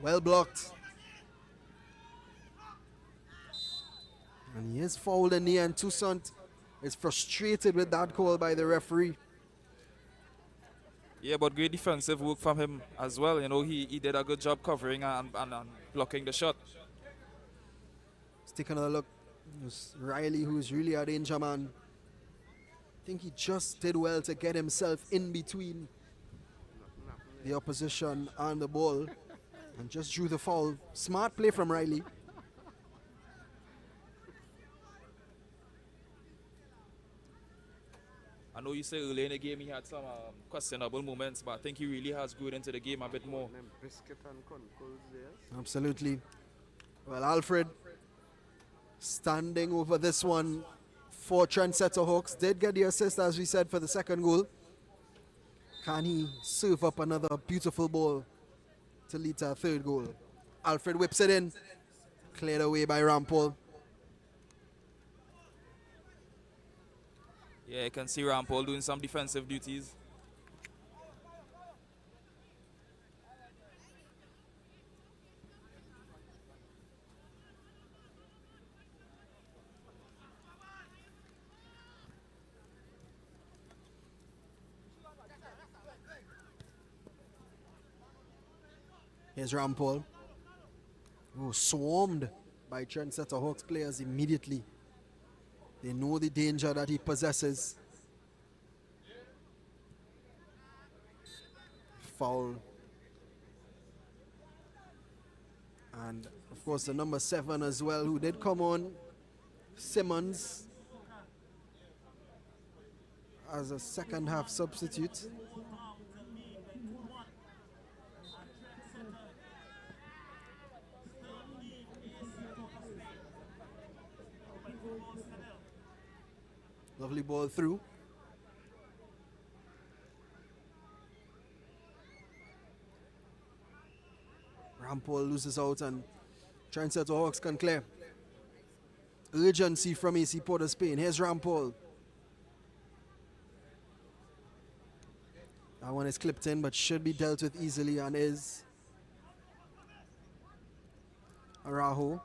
Well blocked. And he is fouled in the end. Toussaint is frustrated with that call by the referee.
Yeah, but great defensive work from him as well. You know, he did a good job covering and blocking the shot.
Let's take another look. It was Riley who's really a danger man. I think he just did well to get himself in between the opposition and the ball and just drew the foul. Smart play from Riley.
I know you said earlier in the game he had some questionable moments, but I think he really has grown into the game a bit more.
Biscuit and concols there.
Absolutely. Well, Alfred, standing over this one for Trendsetter Hawks. Did get the assist, as we said, for the second goal. Can he serve up another beautiful ball to lead to a third goal? Alfred whips it in. Cleared away by Rampol.
Yeah, you can see Rampol doing some defensive duties.
Here's Rampol. Oh, swarmed by Trendsetter Hawks players immediately. They know the danger that he possesses. Foul. And of course the number 7 as well, who did come on, Simmons, as a second half substitute. Lovely ball through. Rampol loses out and Trendsetter Hawks can clear. Urgency from AC Port Spain. Here's Rampol. That one is clipped in but should be dealt with easily and is. Araujo.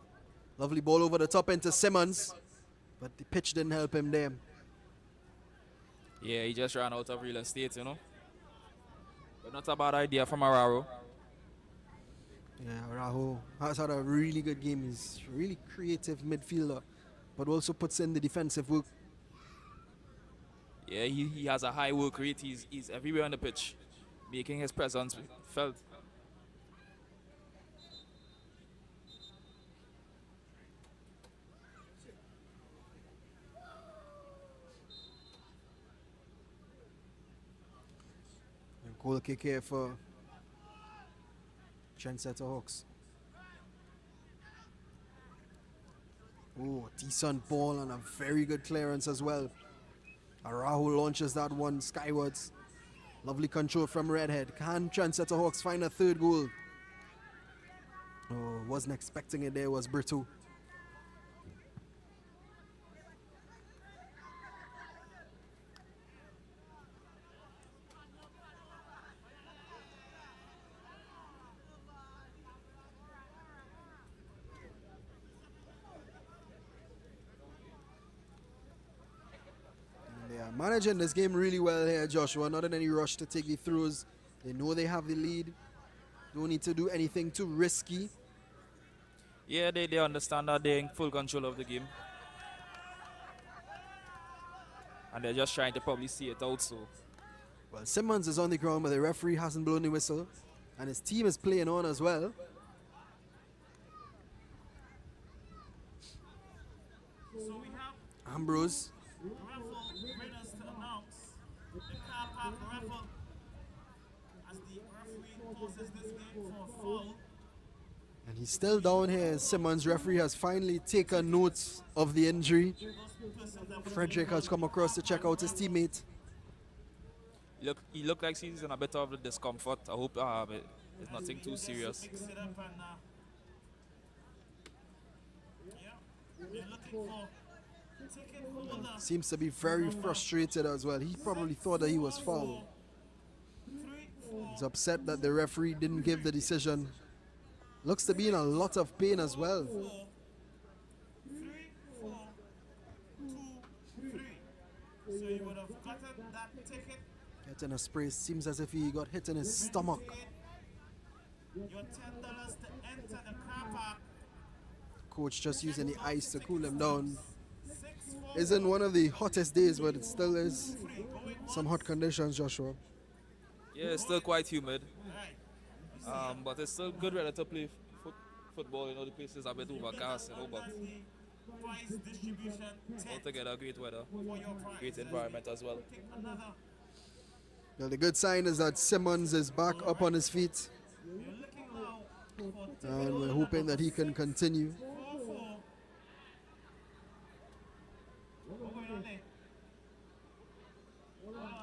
Lovely ball over the top into Simmons, but the pitch didn't help him there.
Yeah, he just ran out of real estate, you know. But not a bad idea from Araujo.
Yeah, Araujo has had a really good game. He's a really creative midfielder, but also puts in the defensive work.
Yeah, he has a high work rate. He's everywhere on the pitch, making his presence felt.
Goal kick here for Trendsetter Hawks. Oh, decent ball and a very good clearance as well. Araujo launches that one skywards. Lovely control from Redhead. Can Trendsetter Hawks find a third goal? Oh, wasn't expecting it there, was Brito. Managing this game really well here, Joshua. Not in any rush to take the throws. They know they have the lead. Don't need to do anything too risky.
Yeah, they understand that they're in full control of the game. And they're just trying to probably see it out, so.
Well, Simmons is on the ground, but the referee hasn't blown the whistle. And his team is playing on as well.
So we have
Ambrose.
raffle winners to announce. The car park raffle as the referee pauses this game for a foul.
And he's still down here. Simmons, referee, has finally taken notes of the injury. Frederick has come across to check out his teammate.
He looked like he's in a bit of discomfort. I hope it's nothing too serious.
Mix it up and we're looking for ticket holder.
Seems to be very frustrated as well. He probably thought that he was fouled. He's upset that the referee didn't give the decision. Looks to be in a lot of pain as well.
3, 4, 2, 3. So you would have gotten that ticket.
Getting a spray. Seems as if he got hit in his stomach.
Your $10 to enter the car park.
Coach just using the ice to cool him down. Isn't one of the hottest days, but it still is some hot conditions, Joshua.
Yeah, it's still quite humid. But it's still good weather to play football. You know, the place is a bit overcast, you know, but altogether great weather, great environment as well.
Well, the good sign is that Simmons is back up on his feet. And we're hoping that he can continue.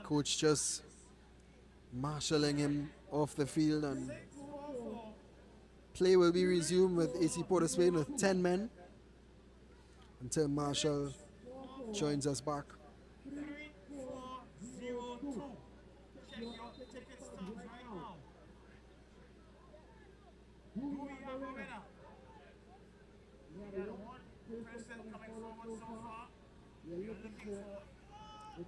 Coach just marshalling him off the field, and play will be resumed with AC Port of Spain with 10 men until Marshall joins us back.
3402. Check your ticket stubs right now. Do we have a winner? We got one person coming forward so far. We are looking for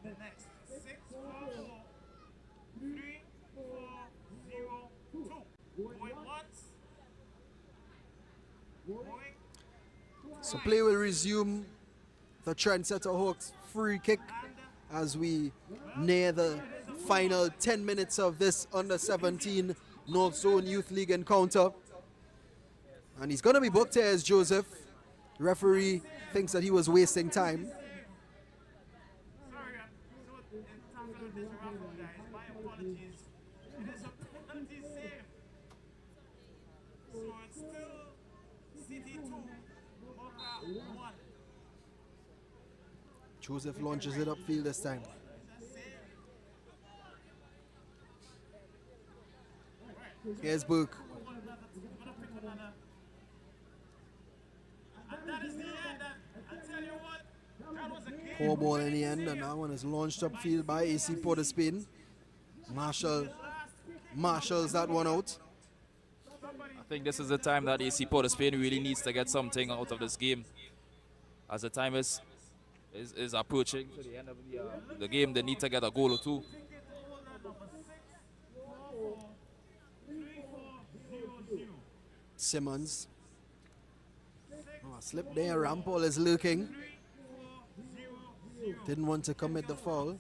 the next 6443402. Going once. Going.
So play will resume. The Trendsetter Hawks free kick as we near the final 10 minutes of this under-17 Northzone Youth League encounter. And he's going to be booked here as Joseph. Referee thinks that he was wasting time.
Sorry, so in terms of this raffle, guys, my apologies. It is a penalty save. So it's still City 2, Boca 1.
Joseph launches it upfield this time. Here's Book.
And that is the end. I tell you what, that was a game.
Poor ball in the end, and that one is launched upfield by AC Port of Spain. Marshals that one out.
I think this is the time that AC Port of Spain really needs to get something out of this game. As the time is approaching to the end of the game, they need to get a goal or two.
Simmons. Oh, a slip there. Rampol is lurking. Didn't want to commit the foul.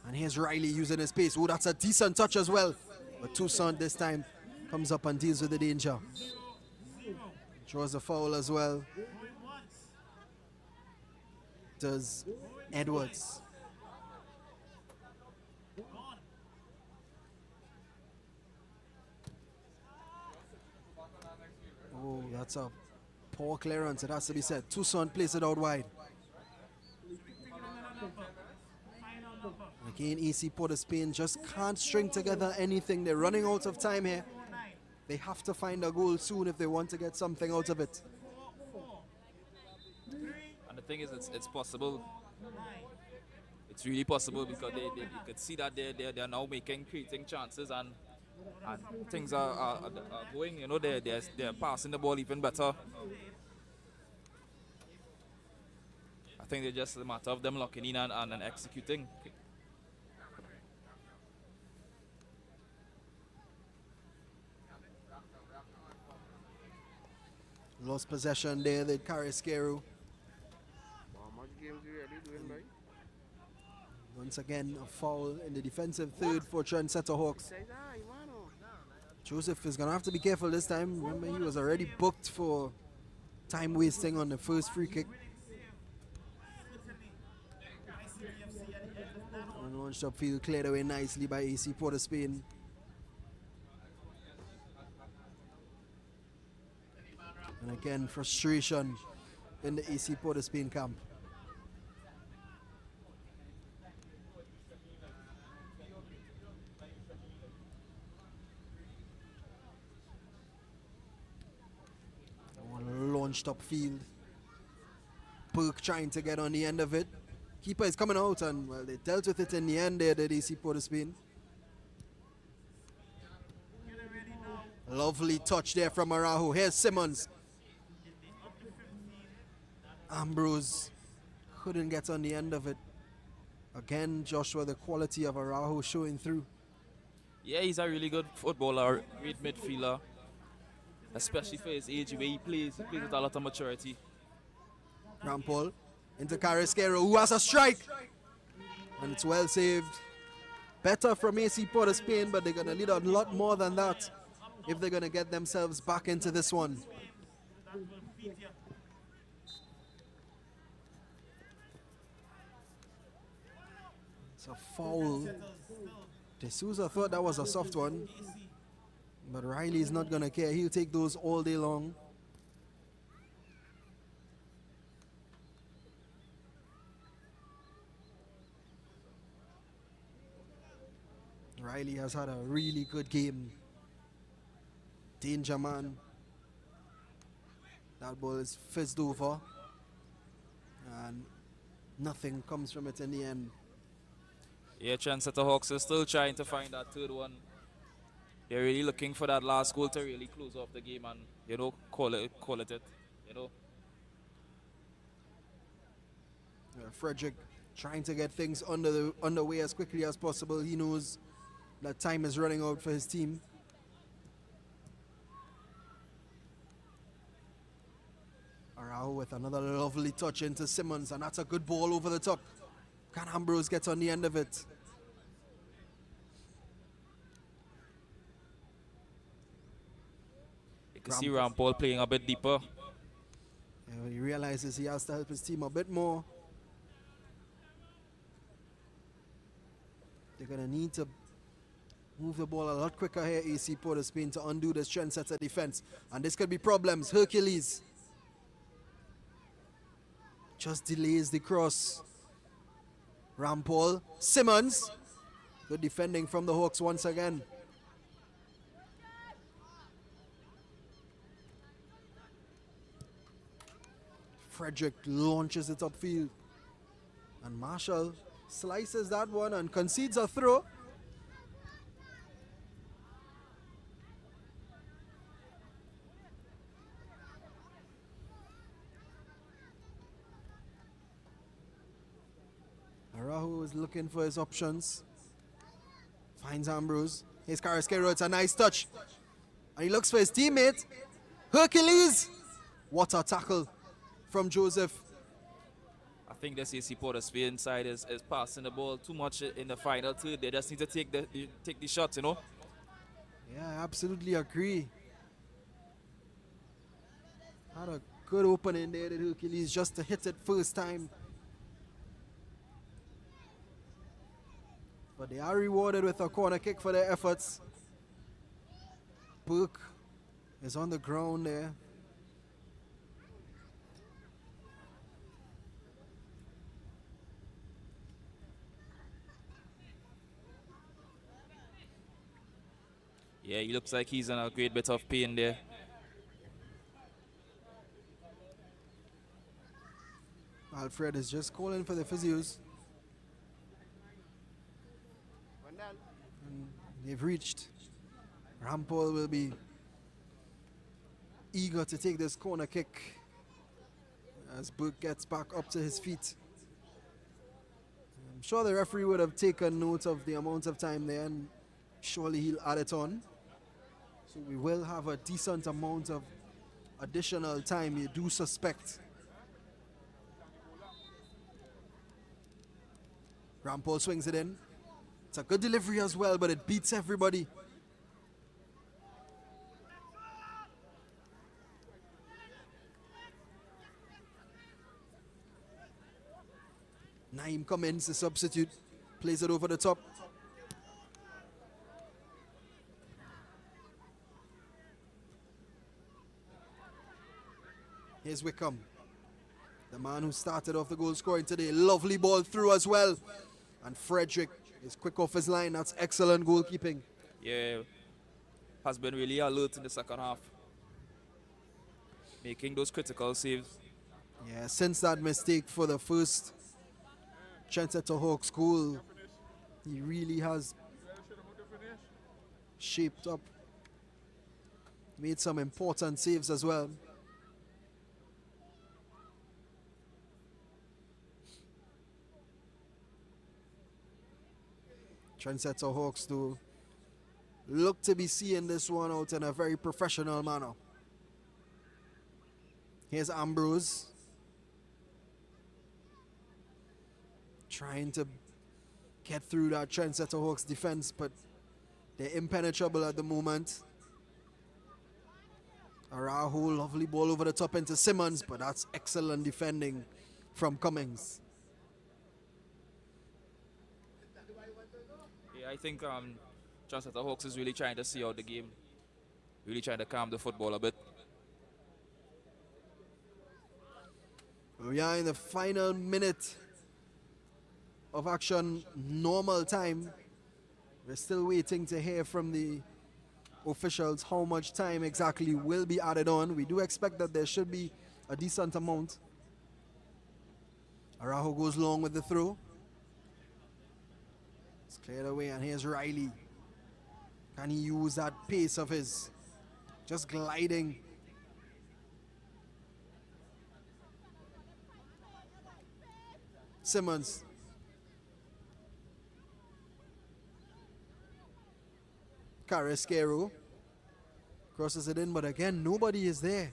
And here's Riley using his pace. Oh, that's a decent touch as well. But Toussaint this time comes up and deals with the danger. Draws a foul as well. Does Edwards. Oh, that's a poor clearance, it has to be said. Toussaint plays it out wide. Again, AC Port of Spain just can't string together anything. They're running out of time here. They have to find a goal soon if they want to get something out of it.
And the thing is, it's possible. It's really possible because you could see that they're now creating chances, and things are going. You know, they're passing the ball even better. I think it's just a matter of them locking in and executing.
Lost possession there, they carry Scaru.
How much games we already doing, boy?
Once again, a foul in the defensive third for Trendsetter Hawks. Joseph is going to have to be careful this time. Remember, he was already booked for time wasting on the first free kick. And launched upfield, cleared away nicely by AC Port of Spain. And again, frustration in the AC Port of Spain camp. Launched upfield. Burke trying to get on the end of it. Keeper is coming out, and well, they dealt with it in the end there, the AC Port of Spain. Lovely touch there from Arahu. Here's Simmons. Ambrose couldn't get on the end of it. Again, Joshua, the quality of Arahu showing through.
Yeah, he's a really good footballer, great midfielder, especially for his age, where he plays with a lot of maturity.
Rampol into Carrasquero, who has a strike. And it's well saved. Better from AC Port of Spain, but they're going to need a lot more than that if they're going to get themselves back into this one. It's a foul. D'Souza thought that was a soft one, but Riley's not going to care. He'll take those all day long. Riley has had a really good game. Danger man. That ball is fizzed over. And nothing comes from it in the end.
Yeah, Trendsetter Hawks is still trying to find that third one. They're really looking for that last goal to really close off the game and, you know, call it, you know.
Frederick trying to get things underway as quickly as possible. He knows that time is running out for his team. Araujo with another lovely touch into Simmons, and that's a good ball over the top. Can Ambrose get on the end of it?
You can see Rampol playing a bit deeper.
Yeah, he realizes he has to help his team a bit more. They're going to need to move the ball a lot quicker here, AC Port of Spain, to undo this Trendsetter defense. And this could be problems. Hercules just delays the cross. Rampol, Simmons. Good defending from the Hawks once again. Frederick launches it upfield. And Marshall slices that one and concedes a throw. Araujo is looking for his options. Finds Ambrose. Here's Carrasquero. It's a nice touch. And he looks for his teammate. Hercules! What a tackle from Joseph.
I think this AC Port of Spain side is passing the ball too much in the final third. They just need to take the shots, you know.
Yeah, I absolutely agree. Had a good opening there, did Hercules, just to hit it first time. But they are rewarded with a corner kick for their efforts. Burke is on the ground there.
Yeah, he looks like he's in a great bit of pain there.
Alfred is just calling for the physios. And they've reached. Rampol will be eager to take this corner kick as Burke gets back up to his feet. I'm sure the referee would have taken note of the amount of time there, and surely he'll add it on. So we will have a decent amount of additional time, you do suspect. Rampol swings it in. It's a good delivery as well, but it beats everybody. Naim Cummins, the substitute, plays it over the top. Here's Wickham, the man who started off the goal scoring today. Lovely ball through as well. And Frederick is quick off his line. That's excellent goalkeeping.
Yeah, has been really alert in the second half, making those critical saves.
Yeah, since that mistake for the first Trendsetter Hawks goal, he really has shaped up. Made some important saves as well. Trendsetter Hawks do look to be seeing this one out in a very professional manner. Here's Ambrose. Trying to get through that Trendsetter Hawks defense, but they're impenetrable at the moment. Araujo, lovely ball over the top into Simmons, but that's excellent defending from Cummings.
Yeah, I think Trendsetter Hawks is really trying to see out the game, really trying to calm the football a bit.
We are in the final minute of action, normal time. We're still waiting to hear from the officials how much time exactly will be added on. We do expect that there should be a decent amount. Araujo goes long with the throw. It's cleared away, and here's Riley. Can he use that pace of his? Just gliding. Simmons. Carrasquero crosses it in, but again, nobody is there.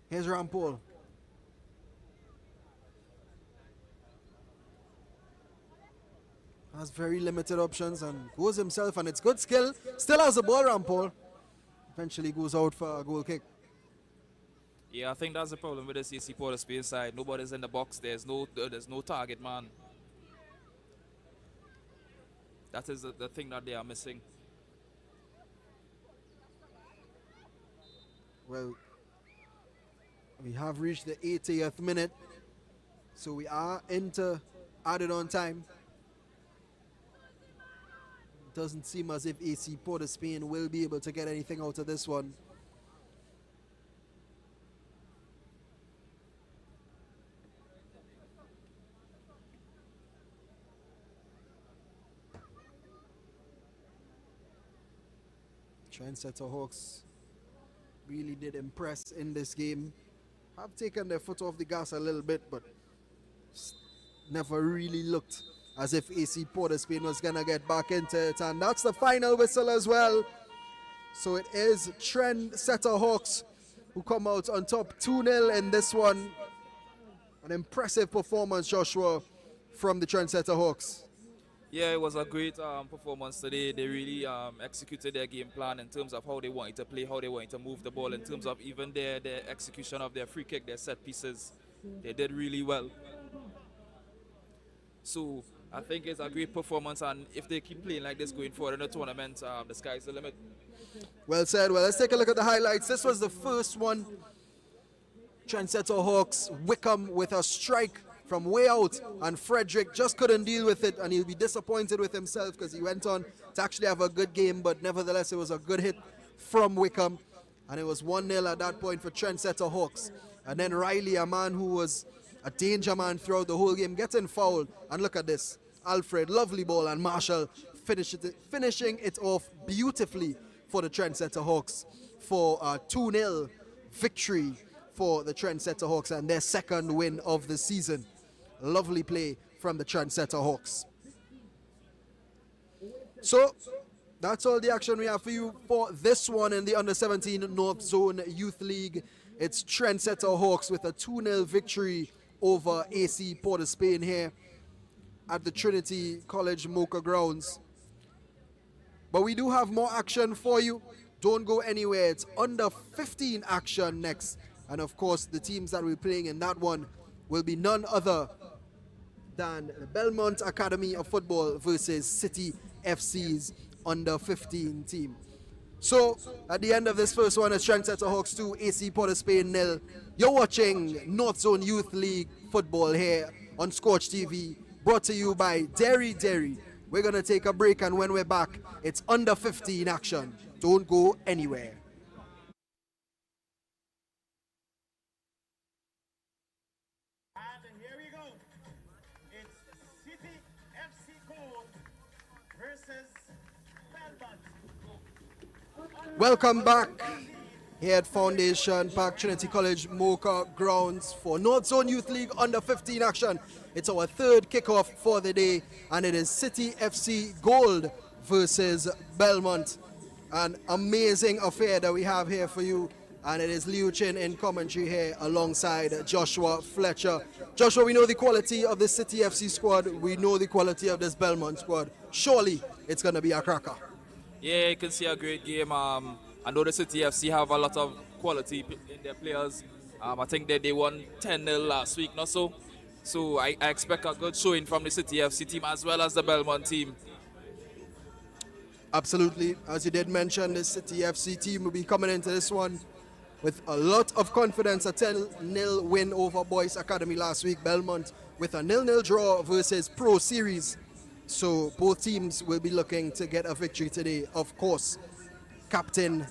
Here's Rampol. Has very limited options and goes himself, and it's good skill. Still has the ball, Rampol. Eventually goes out for a goal kick.
Yeah, I think that's the problem with this AC Port Spain side. Nobody's in the box. There's no target man. That is the thing that they are missing.
Well, we have reached the 80th minute, so we are into added on time. Doesn't seem as if AC Port of Spain will be able to get anything out of this one. Trendsetter Hawks really did impress in this game. Have taken their foot off the gas a little bit, but never really looked as if AC Port of Spain was gonna get back into it. And that's the final whistle as well. So it is Trendsetter Hawks who come out on top 2-0 in this one. An impressive performance, Joshua, from the Trendsetter Hawks.
Yeah, it was a great performance today. They really executed their game plan in terms of how they wanted to play, how they wanted to move the ball, in terms of even their execution of their free kick, their set pieces. They did really well. So I think it's a great performance, and if they keep playing like this going forward in the tournament, the sky's the limit.
Well said. Well, let's take a look at the highlights. This was the first one. Trendsetter Hawks, Wickham with a strike from way out, and Frederick just couldn't deal with it, and he'll be disappointed with himself because he went on to actually have a good game, but nevertheless it was a good hit from Wickham, and it was 1-0 at that point for Trendsetter Hawks. And then Riley, a man who was a danger man throughout the whole game, getting fouled, and look at this. Alfred, lovely ball, and Marshall finishing it off beautifully for the Trendsetter Hawks for a 2-0 victory for the Trendsetter Hawks and their second win of the season. Lovely play from the Trendsetter Hawks. So that's all the action we have for you for this one in the Under-17 Northzone Youth League. It's Trendsetter Hawks with a 2-0 victory over AC Port of Spain here at the Trinity College Mocha grounds. But we do have more action for you. Don't go anywhere. It's Under-15 action next. And of course, the teams that we're playing in that one will be none other than the Belmont Academy of Football versus City FC's Under-15 team. So, at the end of this first one, it's Trendsetter Hawks 2, AC Port of Spain 0. You're watching Northzone Youth League football here on Scorch TV, brought to you by Dairy Dairy. We're going to take a break, and when we're back, it's Under-15 action. Don't go anywhere.
And here we go. It's City FC Gold versus Belmont.
Welcome back here at Foundation Park Trinity College Mocha grounds for Northzone Youth League Under-15 action. It's our third kickoff for the day, and it is City FC Gold versus Belmont. An amazing affair that we have here for you, and it is Liu Chin in commentary here alongside Joshua Fletcher. Joshua, we know the quality of this City FC squad. We know the quality of this Belmont squad. Surely it's going to be a cracker.
Yeah, you can see a great game. I know the City FC have a lot of quality in their players. I think that they won 10-0 last week, not so. So I expect a good showing from the City FC team as well as the Belmont team.
Absolutely. As you did mention, the City FC team will be coming into this one with a lot of confidence. A 10-0 win over Boys Academy last week. Belmont with a 0-0 draw versus Pro Series. So both teams will be looking to get a victory today. Of course, Captain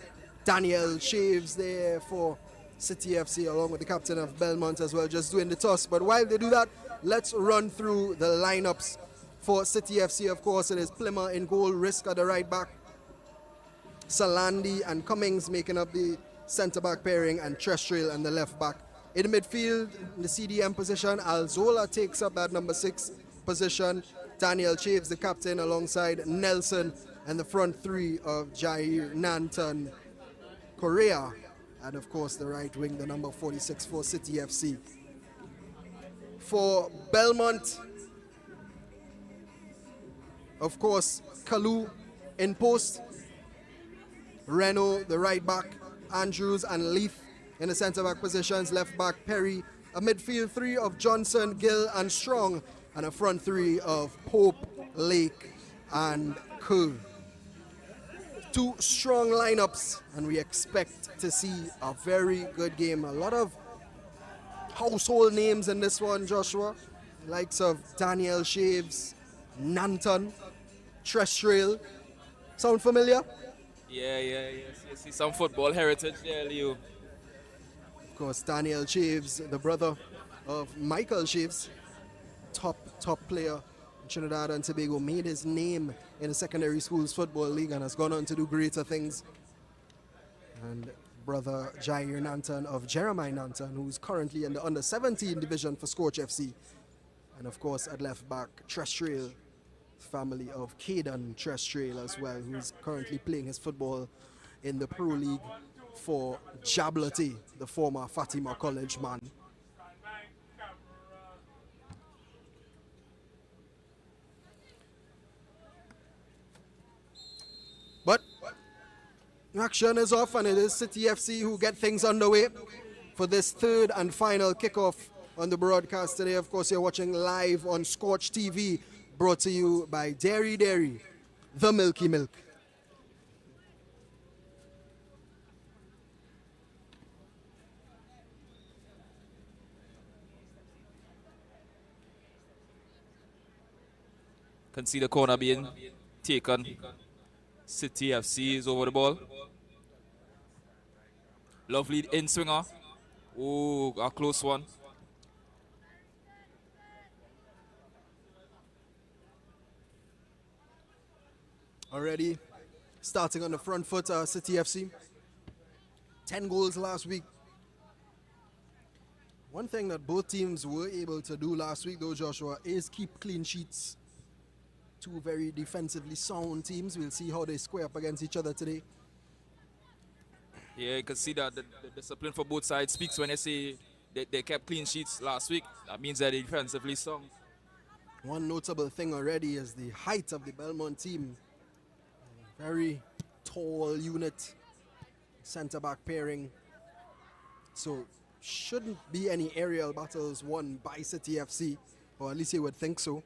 Daniel Shaves there for City FC, along with the captain of Belmont as well, just doing the toss. But while they do that, let's run through the lineups for City FC. Of course, it is Plymouth in goal, Risk at the right back, Salandi and Cummings making up the centre-back pairing, and Trestrail and the left back. In the midfield, in the CDM position, Alzola takes up that number 6 position. Daniel Chaves, the captain, alongside Nelson, and the front three of Jair, Nanton, Correa, and of course the right wing, the number 46 for City FC. For Belmont, of course, Kalu in post, Reno, the right back, Andrews and Leith in the centre-back positions, left back Perry, a midfield three of Johnson, Gill and Strong, and a front three of Pope, Lake and Kerr. 2 strong lineups, and we expect to see a very good game. A lot of household names in this one, Joshua. Likes of Daniel Shaves, Nanton, Trestrail. Sound familiar?
Yeah, yes. You see some football heritage there, Leo.
Of course, Daniel Shaves, the brother of Michael Shaves, top player in Trinidad and Tobago, made his name in the secondary schools football league and has gone on to do greater things. And brother Jair Nanton of Jeremiah Nanton, who's currently in the under-17 division for Scorch FC. And of course, at left back, Trestrail, family of Caden Trestrail as well, who's currently playing his football in the Pro League for Jablati, the former Fatima College man. But action is off, and it is City FC who get things underway for this third and final kickoff on the broadcast today. Of course, you're watching live on Scorch TV, brought to you by Dairy, the Milky Milk.
Can see the corner being taken. City FC is over the ball. Lovely in-swinger. Oh, a close one.
Already starting on the front foot, City FC. 10 goals last week. One thing that both teams were able to do last week, though, Joshua, is keep clean sheets. 2 very defensively sound teams. We'll see how they square up against each other today.
Yeah, you can see that the discipline for both sides speaks when they say they kept clean sheets last week. That means that they're defensively sound.
One notable thing already is the height of the Belmont team. Very tall unit, centre-back pairing. So shouldn't be any aerial battles won by City FC, or at least you would think so.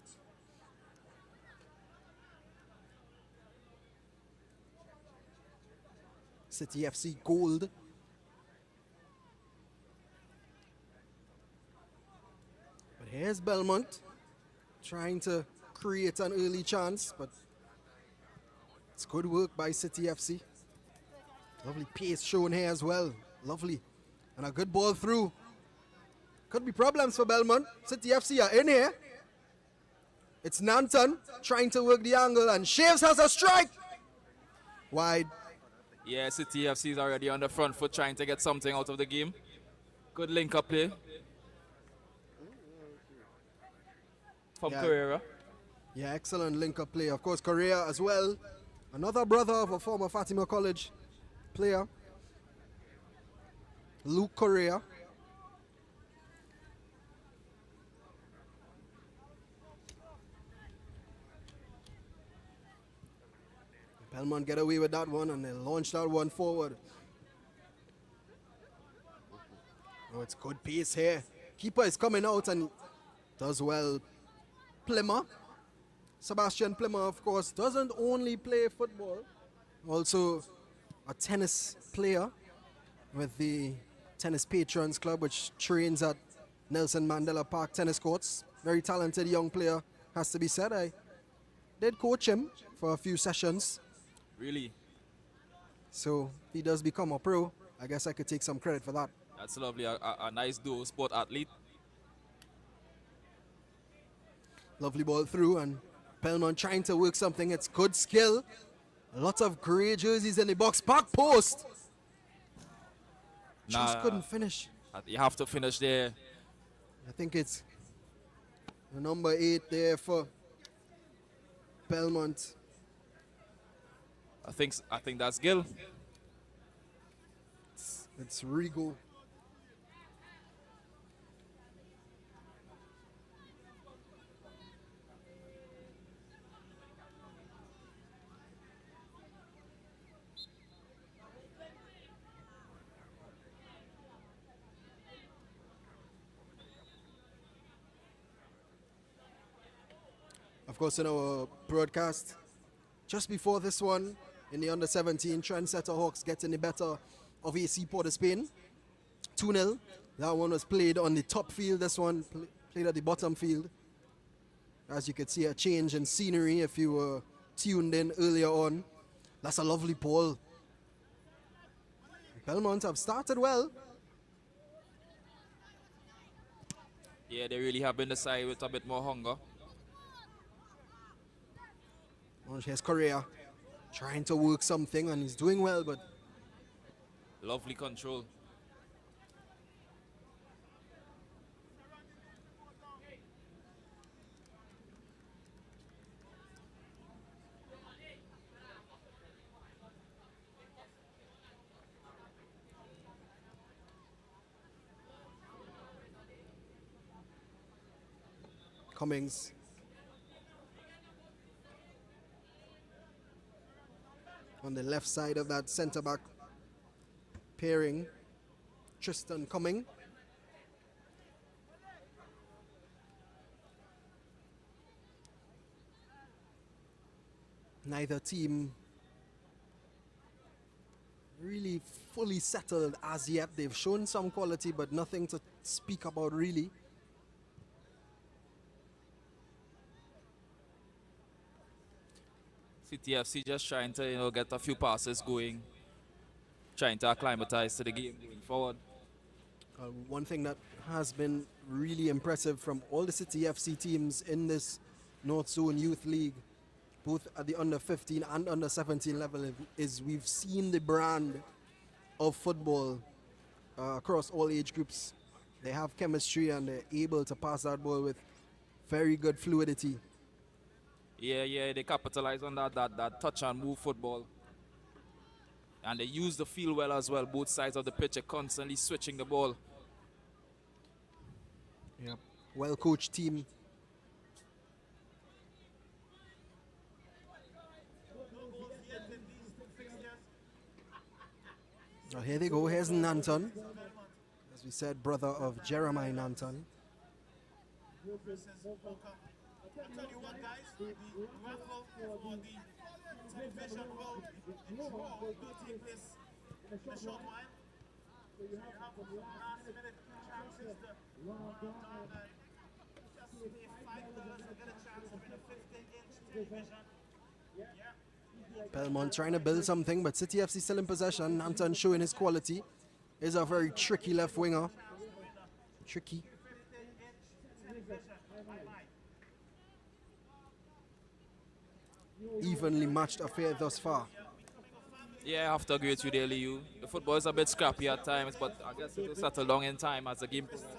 City FC gold. But here's Belmont trying to create an early chance, but it's good work by City FC. Lovely pace shown here as well. Lovely. And a good ball through. Could be problems for Belmont. City FC are in here. It's Nanton trying to work the angle, and Shaves has a strike. Wide.
Yeah, City FC is already on the front foot trying to get something out of the game. Good link-up play from Carrera.
Yeah, excellent link-up play. Of course, Correa as well. Another brother of a former Fatima College player, Luke Correa. Belmont get away with that one, and they launch that one forward. Oh, it's good pace here. Keeper is coming out and does well. Plymouth. Sebastian Plymouth, of course, doesn't only play football, also a tennis player with the Tennis Patrons Club, which trains at Nelson Mandela Park Tennis Courts. Very talented young player, has to be said. I did coach him for a few sessions.
Really,
So he does become a pro. I guess I could take some credit for that.
that's lovely. A nice duo sport athlete.
Lovely ball through, and Belmont trying to work something. It's good skill. Lots of grey jerseys in the box. Back post. Just couldn't finish.
You have to finish there.
I think it's the number 8 there for Belmont.
I think that's Gil.
It's Rigo. Of course, in our broadcast, just before this one, in the under-17, Trendsetter Hawks getting the better of AC Port of Spain. 2-0. That one was played on the top field. This one played at the bottom field. As you could see, a change in scenery if you were tuned in earlier on. That's a lovely ball. Belmont have started well.
Yeah, they really have been the side with a bit more hunger.
Oh, here's Correa trying to work something, and he's doing well, but
Lovely control.
Cummings. On the left side of that centre-back pairing, Tristan Cumming. Neither team really fully settled as yet. They've shown some quality, but nothing to speak about really.
CTFC just trying to, get a few passes going, trying to acclimatize to the game going forward.
One thing that has been really impressive from all the City FC teams in this Northzone Youth League, both at the under 15 and under 17 level, is we've seen the brand of football across all age groups. They have chemistry and they're able to pass that ball with very good fluidity.
Yeah, they capitalize on that touch and move football. And they use the field well as well. Both sides of the pitch are constantly switching the ball.
Yep. Well-coached team. Oh, here they go. Here's Nanton. As we said, brother of Jeremiah Nanton.
I'll tell you what, guys, the raffle for the television will take place in a short while. So you have last minute chances to just pay $5 to get a chance to win a 50-inch television. Yeah.
Belmont trying to build something, but City FC still in possession. Nanton showing his quality. Is a very tricky left winger. Tricky. Evenly matched affair thus far.
Yeah, I have to agree with you there, Liu. The football is a bit scrappy at times, but I guess it will settle down in time as the game progresses.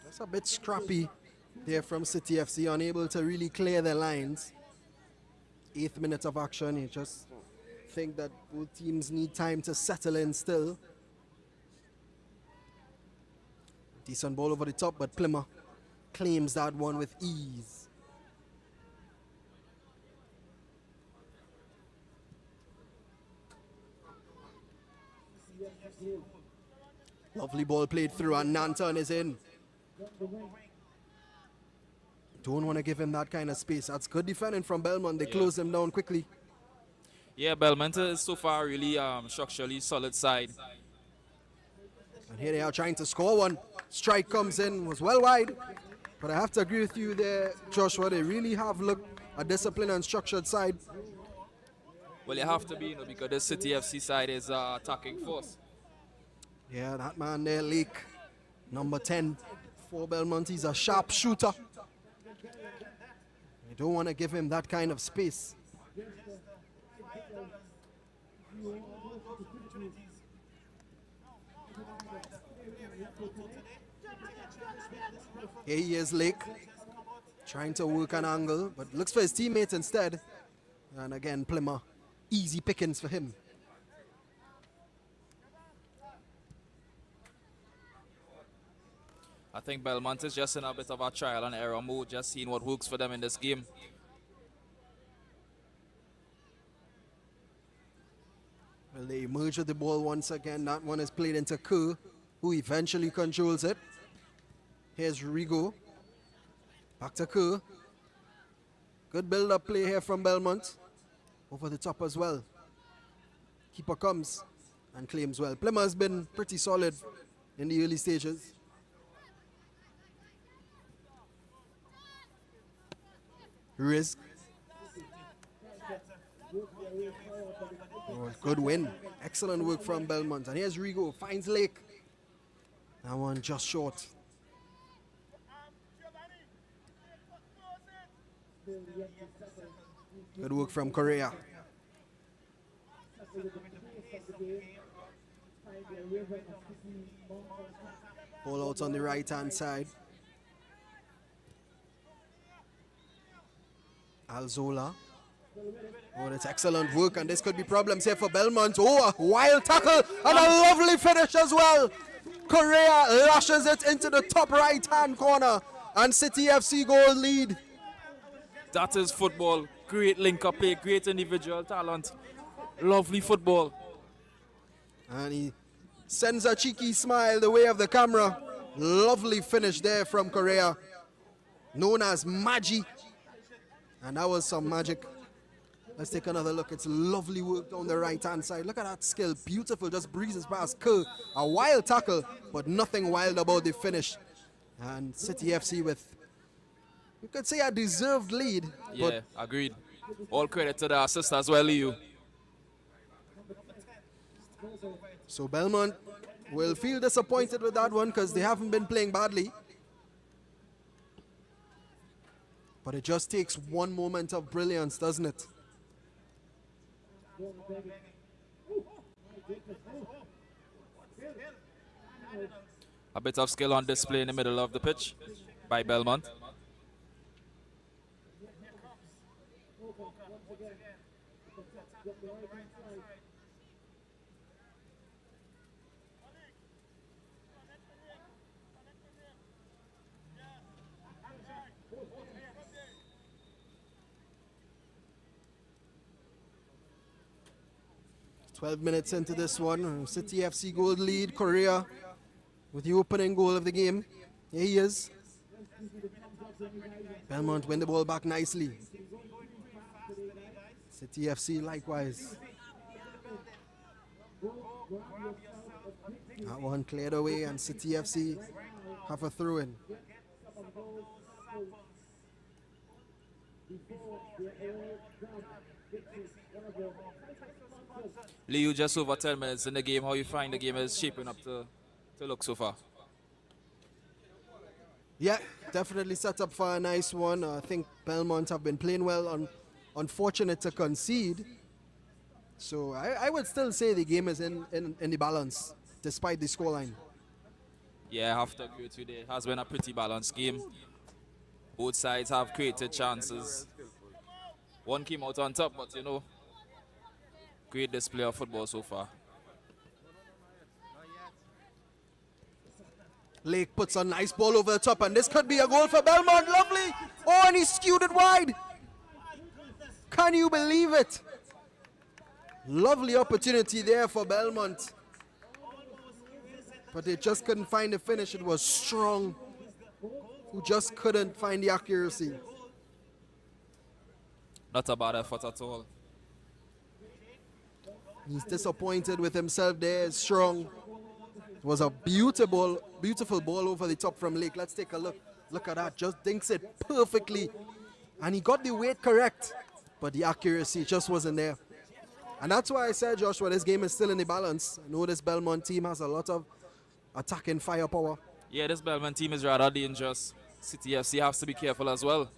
That's a bit scrappy there from City FC, unable to really clear their lines. 8th minute of action. You just think that both teams need time to settle in still. Decent ball over the top, but Plymouth claims that one with ease. Lovely ball played through, and Nanton is in. Don't want to give him that kind of space. That's good defending from Belmont. They close him down quickly.
Yeah, Belmont is so far really structurally solid side.
And here they are trying to score one. Strike comes in, was well wide. But I have to agree with you there, Joshua. They really have looked a disciplined and structured side.
Well, you have to be, because the City FC side is attacking force.
Yeah, that man there, Lake, number 10 for Belmont. He's a sharp shooter. You don't want to give him that kind of space. Here he is, Lake, trying to work an angle, but looks for his teammates instead. And again, Plymouth, easy pickings for him.
I think Belmont is just in a bit of a trial and error mode, just seeing what works for them in this game.
Well, they emerge with the ball once again. That one is played into Kerr, who eventually controls it. Here's Rigo. Back to Kerr. Good build-up play here from Belmont. Over the top as well. Keeper comes and claims well. Plymouth has been pretty solid in the early stages. Risk. Oh, good win. Excellent work from Belmont. And here's Rigo. Finds Lake. That one just short. Good work from Correa. Ball out on the right-hand side. Alzola. Oh, that's excellent work, and this could be problems here for Belmont. Oh, a wild tackle and a lovely finish as well. Correa lashes it into the top right-hand corner, and City FC goal lead.
That is football. Great link-up play, great individual talent. Lovely football.
And he sends a cheeky smile the way of the camera. Lovely finish there from Correa, known as Maggi. And that was some magic. Let's take another look. It's lovely work down the right-hand side. Look at that skill. Beautiful. Just breezes past Kerr. A wild tackle, but nothing wild about the finish. And City FC with, you could say, a deserved lead.
Yeah, agreed. All credit to the assist as well, Leo.
So Belmont will feel disappointed with that one because they haven't been playing badly. But it just takes one moment of brilliance, doesn't it?
A bit of skill on display in the middle of the pitch by Belmont.
"12 minutes into this one, City FC goal lead. Correa with the opening goal of the game. Here he is. Belmont win the ball back nicely. City FC likewise. That one cleared away, and City FC have a throw in.
Leo, just over 10 minutes in the game. How you find the game is shaping up to look so far?
Yeah, definitely set up for a nice one. I think Belmont have been playing well. Unfortunate to concede. So I would still say the game is in the balance, despite the scoreline.
Yeah, I have to agree with you there. It has been a pretty balanced game. Both sides have created chances. One came out on top, but you know, great display of football so far.
Lake puts a nice ball over the top, and this could be a goal for Belmont. Lovely. Oh, and he skewed it wide. Can you believe it? Lovely opportunity there for Belmont. But they just couldn't find the finish. It was strong. who just couldn't find the accuracy.
Not a bad effort at all.
He's disappointed with himself there. Strong. It was a beautiful ball over the top from Lake. Let's take a look. Look at that. Just dinks it perfectly. And he got the weight correct, but the accuracy just wasn't there. And that's why I said, Joshua, this game is still in the balance. I know this Belmont team has a lot of attacking firepower.
Yeah, this Belmont team is rather dangerous. City FC has to be careful as well.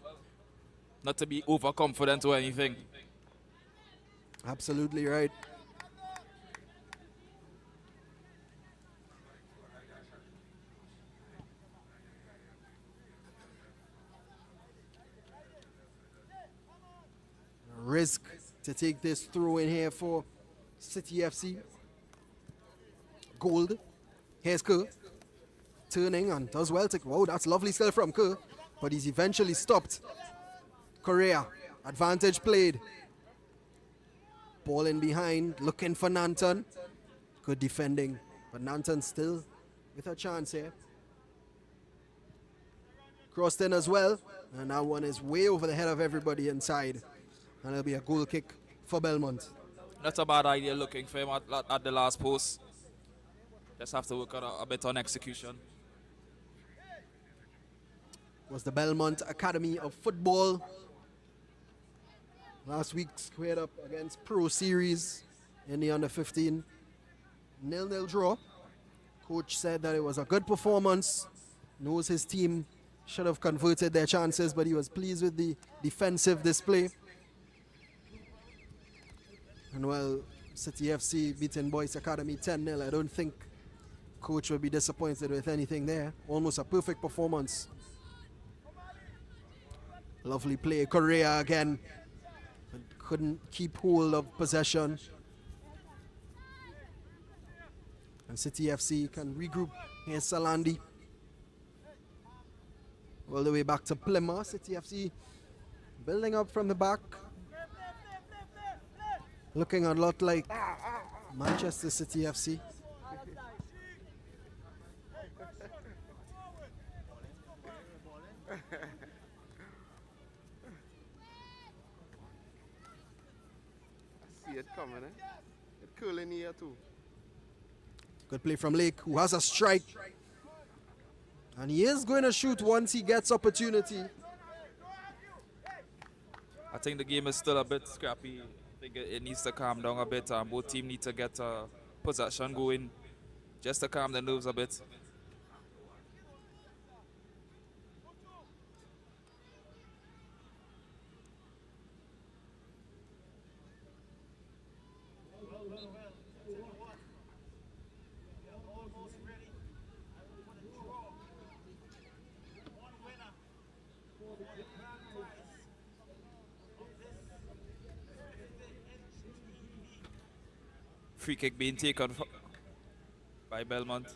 Not to be overconfident or anything.
Absolutely right. Risk to take this throw in here for City FC. Gold. Here's Kerr. Turning and does well to. Wow, that's lovely still from Kerr. But he's eventually stopped. Correa. Advantage played. Ball in behind. Looking for Nanton. Good defending. But Nanton still with a chance here. Crossed in as well. And that one is way over the head of everybody inside. And it'll be a goal kick for Belmont.
Not a bad idea looking for him at the last post. Just have to work on a bit on execution.
Was the Belmont Academy of Football. Last week squared up against Pro Series in the under-15. 0-0 draw. Coach said that it was a good performance. Knows his team should have converted their chances, but he was pleased with the defensive display. And well, City FC beating Boys Academy 10-0. I don't think coach will be disappointed with anything there. Almost a perfect performance. Lovely play. Correa again. But couldn't keep hold of possession. And City FC can regroup. Here's Salandi. All the way back to Plymouth. City FC building up from the back. Looking a lot like Manchester City FC.
I see it coming, eh? It's cool in here too.
Good play from Lake, who has a strike. And he is going to shoot once he gets opportunity.
I think the game is still a bit scrappy. I think it needs to calm down a bit. Both teams need to get possession going just to calm the nerves a bit. Free kick being taken by Belmont.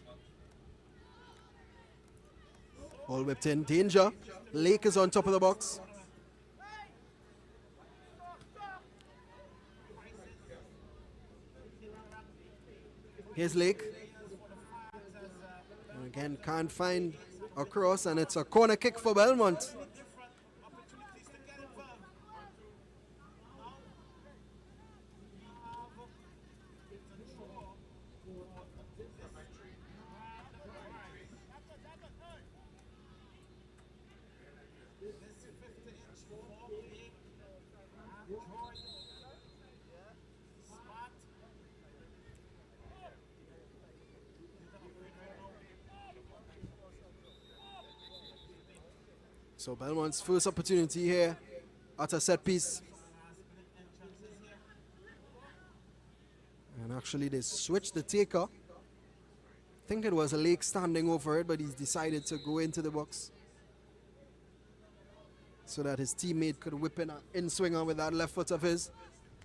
All whipped in. Danger. Lake is on top of the box. Here's Lake. And again, can't find a cross, and it's a corner kick for Belmont. So Belmont's first opportunity here at a set piece. And actually they switched the taker. I think it was a Lake standing over it, but he's decided to go into the box so that his teammate could whip in an in-swinger with that left foot of his.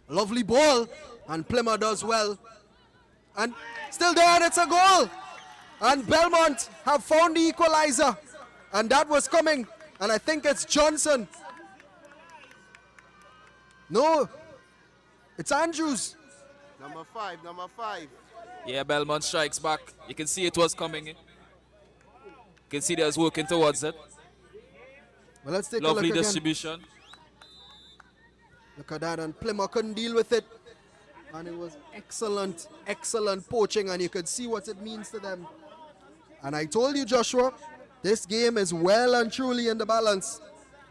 Lovely ball, and Plymouth does well. And still there, and it's a goal. And Belmont have found the equalizer, and that was coming. And I think it's Johnson. No, it's Andrews.
Number five.
Yeah, Belmont strikes back. You can see it was coming. You can see they was working towards it.
Well, let's take a
Lovely
look again.
distribution.
Look at that, and Plymouth couldn't deal with it. And it was excellent, excellent poaching, and you could see what it means to them. And I told you, Joshua, this game is well and truly in the balance.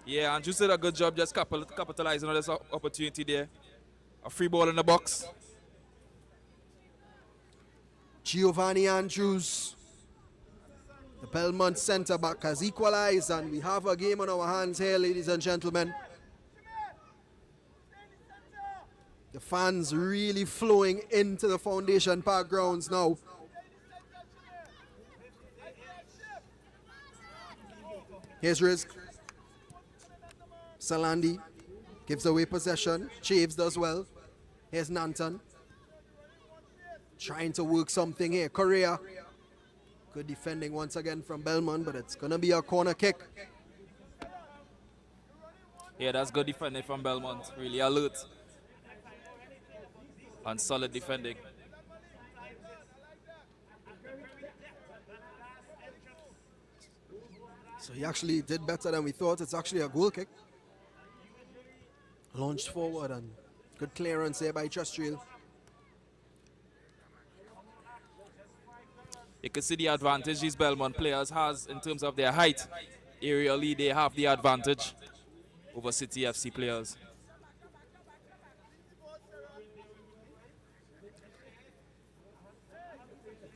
Yeah, Andrews did a good job just capitalizing on this opportunity there. A free ball in the box.
Giovanni Andrews, the Belmont centre back, has equalized, and we have a game on our hands here, ladies and gentlemen. The fans really flowing into the Foundation Park grounds now. Here's Rizk. Salandi gives away possession. Chaves does well. Here's Nanton. Trying to work something here. Correa. Good defending once again from Belmont, but it's going to be a corner kick.
Yeah, that's good defending from Belmont. Really alert. And solid defending.
So he actually did better than we thought. It's actually a goal kick. Launched forward and good clearance there by Trestriel.
You can see the advantage these Belmont players has in terms of their height. Aerially, they have the advantage over City FC players.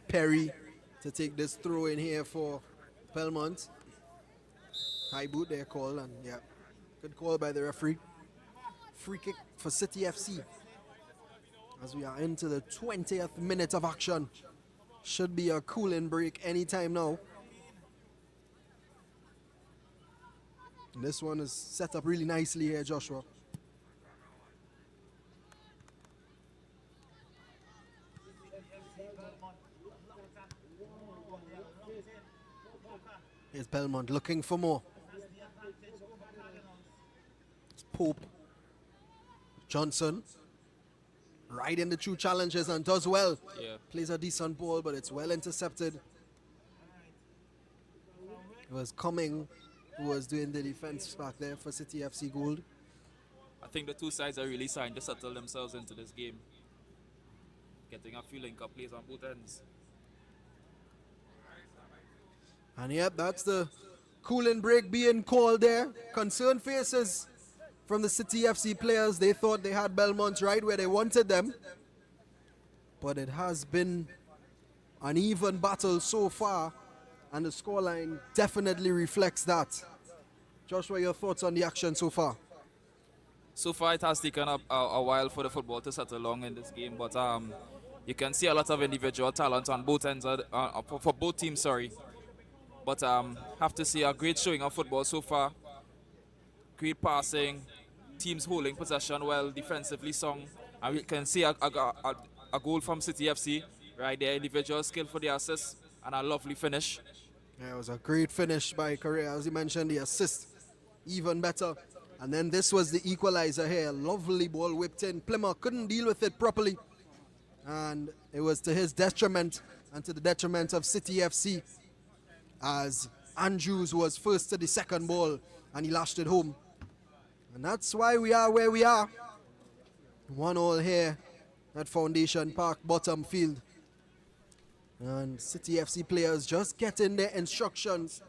Perry to take this throw in here for Belmont. High boot there call, and yeah, good call by the referee. Free kick for City FC as we are into the 20th minute of action. Should be a cooling break anytime now. And this one is set up really nicely here, Joshua. Here's Belmont looking for more. It's Pope. Johnson. Right in the true challenges and does well.
Yeah.
Plays a decent ball, but it's well intercepted. It was Cumming who was doing the defense back there for City FC Gold.
I think the two sides are really trying to settle themselves into this game. Getting a few link-up plays on both ends.
And yep, that's the cooling break being called there. Concerned faces from the City FC players. They thought they had Belmont right where they wanted them. But it has been an even battle so far, and the scoreline definitely reflects that. Joshua, your thoughts on the action so far?
So far, it has taken a while for the football to settle along in this game, but you can see a lot of individual talent on both ends, for both teams, sorry. But have to see a great showing of football so far. Great passing, teams holding possession well, defensively strong. And we can see a goal from City FC, right there, individual skill for the assist, and a lovely finish.
Yeah, it was a great finish by Correa. As you mentioned, the assist, even better. And then this was the equalizer here. Lovely ball whipped in. Plymouth couldn't deal with it properly. And it was to his detriment and to the detriment of City FC, as Andrews was first to the second ball and he lashed it home. And that's why we are where we are. 1-1 here at Foundation Park, bottom field. And City FC players just getting their instructions.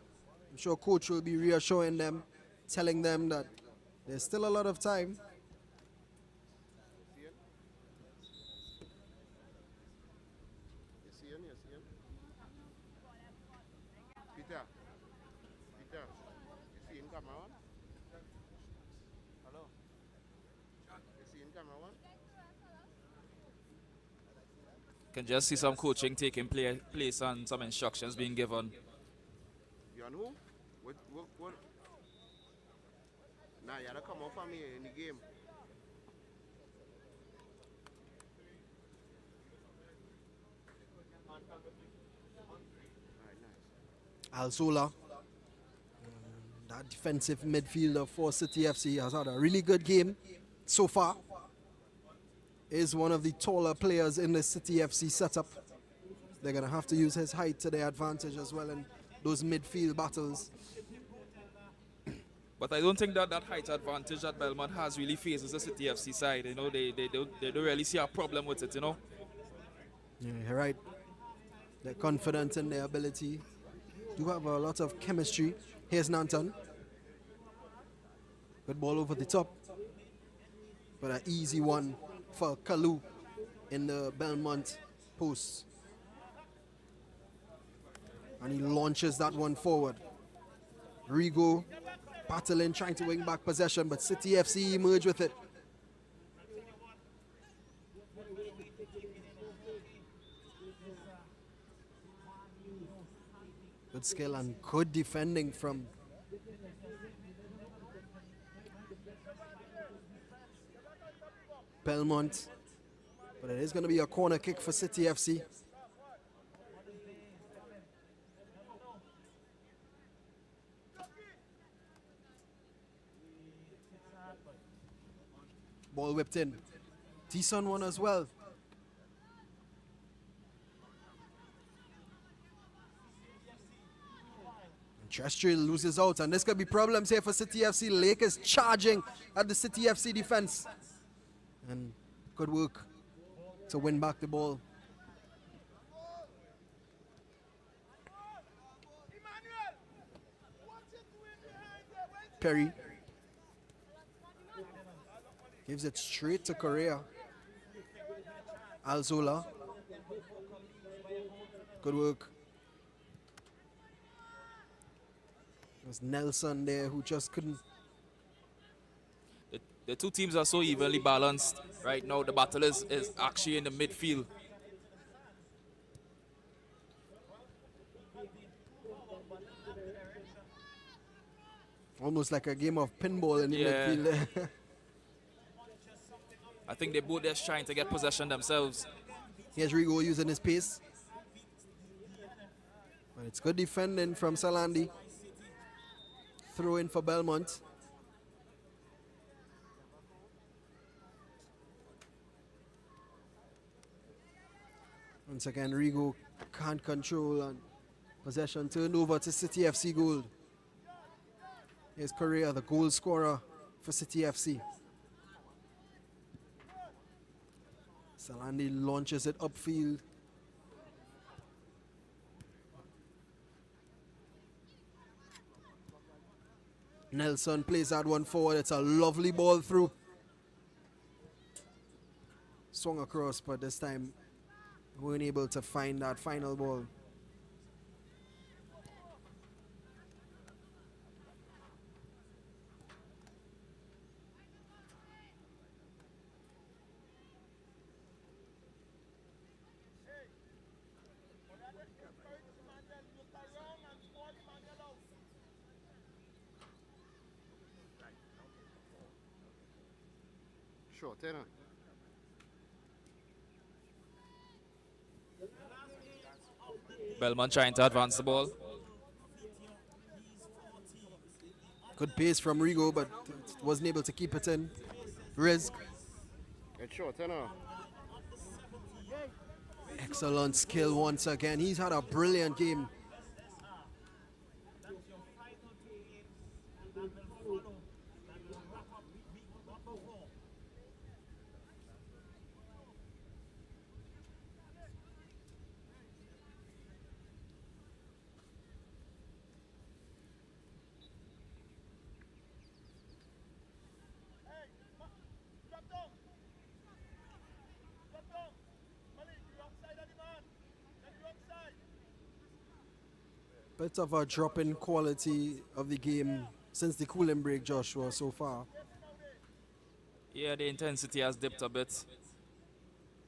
I'm sure coach will be reassuring them, telling them that there's still a lot of time.
Peter, you see in camera one? Hello? You see in camera one?
Can just see some coaching taking place and some instructions being given.
You on who? What? Nah, you gotta come off for me in the game.
Alzola, that defensive midfielder for City FC, has had a really good game so far. Is one of the taller players in the City FC setup. They're going to have to use his height to their advantage as well in those midfield battles.
But I don't think that that height advantage that Belmont has really faces the City FC side. You know, they don't really see a problem with it, you know.
Yeah, you're right. They're confident in their ability. Do have a lot of chemistry. Here's Nanton. Good ball over the top. But an easy one for Kalu in the Belmont post. And he launches that one forward. Rigo battling, trying to win back possession, but City FC emerge with it. Good skill and good defending from Belmont. But it is going to be a corner kick for City FC. Ball whipped in. Decent one as well. Terrestrial loses out, and this could be problems here for City FC. Lake is charging at the City FC defense. And good work to win back the ball. Perry gives it straight to Correa. Alzola. Good work. There's Nelson there who just couldn't.
The two teams are so evenly balanced right now. The battle is actually in the midfield.
Almost like a game of pinball in the midfield.
I think they both just trying to get possession themselves.
Here's Rigo using his pace. But it's good defending from Salandi. Throw in for Belmont. Once again, Rigo can't control and possession turned over to City FC goal. Here's Correa, the goal scorer for City FC. Salandi launches it upfield. Nelson plays that one forward. It's a lovely ball through. Swung across, but this time we weren't able to find that final ball.
Short, eh?
Belmont trying to advance the ball.
Good pace from Rigo, but wasn't able to keep it in. Risk.
It's short, eh?
Excellent skill once again. He's had a brilliant game. Bit of a drop in quality of the game since the cooling break, Joshua, so far.
Yeah, the intensity has dipped a bit.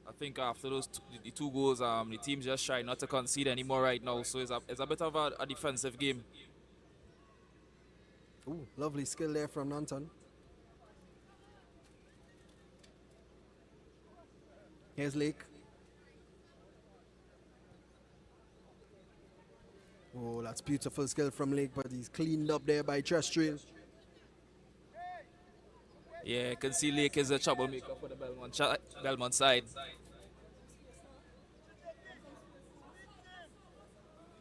I think after those the two goals, the team's just trying not to concede anymore right now. So it's a bit of a defensive game.
Ooh, lovely skill there from Nanton. Here's Lake. Oh, that's beautiful skill from Lake, but he's cleaned up there by Terrestrial.
Yeah, you can see Lake is a troublemaker for the Belmont side.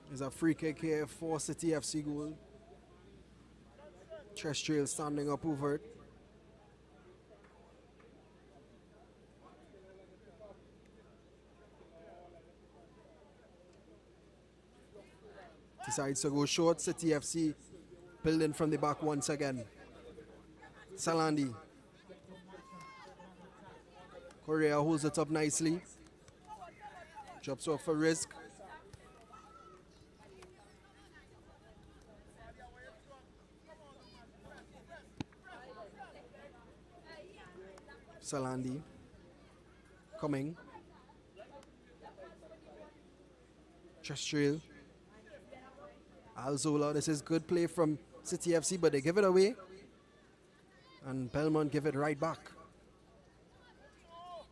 There's a free kick here for City FC goal. Terrestrial standing up over it. Decides to go short. City FC building from the back once again. Salandi. Correa holds it up nicely. Drops off for risk. Salandi coming. Terrestrial. Alzola, this is good play from City FC, but they give it away. And Belmont give it right back.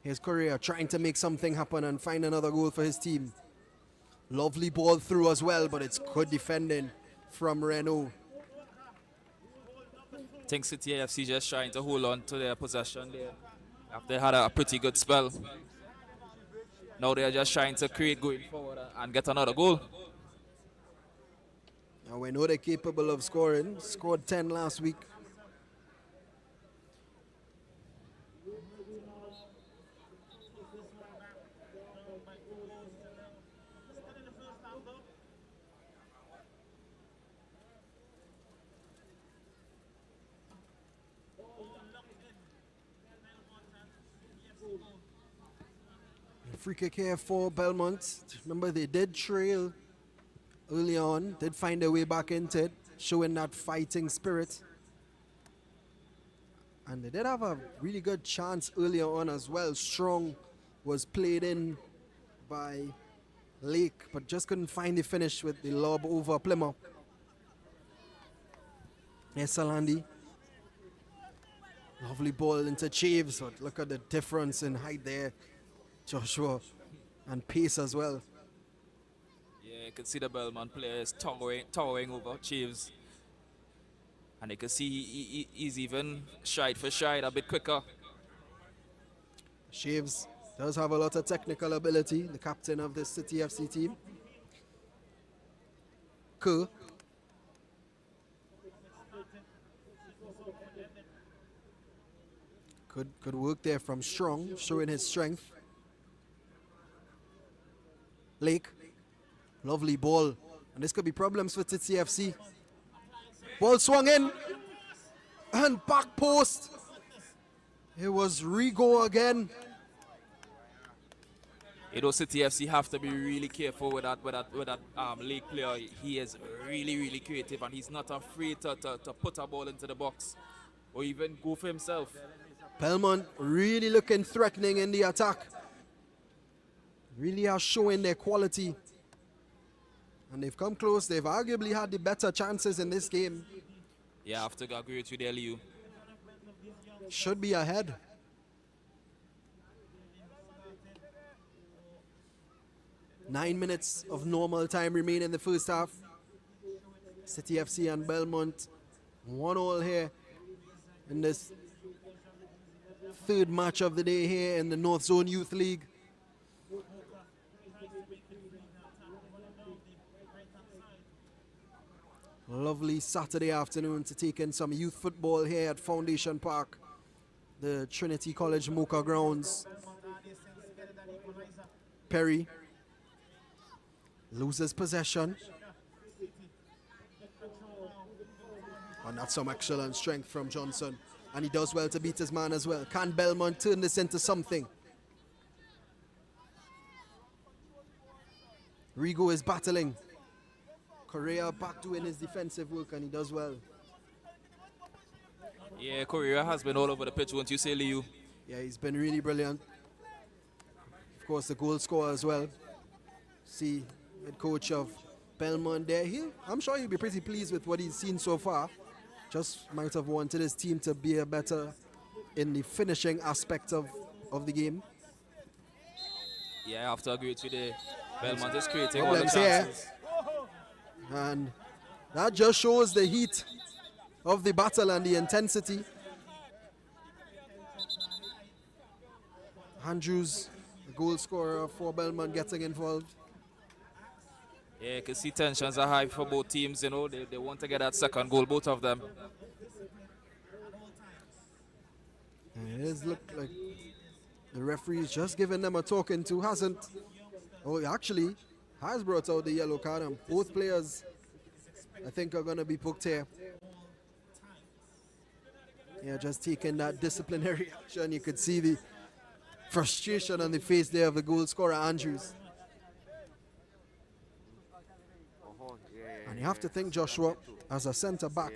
Here's Correa trying to make something happen and find another goal for his team. Lovely ball through as well, but it's good defending from Renault.
I think City FC just trying to hold on to their possession there. After they had a pretty good spell. Now they're just trying to create going forward and get another goal.
Now we know they're capable of scoring. Scored 10 last week. Free kick here for Belmont. Remember, they did trail early on, did find their way back into it, showing that fighting spirit. And they did have a really good chance earlier on as well. Strong was played in by Lake, but just couldn't find the finish with the lob over Plymouth. Yes, Salandi. Lovely ball into Chaves, but look at the difference in height there. Joshua, and pace as well.
Yeah, you can see the Belmont players towering over Chiefs. And you can see he's even stride for stride a bit quicker.
Shaves does have a lot of technical ability, the captain of the City FC team. Cool. Good work there from Strong, showing his strength. Lake, lovely ball, and this could be problems for City FC. Ball swung in, and back post. It was Rigo again.
You know, City FC have to be really careful with that Lake player. He is really creative, and he's not afraid to put a ball into the box or even go for himself.
Belmont really looking threatening in the attack. Really are showing their quality. And they've come close. They've arguably had the better chances in this game.
Yeah, I have to agree with you there, Liu.
Should be ahead. Nine minutes of normal time remain in the first half. City FC and Belmont 1-1 here in this third match of the day here in the Northzone Youth League. Lovely Saturday afternoon to take in some youth football here at Foundation Park, the Trinity College Mocha grounds. Perry loses possession. And that's some excellent strength from Johnson. And he does well to beat his man as well. Can Belmont turn this into something? Rigo is battling. Correa back doing his defensive work, and he does well.
Yeah, Correa has been all over the pitch, won't you say, Liu?
Yeah, he's been really brilliant. Of course, the goal scorer as well. See, head coach of Belmont there. I'm sure he'll be pretty pleased with what he's seen so far. Just might have wanted his team to be a better in the finishing aspect of the game.
Yeah, I have to agree with you there. Belmont is creating all the
Problems here.
chances.
And that just shows the heat of the battle and the intensity. Andrews, the goal scorer for Belmont, getting involved.
Yeah, you can see tensions are high for both teams, you know. They want to get that second goal, both of them.
It does look like the referee is just giving them a talking to, hasn't. Oh, he actually has brought out the yellow card, and both players, I think, are going to be booked here. Yeah, just taking that disciplinary action. You could see the frustration on the face there of the goal scorer, Andrews. And you have to think, Joshua, as a centre back,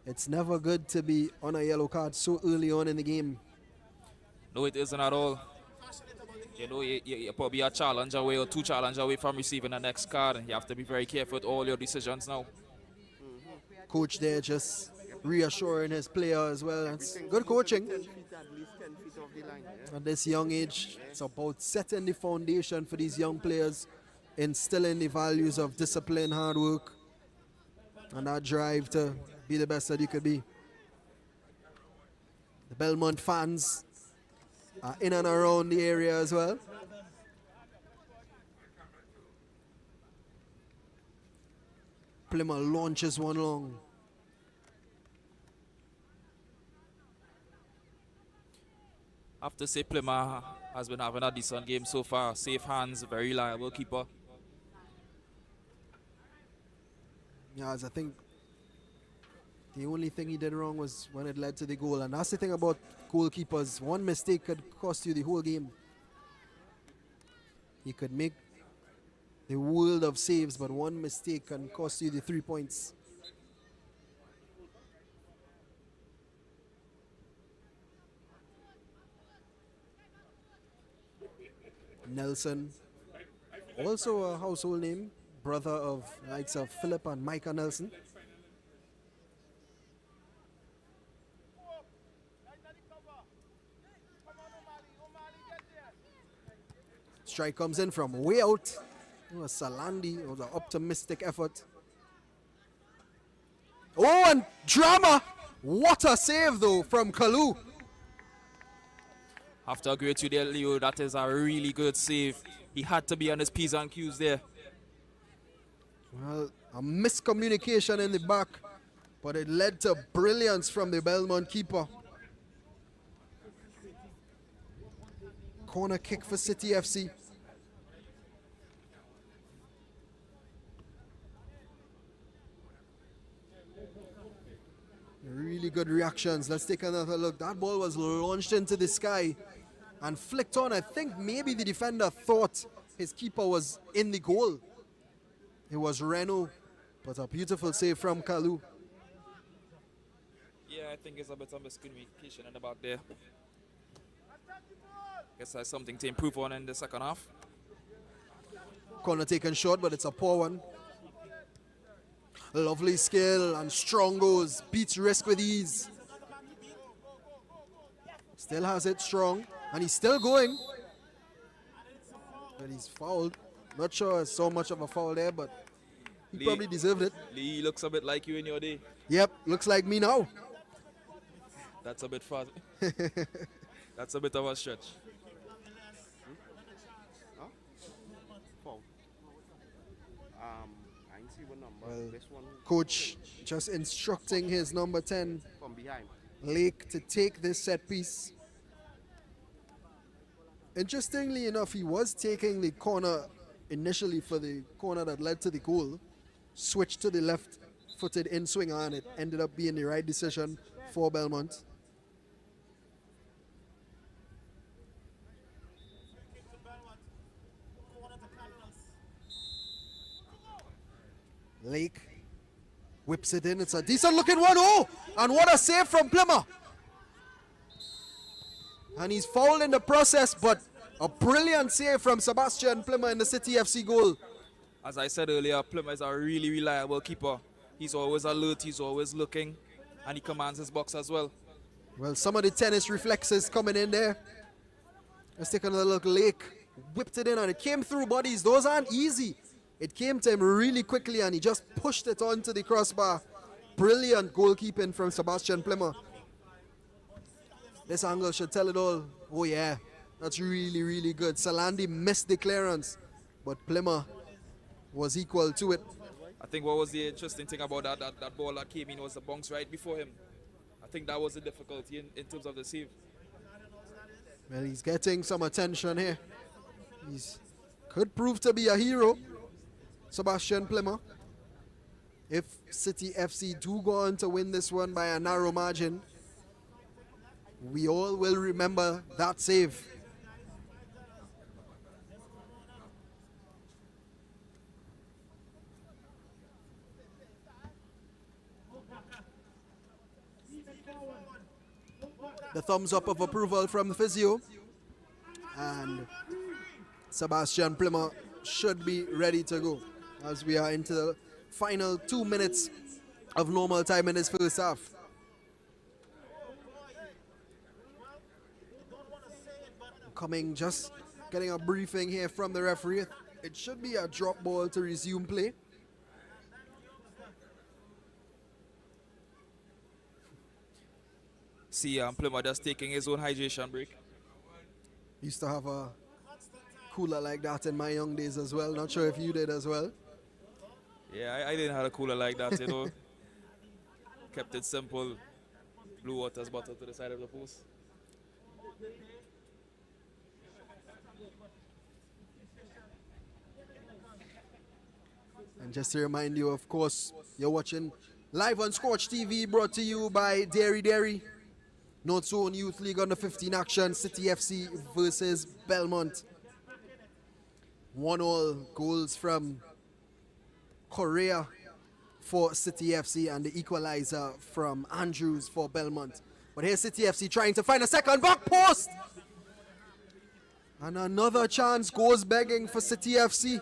it's never good to be on a yellow card so early on in the game.
No, it isn't at all. You know, you're probably a challenge away or 2 challenges away from receiving the next card. You have to be very careful with all your decisions now.
Coach there just reassuring his player as well. It's good coaching. At this young age, it's about setting the foundation for these young players, instilling the values of discipline, hard work, and that drive to be the best that you could be. The Belmont fans are in and around the area as well. Plymouth launches one long.
I have to say Plymouth has been having a decent game so far. Safe hands, very reliable keeper.
Yeah, as I think the only thing he did wrong was when it led to the goal. And that's the thing about goalkeepers. One mistake could cost you the whole game. You could make the world of saves, but one mistake can cost you the 3 points. Nelson, also a household name, brother of likes of Philip and Micah Nelson. Strike comes in from way out. It was Salandi. It was an optimistic effort. Oh, and drama! What a save, though, from Kalu.
Have to agree with you there, Leo. That is a really good save. He had to be on his P's and Q's there.
Well, a miscommunication in the back, but it led to brilliance from the Belmont keeper. Corner kick for City FC. Really good reactions. Let's take another look. That ball was launched into the sky and flicked on. I think maybe the defender thought his keeper was in the goal. It was Reno, but a beautiful save from Kalu.
Yeah, I think it's a bit of miscommunication in the back there. Guess that's something to improve on in the second half.
Corner taken short, but it's a poor one. Lovely skill and strong goes. Beats risk with ease. Still has it strong. And he's still going. But he's fouled. Not sure it's so much of a foul there, but he probably deserved it.
Lee looks a bit like you in your day.
Yep, looks like me now.
That's a bit far. That's a bit of a stretch.
Well, coach just instructing his number 10,
From behind.
Lake, to take this set piece. Interestingly enough, he was taking the corner initially for the corner that led to the goal. Switched to the left-footed in-swinger, and it ended up being the right decision for Belmont. Lake whips it in. It's a decent looking one. Oh, and what a save from Plymouth. And he's fouled in the process, but a brilliant save from Sebastian Plymouth in the City FC goal.
As I said earlier, Plymouth is a really reliable keeper. He's always alert, he's always looking, and he commands his box as well.
Well, some of the tennis reflexes coming in there. Let's take another look. Lake whipped it in, and it came through bodies. Those aren't easy. It came to him really quickly, and he just pushed it onto the crossbar. Brilliant goalkeeping from Sebastian Plymouth. This angle should tell it all. Oh yeah, that's really, really good. Salandi missed the clearance, but Plymouth was equal to it.
I think what was the interesting thing about that ball that came in was the bounce right before him. I think that was the difficulty in terms of the save.
Well, he's getting some attention here. He's could prove to be a hero, Sebastian Plymouth. If City FC do go on to win this one by a narrow margin, we all will remember that save. The thumbs up of approval from the physio. And Sebastian Plymouth should be ready to go as we are into the final 2 minutes of normal time in this first half. Just getting a briefing here from the referee. It should be a drop ball to resume play.
See, Plymouth just taking his own hydration break.
Used to have a cooler like that in my young days as well. Not sure if you did as well.
Yeah, I didn't have a cooler like that, you know. Kept it simple. Blue water's bottle to the side of the post.
And just to remind you, of course, you're watching live on Scorch TV, brought to you by Dairy. Northzone Youth League under 15 action, City FC versus Belmont. 1-1 goals from Correa for City FC and the equalizer from Andrews for Belmont. But here's City FC trying to find a second back post. And another chance goes begging for City FC.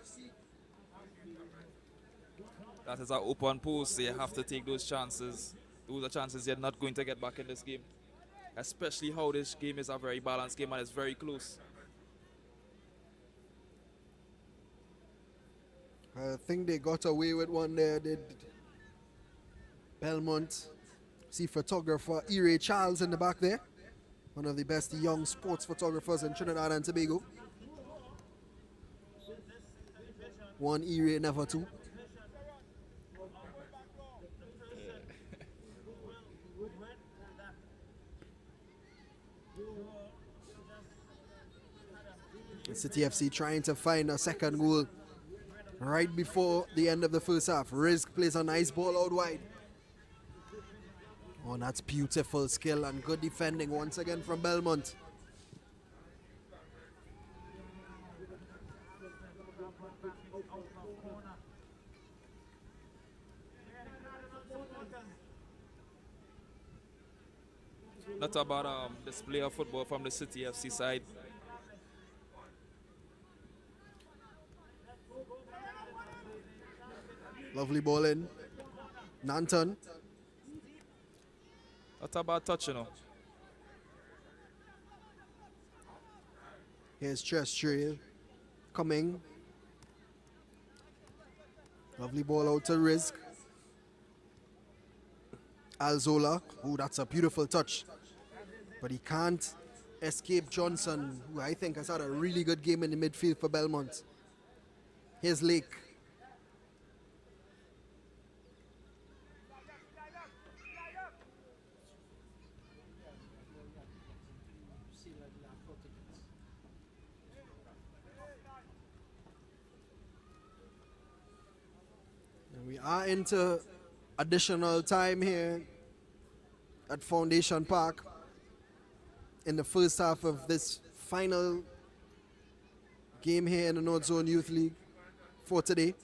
That is an open post, so you have to take those chances. Those are chances you're not going to get back in this game. Especially how this game is a very balanced game and it's very close.
I think they got away with one there, did Belmont. See photographer Ire Charles in the back there. One of the best young sports photographers in Trinidad and Tobago. One Ire, never two. City FC trying to find a second goal right before the end of the first half. Rizk plays a nice ball out wide. Oh, that's beautiful skill and good defending once again from Belmont.
Not a bad display of football from the City FC side.
Lovely ball in. Nanton.
Not a bad touch, you know.
Here's Chest Trail coming. Lovely ball out to Rizk. Alzola. Oh, that's a beautiful touch. But he can't escape Johnson, who I think has had a really good game in the midfield for Belmont. Here's Lake. We are into additional time here at Foundation Park in the first half of this final game here in the Northzone Youth League for today.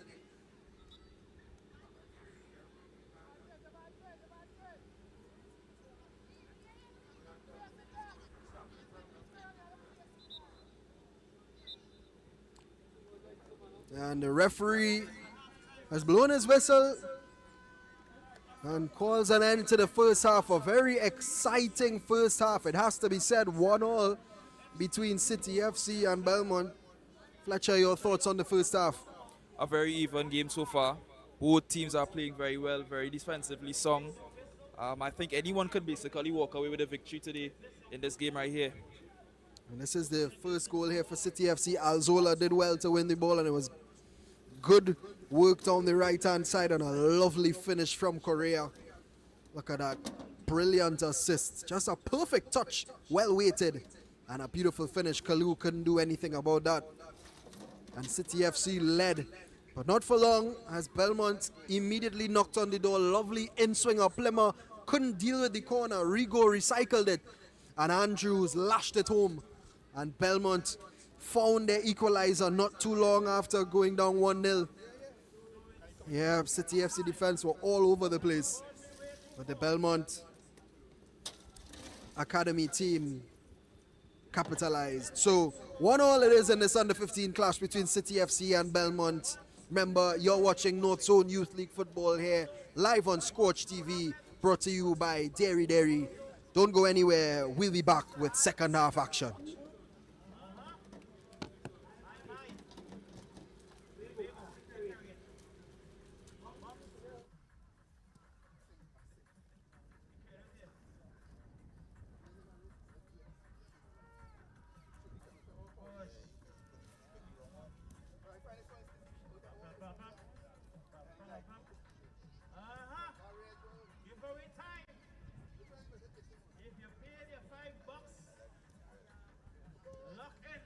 And the referee has blown his whistle and calls an end to the first half. A very exciting first half. It has to be said, 1-1 between City FC and Belmont. Fletcher, your thoughts on the first half?
A very even game so far. Both teams are playing very well, very defensively strong. I think anyone could basically walk away with a victory today in this game right here.
And this is the first goal here for City FC. Alzola did well to win the ball, and it was good work down the right-hand side and a lovely finish from Correa. Look at that. Brilliant assist. Just a perfect touch. Well weighted And a beautiful finish. Kalu couldn't do anything about that. And City FC led, but not for long, as Belmont immediately knocked on the door. Lovely in-swinger. Plymouth couldn't deal with the corner. Rigo recycled it, and Andrews lashed it home. And Belmont found their equalizer not too long after going down 1-0. Yeah, City FC defense were all over the place, but the Belmont Academy team capitalized. So 1-1 it is in this under-15 clash between City FC and Belmont. Remember, you're watching Northzone Youth League football here, live on Scorch TV, brought to you by Dairy Dairy. Don't go anywhere, we'll be back with second half action.
Give away time. If you paid your $5, lock in.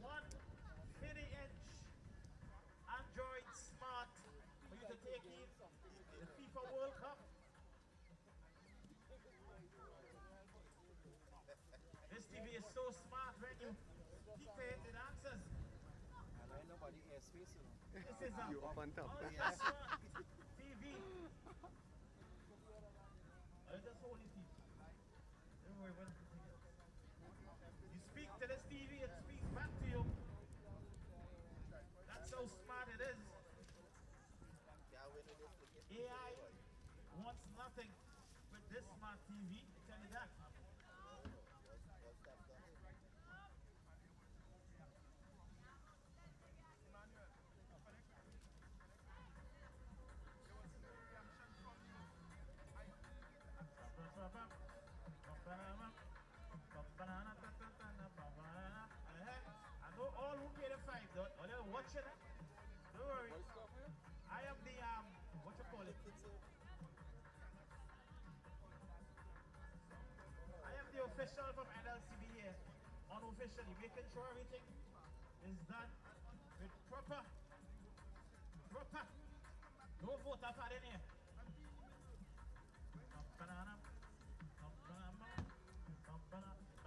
One 50-inch Android Smart for you to take in the FIFA World Cup. This TV is so smart when you dictate it answers. This is a ultra-smart TV. I'll just hold it. Don't worry about it. You speak to this TV, it speaks back to you. That's how smart it is. AI wants nothing with this smart TV. Tell you that. I know all who paid the $5, or they're watching it. Don't worry. I am the what you call it? I am the official from NLCB here, unofficially, making sure everything is done with proper. No voter pad in here.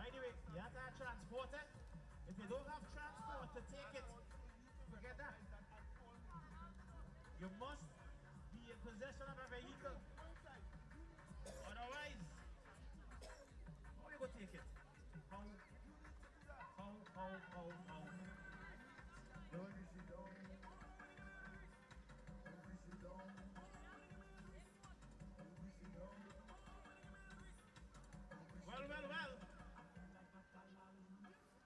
By the way, you have to have transport it. If you don't have transport to take it, forget that. You must be in possession of a vehicle. Otherwise, how you go take it? How? Well.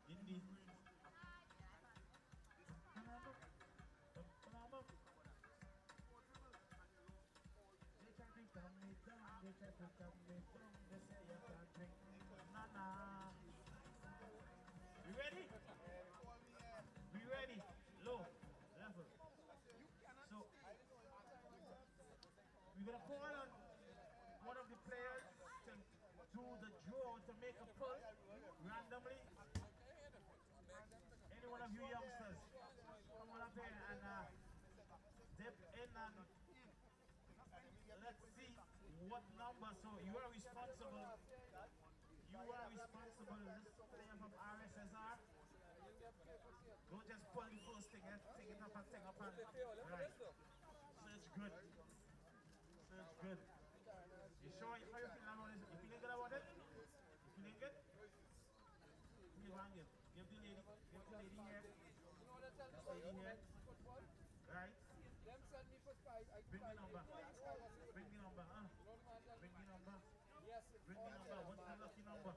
Indeed. We ready? We ready? Low, level. So, we're gonna call on one of the players to do the draw to make a pull randomly. Any one of you youngsters, come on up here and dip in and let's see what number. So you are responsible. This player from RSSR. Don't just pull the first thing and take it up and right. Search good. You sure how you feeling about this? You feeling good about it? You feeling good? Give the lady here. This lady here. Right? Bring me number. Bring me number. What's the lucky number?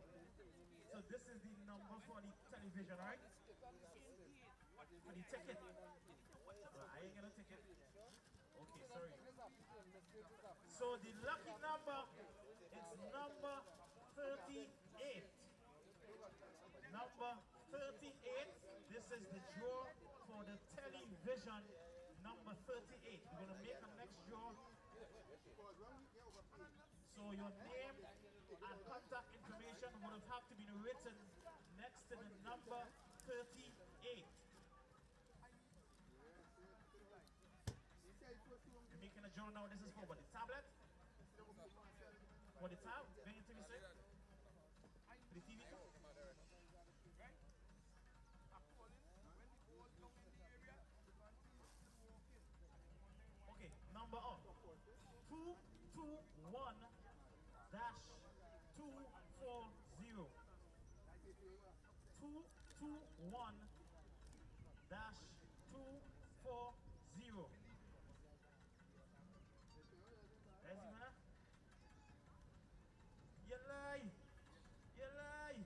So this is the number for the television, right? For the ticket. I ain't gonna take it. Okay, sorry. So the lucky number is number 38. Number 38. This is the draw for the television. Number 38. We're gonna make a next draw. So your name and contact information would have to be written next to the number 38. You're making a journal now. This is for what? The tablet? For the tab? Bring it to me, sir. For the TV too? Okay, number up. 221-240. 221-240. There's the winner. You lie. You lie.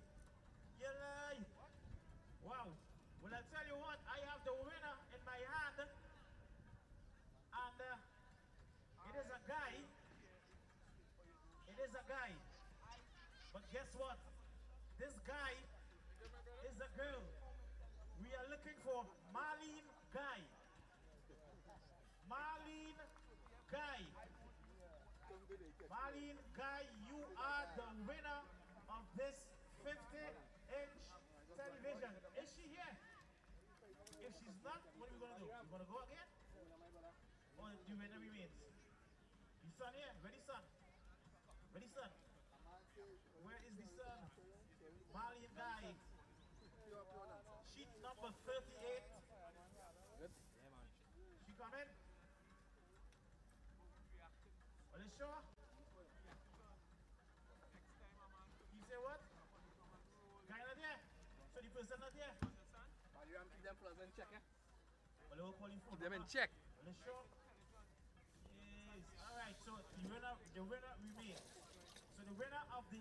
You lie. Wow. Well, I'll tell you what, I have the winner in my hand. And it is a guy. It is a guy. But guess what? This guy is a girl. We are looking for Marlene Guy. Marlene Guy. Marlene Guy, you are the winner of this 50-inch television. Is she here? If she's not, what are we going to do? We're going to go again? Or the winner remains? The son here? Ready, son? Ready, son? Where is the son? Marlene Guy. Sheet number 38. She coming? Are you sure? You say what? Guy not there? So the person not there?
You have to keep them plus in check, eh?
Well, they will call you phone.
Keep them in check.
Are you sure? Yes. Alright, so the winner remains. So the winner of the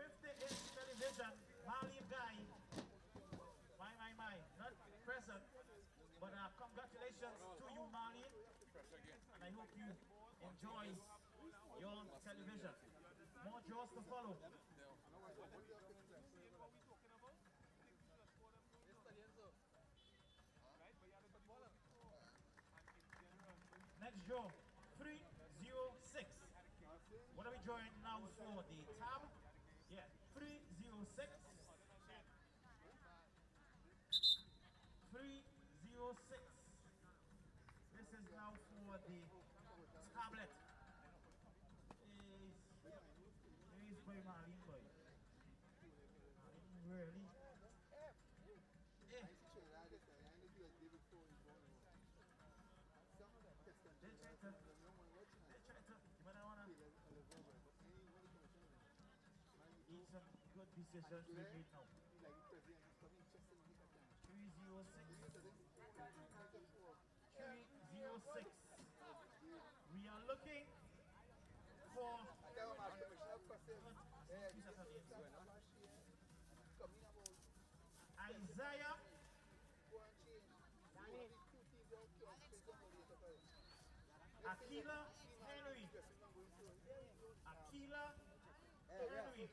50-inch television, Marlene Guy. My. Not present. But congratulations to you, Marlene. And I hope you enjoy your television. More draws to follow. Next draw, 306. What are we drawing now for the tab? Yeah, 306. 306. This is now for the tablet. Is by Marlene boy. Really? Need some good decisions we made now. 306. We are looking for Isaiah Akila Henry. Akila Henry.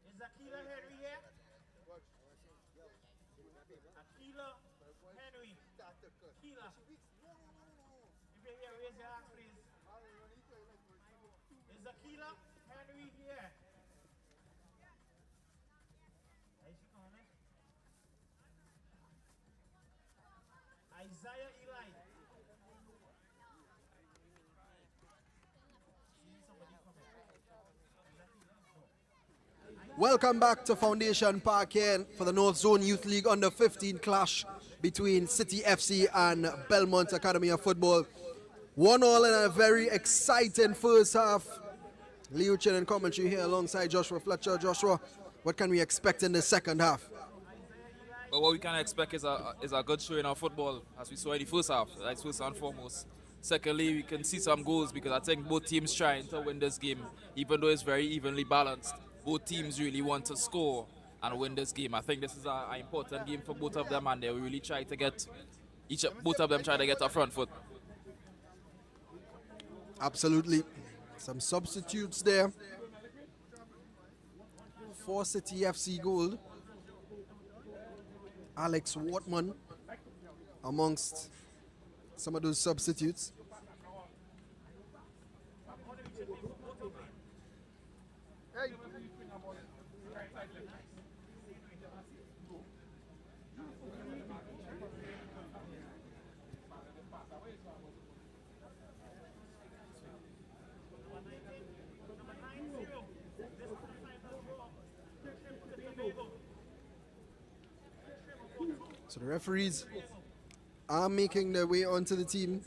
Is Akila Henry here? Akila Henry. Akila. If you're here, raise your hand, please. Is Akila Henry here? Is she coming? Isaiah Eli. Somebody coming.
Welcome back to Foundation Park here for the Northzone Youth League Under 15 clash between City FC and Belmont Academy of Football. 1-1 in a very exciting first half. Leo Chin and commentary here alongside Joshua Fletcher. Joshua, what can we expect in the second half?
But what we can expect is a good showing of football, as we saw in the first half. That's first and foremost. Secondly, we can see some goals because I think both teams trying to win this game, even though it's very evenly balanced. Both teams really want to score and win this game. I think this is an important game for both of them, and they will really try to get both of them try to get a front foot.
Absolutely. Some substitutes there for City FC goal. Alex Wortman amongst some of those substitutes. So the referees are making their way onto the team,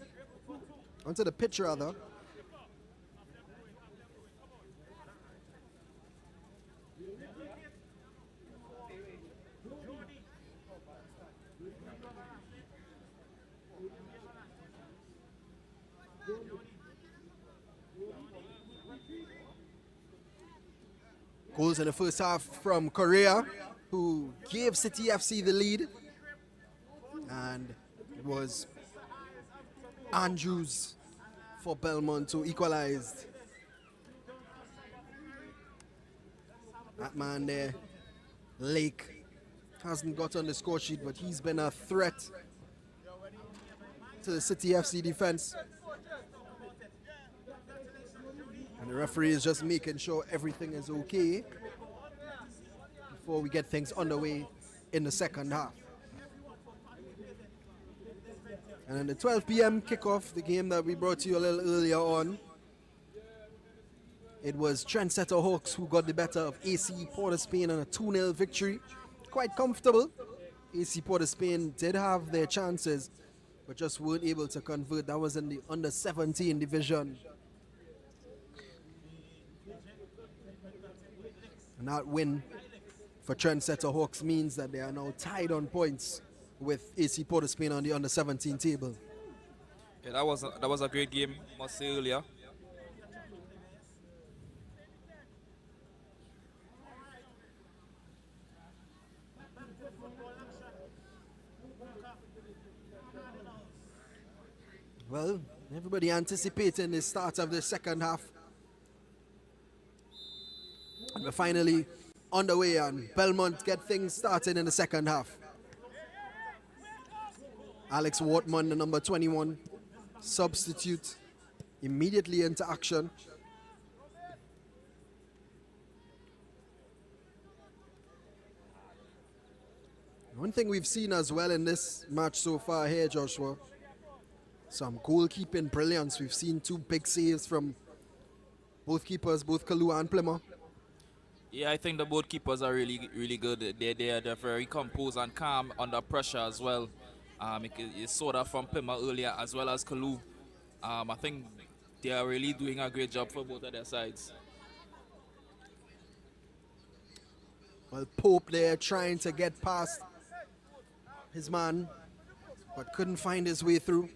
onto the pitch rather. Goals in the first half from Korea, who gave City FC the lead. And it was Andrews for Belmont who equalized. That man there, Lake, hasn't got on the score sheet, but he's been a threat to the City FC defense. And the referee is just making sure everything is okay before we get things underway in the second half. And in the 12 p.m. kickoff, the game that we brought to you a little earlier on, it was Trendsetter Hawks who got the better of AC Port of Spain on a 2-0 victory. Quite comfortable. AC Port of Spain did have their chances, but just weren't able to convert. That was in the under-17 division. And that win for Trendsetter Hawks means that they are now tied on points with AC Port of Spain on the under-17 table.
Yeah, that was a great game, must say earlier.
Well, everybody anticipating the start of the second half. And we're finally underway, and Belmont get things started in the second half. Alex Wortman, the number 21 substitute, immediately into action. One thing we've seen as well in this match so far here, Joshua, some goalkeeping brilliance. We've seen 2 big saves from both keepers, both Kalu and Plymouth.
Yeah, I think the both keepers are really good. They're very composed and calm under pressure as well. You saw that from Plymouth earlier as well as Kalu. I think they are really doing a great job for both of their sides.
Well, Pope there trying to get past his man, but couldn't find his way through.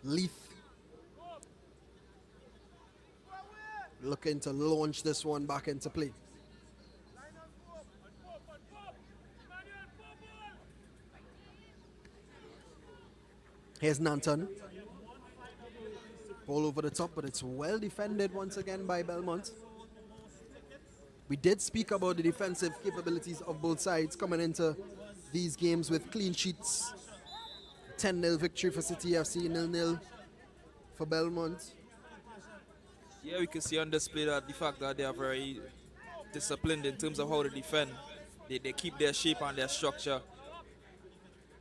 Leith looking to launch this one back into play. Here's Nanton. All over the top, but it's well defended once again by Belmont. We did speak about the defensive capabilities of both sides coming into these games with clean sheets. 10-0 victory for City FC, 0-0 for Belmont.
Yeah, we can see on display that the fact that they are very disciplined in terms of how they defend. They keep their shape and their structure,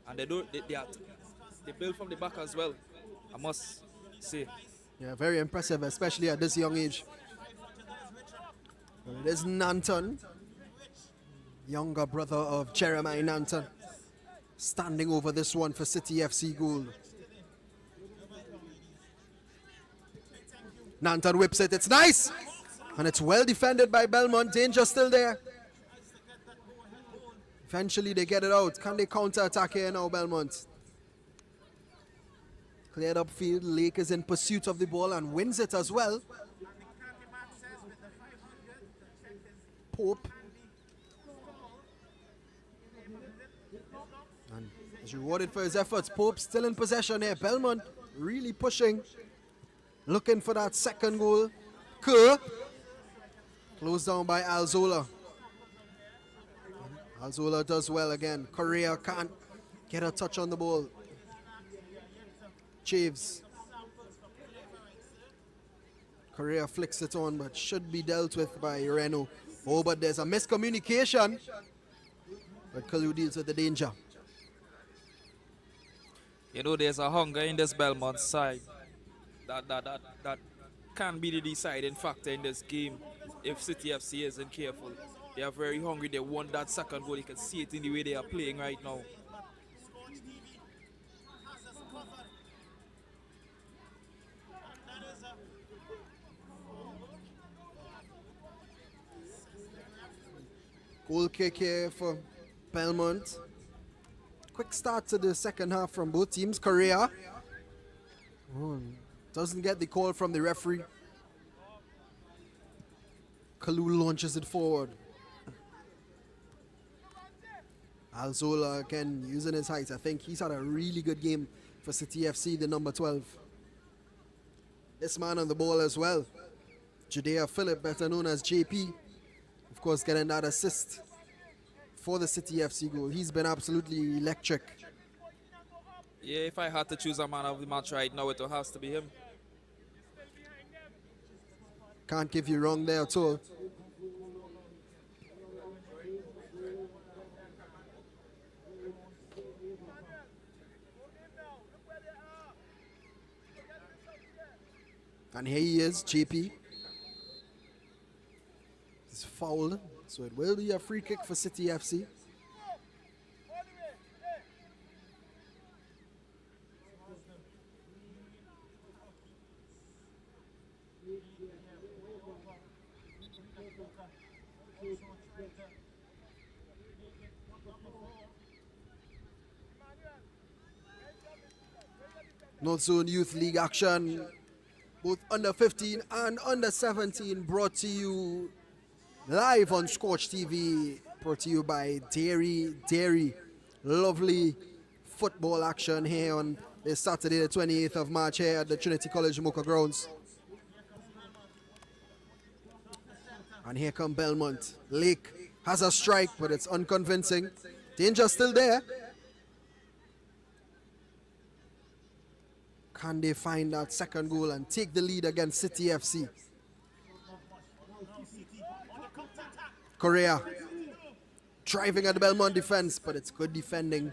and they build from the back as well, I must say.
Yeah, very impressive, especially at this young age. Well, it is Nanton, younger brother of Jeremiah Nanton, standing over this one for City FC goal. Nanton whips it, it's nice! And it's well defended by Belmont, danger still there. Eventually they get it out. Can they counter-attack here now, Belmont? Cleared up field, Lake is in pursuit of the ball and wins it as well. Pope. And is rewarded for his efforts. Pope still in possession here. Belmont really pushing. Looking for that second goal. Kerr. Closed down by Alzola. Alzola does well again. Correa can't get a touch on the ball. Chaves. Correa flicks it on, but should be dealt with by Reno. Oh, but there's a miscommunication. But Kalu deals with the danger.
You know, there's a hunger in this Belmont side that can be the deciding factor in this game if City FC isn't careful. They are very hungry. They want that second goal. You can see it in the way they are playing right now.
Goal kick here for Belmont. Quick start to the second half from both teams. Correa doesn't get the call from the referee. Kalu launches it forward. Alzola again using his height. I think he's had a really good game for City FC, the number 12. This man on the ball as well. Judea Phillip, better known as JP. Of course, getting that assist for the City FC goal. He's been absolutely electric.
Yeah, if I had to choose a man of the match right now, it has to be him.
Can't give you wrong there at all. And here he is, JP. He's fouled, so it will be a free kick for City FC. Northzone Youth League action, both under 15 and under 17, brought to you live on Scorch TV, brought to you by Dairy. Lovely football action here on this Saturday, the 28th of March here at the Trinity College Mocha grounds. And here come Belmont. Lake has a strike, but it's unconvincing. Danger still there. Can they find that second goal and take the lead against City FC? Correa driving at the Belmont defense, but it's good defending.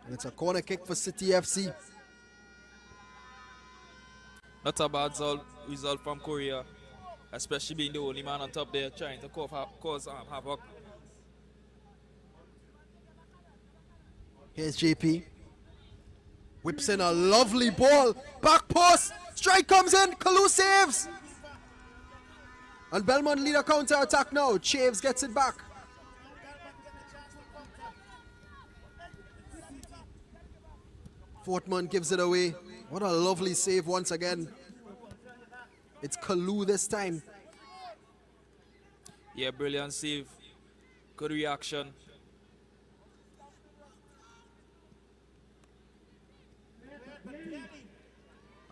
And it's a corner kick for City FC.
Not a bad result from Korea, especially being the only man on top there trying to cause havoc.
Here's JP. Whips in a lovely ball. Back post. Strike comes in. Kalu saves. And Belmont lead a counter attack now. Chaves gets it back. Fortman gives it away. What a lovely save once again. It's Kalu this time.
Yeah, brilliant save. Good reaction.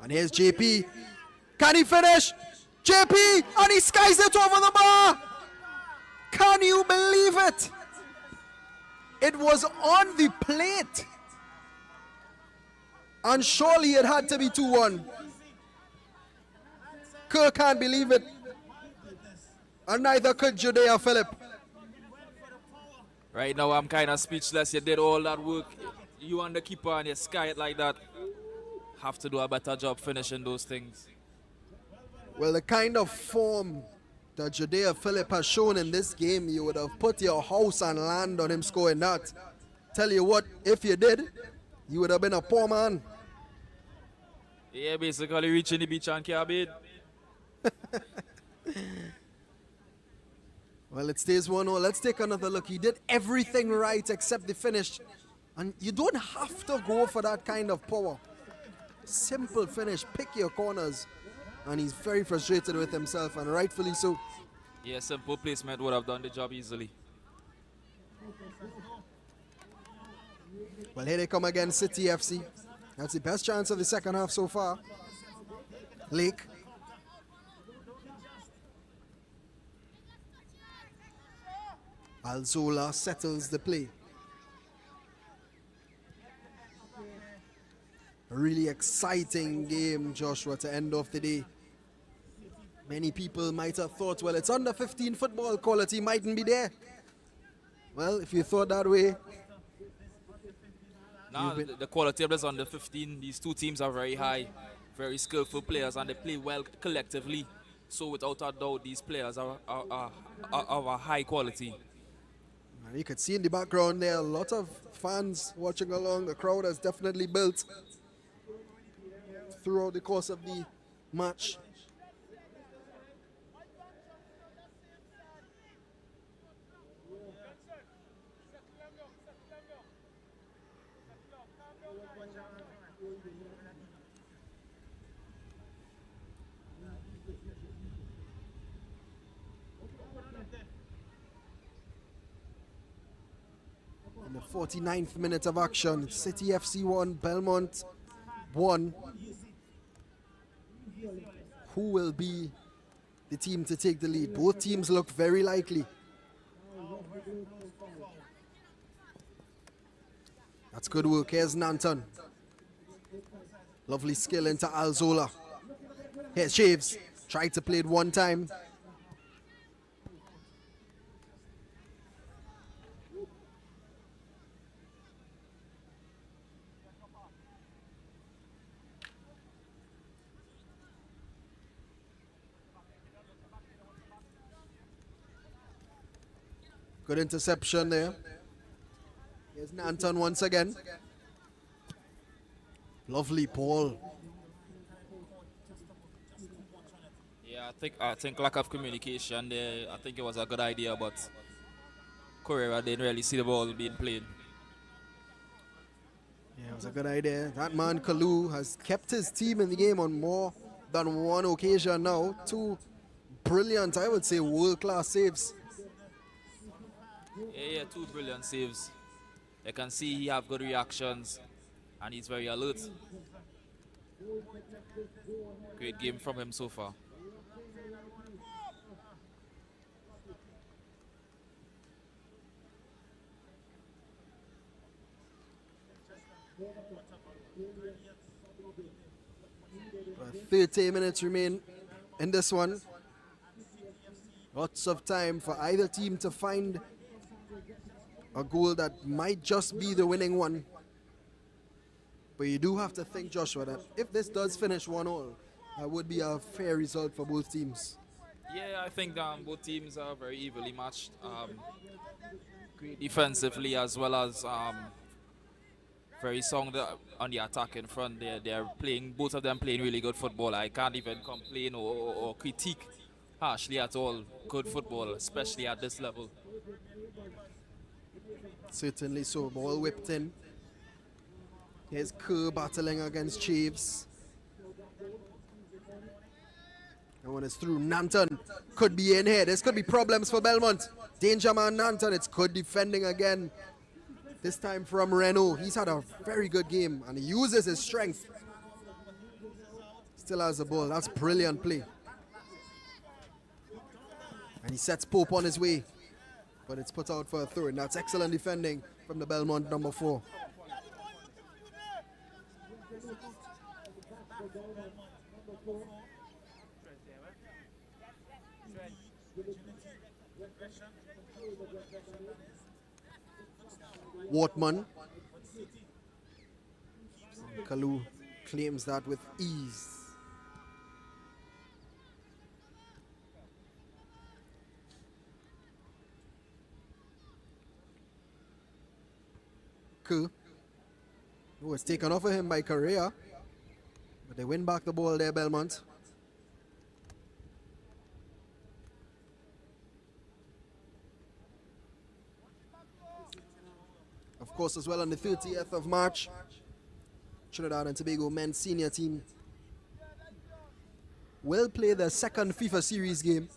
And here's JP. Can he finish? JP! And he skies it over the bar! Can you believe it? It was on the plate. And surely it had to be 2-1. Kerr can't believe it. And neither could Judea Phillip.
Right now I'm kind of speechless. You did all that work. You and the keeper and you sky it like that. Have to do a better job finishing those things.
Well, the kind of form that Judea Phillip has shown in this game, you would have put your house and land on him scoring that. Tell you what, if you did, you would have been a poor man.
Yeah, basically reaching the beach and cabin.
Well, it stays 1-0. Let's take another look. He did everything right except the finish. And you don't have to go for that kind of power. Simple finish, pick your corners. And he's very frustrated with himself, and rightfully so.
Yeah, simple placement would have done the job easily.
Well, here they come again, City FC. That's the best chance of the second half so far. Lake. Alzola settles the play. A really exciting game, Joshua, to end off the day. Many people might have thought, well, it's under 15 football, quality mightn't be there. Well, if you thought that way.
Now, the quality of this under 15, these two teams are very high, very skillful players, and they play well collectively. So without a doubt, these players are of a high quality.
And you could see in the background there a lot of fans watching along. The crowd has definitely built throughout the course of the match. In the 49th minute of action, City FC 1, Belmont 1. Who will be the team to take the lead? Both teams look very likely. That's good work. Here's Nanton. Lovely skill into Alzola. Here's Shaves. Tried to play it one time. Good interception there. Here's Nanton once again. Lovely ball.
Yeah, I think lack of communication there. I think it was a good idea, but Correa didn't really see the ball being played.
Yeah, it was a good idea. That man Kalu has kept his team in the game on more than one occasion now. Two brilliant, I would say, world-class saves.
Yeah, two brilliant saves. You can see he have good reactions and he's very alert. Great game from him so far.
But 30 minutes remain in this one. Lots of time for either team to find a goal that might just be the winning one. But you do have to think, Joshua, that if this does finish 1-1, that would be a fair result for both teams.
Yeah, I think both teams are very evenly matched. Great defensively as well as very sound on the attack in front. They're playing, both of them playing really good football. I can't even complain or critique harshly at all. Good football, especially at this level.
Certainly so. Ball whipped in. Here's Kerr battling against Chaves. That one is through. Nanton could be in here. This could be problems for Belmont. Danger man Nanton. It's good defending again. This time from Renault. He's had a very good game and he uses his strength. Still has the ball. That's brilliant play. And he sets Pope on his way. But it's put out for a throw. And that's excellent defending from the Belmont number 4. Wortman. Kalu claims that with ease. Kerr. Oh, it's taken off of him by Correa. But they win back the ball there, Belmont. Of course, as well on the 30th of March, Trinidad and Tobago men's senior team will play their second FIFA series game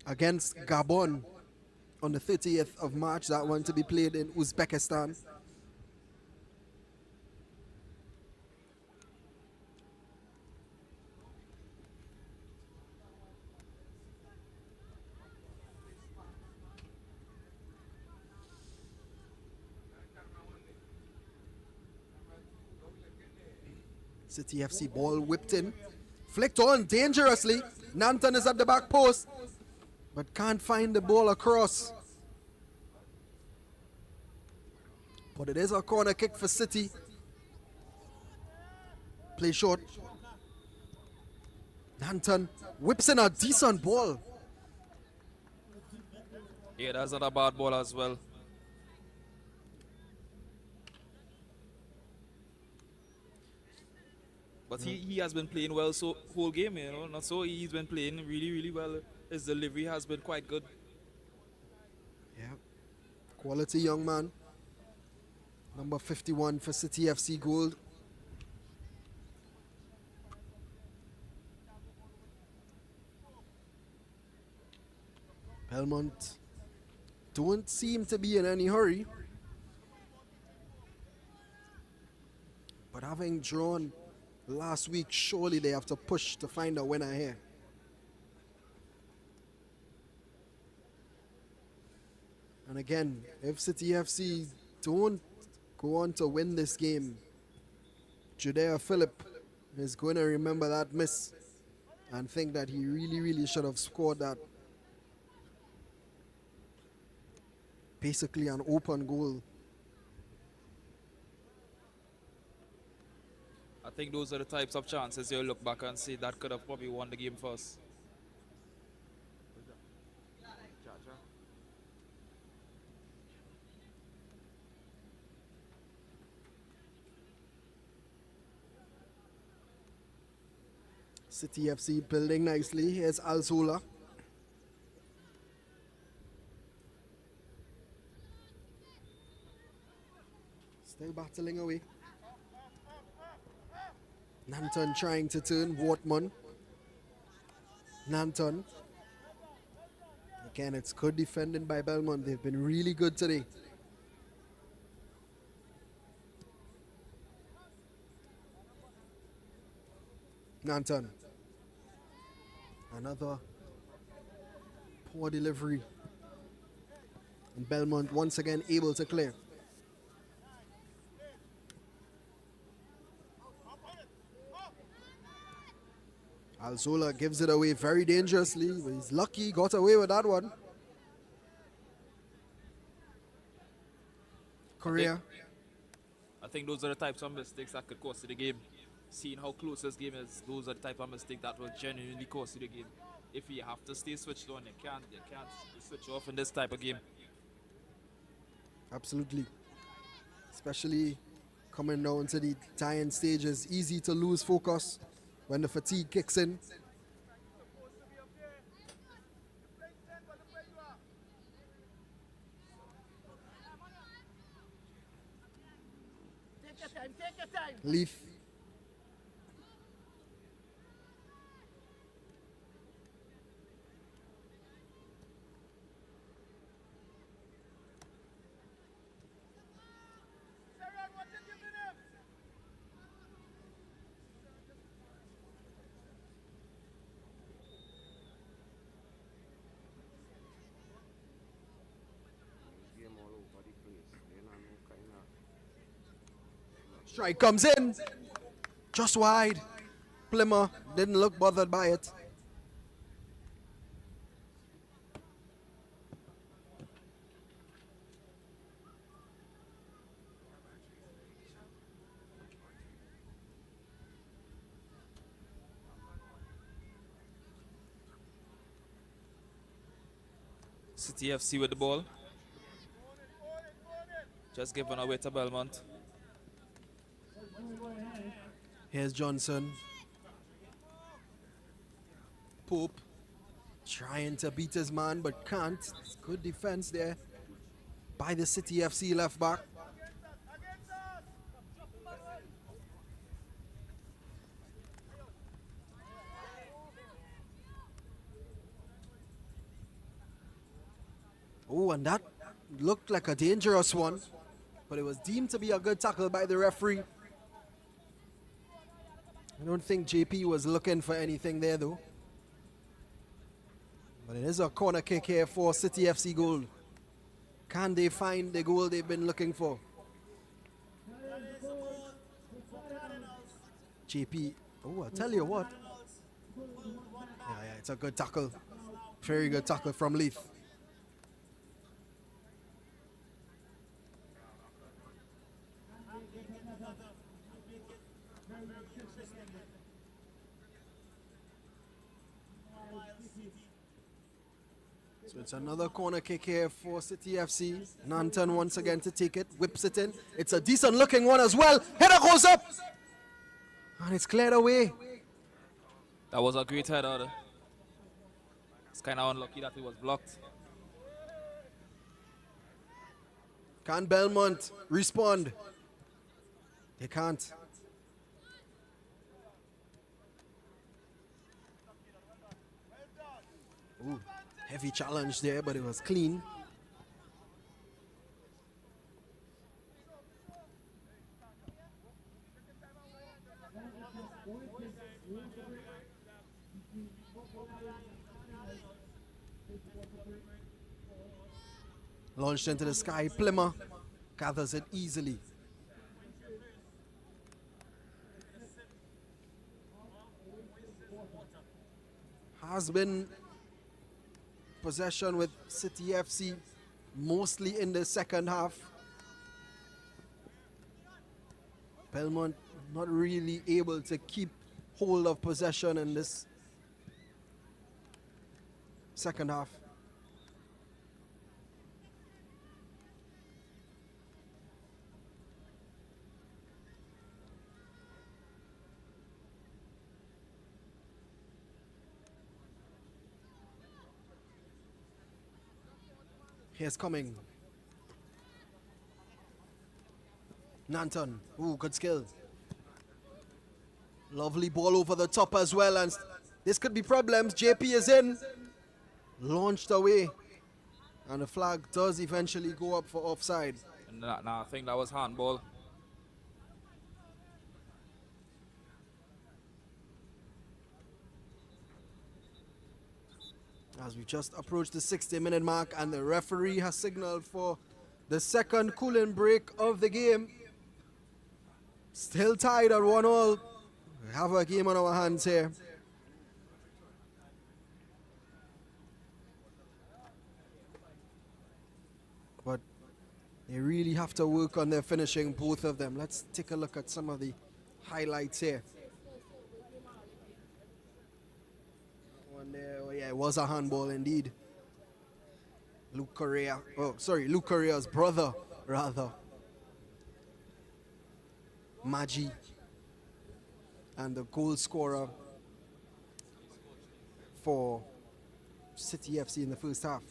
against Gabon on the 30th of March. That one to be played in Uzbekistan. City FC ball whipped in. Flicked on dangerously. Nanton is at the back post, but can't find the ball across. But it is a corner kick for City. Play short. Nanton whips in a decent ball.
Yeah, that's not a bad ball as well. But he has been playing well so whole game, you know. Not so he's been playing really, really well. His delivery has been quite good.
Yeah. Quality young man. Number 51 for City FC Gold. Belmont don't seem to be in any hurry. But having drawn last week, surely they have to push to find a winner here. And again, if City FC don't go on to win this game, Judea Phillip is going to remember that miss and think that he really, really should have scored that. Basically an open goal.
I think those are the types of chances you'll look back and say that could have probably won the game for us.
City FC building nicely. Here's Alzola. Still battling away. Nanton trying to turn. Wortman. Nanton. Again, it's good defending by Belmont. They've been really good today. Nanton. Another poor delivery. And Belmont once again able to clear. Alzola gives it away very dangerously, but he's lucky he got away with that one. Korea.
I think those are the types of mistakes that could cost you the game. Seeing how close this game is, those are the type of mistakes that will genuinely cost you the game. If you have to stay switched on, you can't switch off in this type of game.
Absolutely. Especially coming down to the tying stage, it's easy to lose focus when the fatigue kicks in. Leaf.
Game all over the place. They don't know kind of.
Strike comes in. Just wide. Plymouth didn't look bothered by it.
City FC with the ball. Just given away to Belmont.
Here's Johnson. Pope trying to beat his man but can't. It's good defense there by the City FC left back. Oh, and that looked like a dangerous one, but it was deemed to be a good tackle by the referee. I don't think JP was looking for anything there though. But it is a corner kick here for City FC goal. Can they find the goal they've been looking for? JP, oh, I'll tell you what. Yeah, it's a good tackle. Very good tackle from Leith. So it's another corner kick here for City FC. Nanton once again to take it, whips it in. It's a decent looking one as well. Header goes up, and it's cleared away.
That was a great header. It's kind of unlucky that it was blocked.
Can Belmont respond? They can't. Ooh, heavy challenge there, but it was clean. Launched into the sky, Plymouth gathers it easily. Has been possession with City FC mostly in the second half. Belmont not really able to keep hold of possession in this second half. Here's coming. Nanton. Ooh, good skill. Lovely ball over the top as well, and this could be problems. JP is in. Launched away. And the flag does eventually go up for offside.
Nah, I think that was handball.
As we just approached the 60-minute mark, and the referee has signaled for the second cooling break of the game. Still tied at 1-1. We have a game on our hands here. But they really have to work on their finishing, both of them. Let's take a look at some of the highlights here. One there, oh yeah, it was a handball indeed. Luke Correa's brother, rather. Maggi. And the goal scorer for City FC in the first half.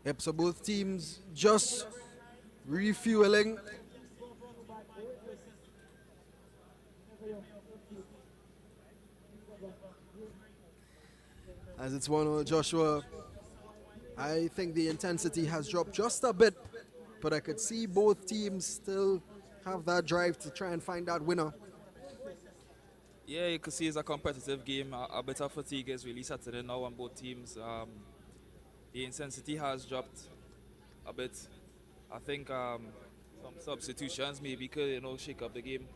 Yep, so both teams just refueling. As it's 1-0 Joshua, I think the intensity has dropped just a bit, but I could see both teams still have that drive to try and find that winner.
Yeah, you can see it's a competitive game. A bit of fatigue is really setting in now on both teams. The intensity has dropped a bit. I think some substitutions maybe could, shake up the game,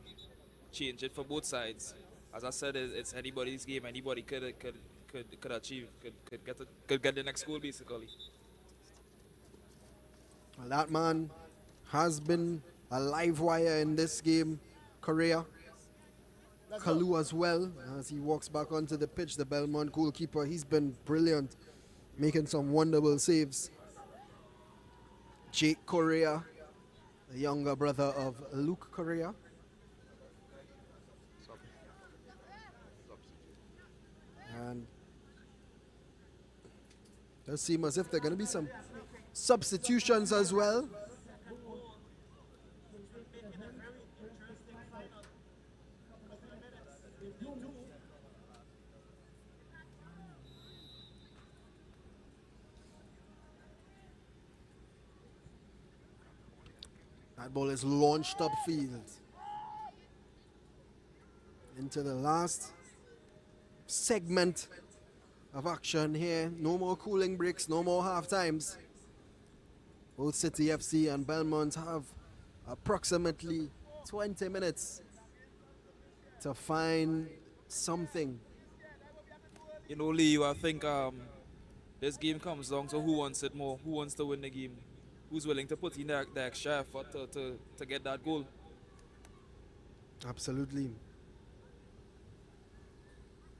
change it for both sides. As I said, it's anybody's game. Anybody could achieve, could get the next goal basically.
Well, that man has been a live wire in this game. Correa, Kalu as well, as he walks back onto the pitch. The Belmont goalkeeper, he's been brilliant, making some wonderful saves. Jake Correa, the younger brother of Luke Correa. And it does seem as if there are going to be some substitutions as well. That ball is launched upfield into the last segment of action here. No more cooling breaks, no more half times. Both City FC and Belmont have approximately 20 minutes to find something.
You know, Lee, I think this game comes down to who wants it more, who wants to win the game, who's willing to put in the extra effort to get that goal.
Absolutely.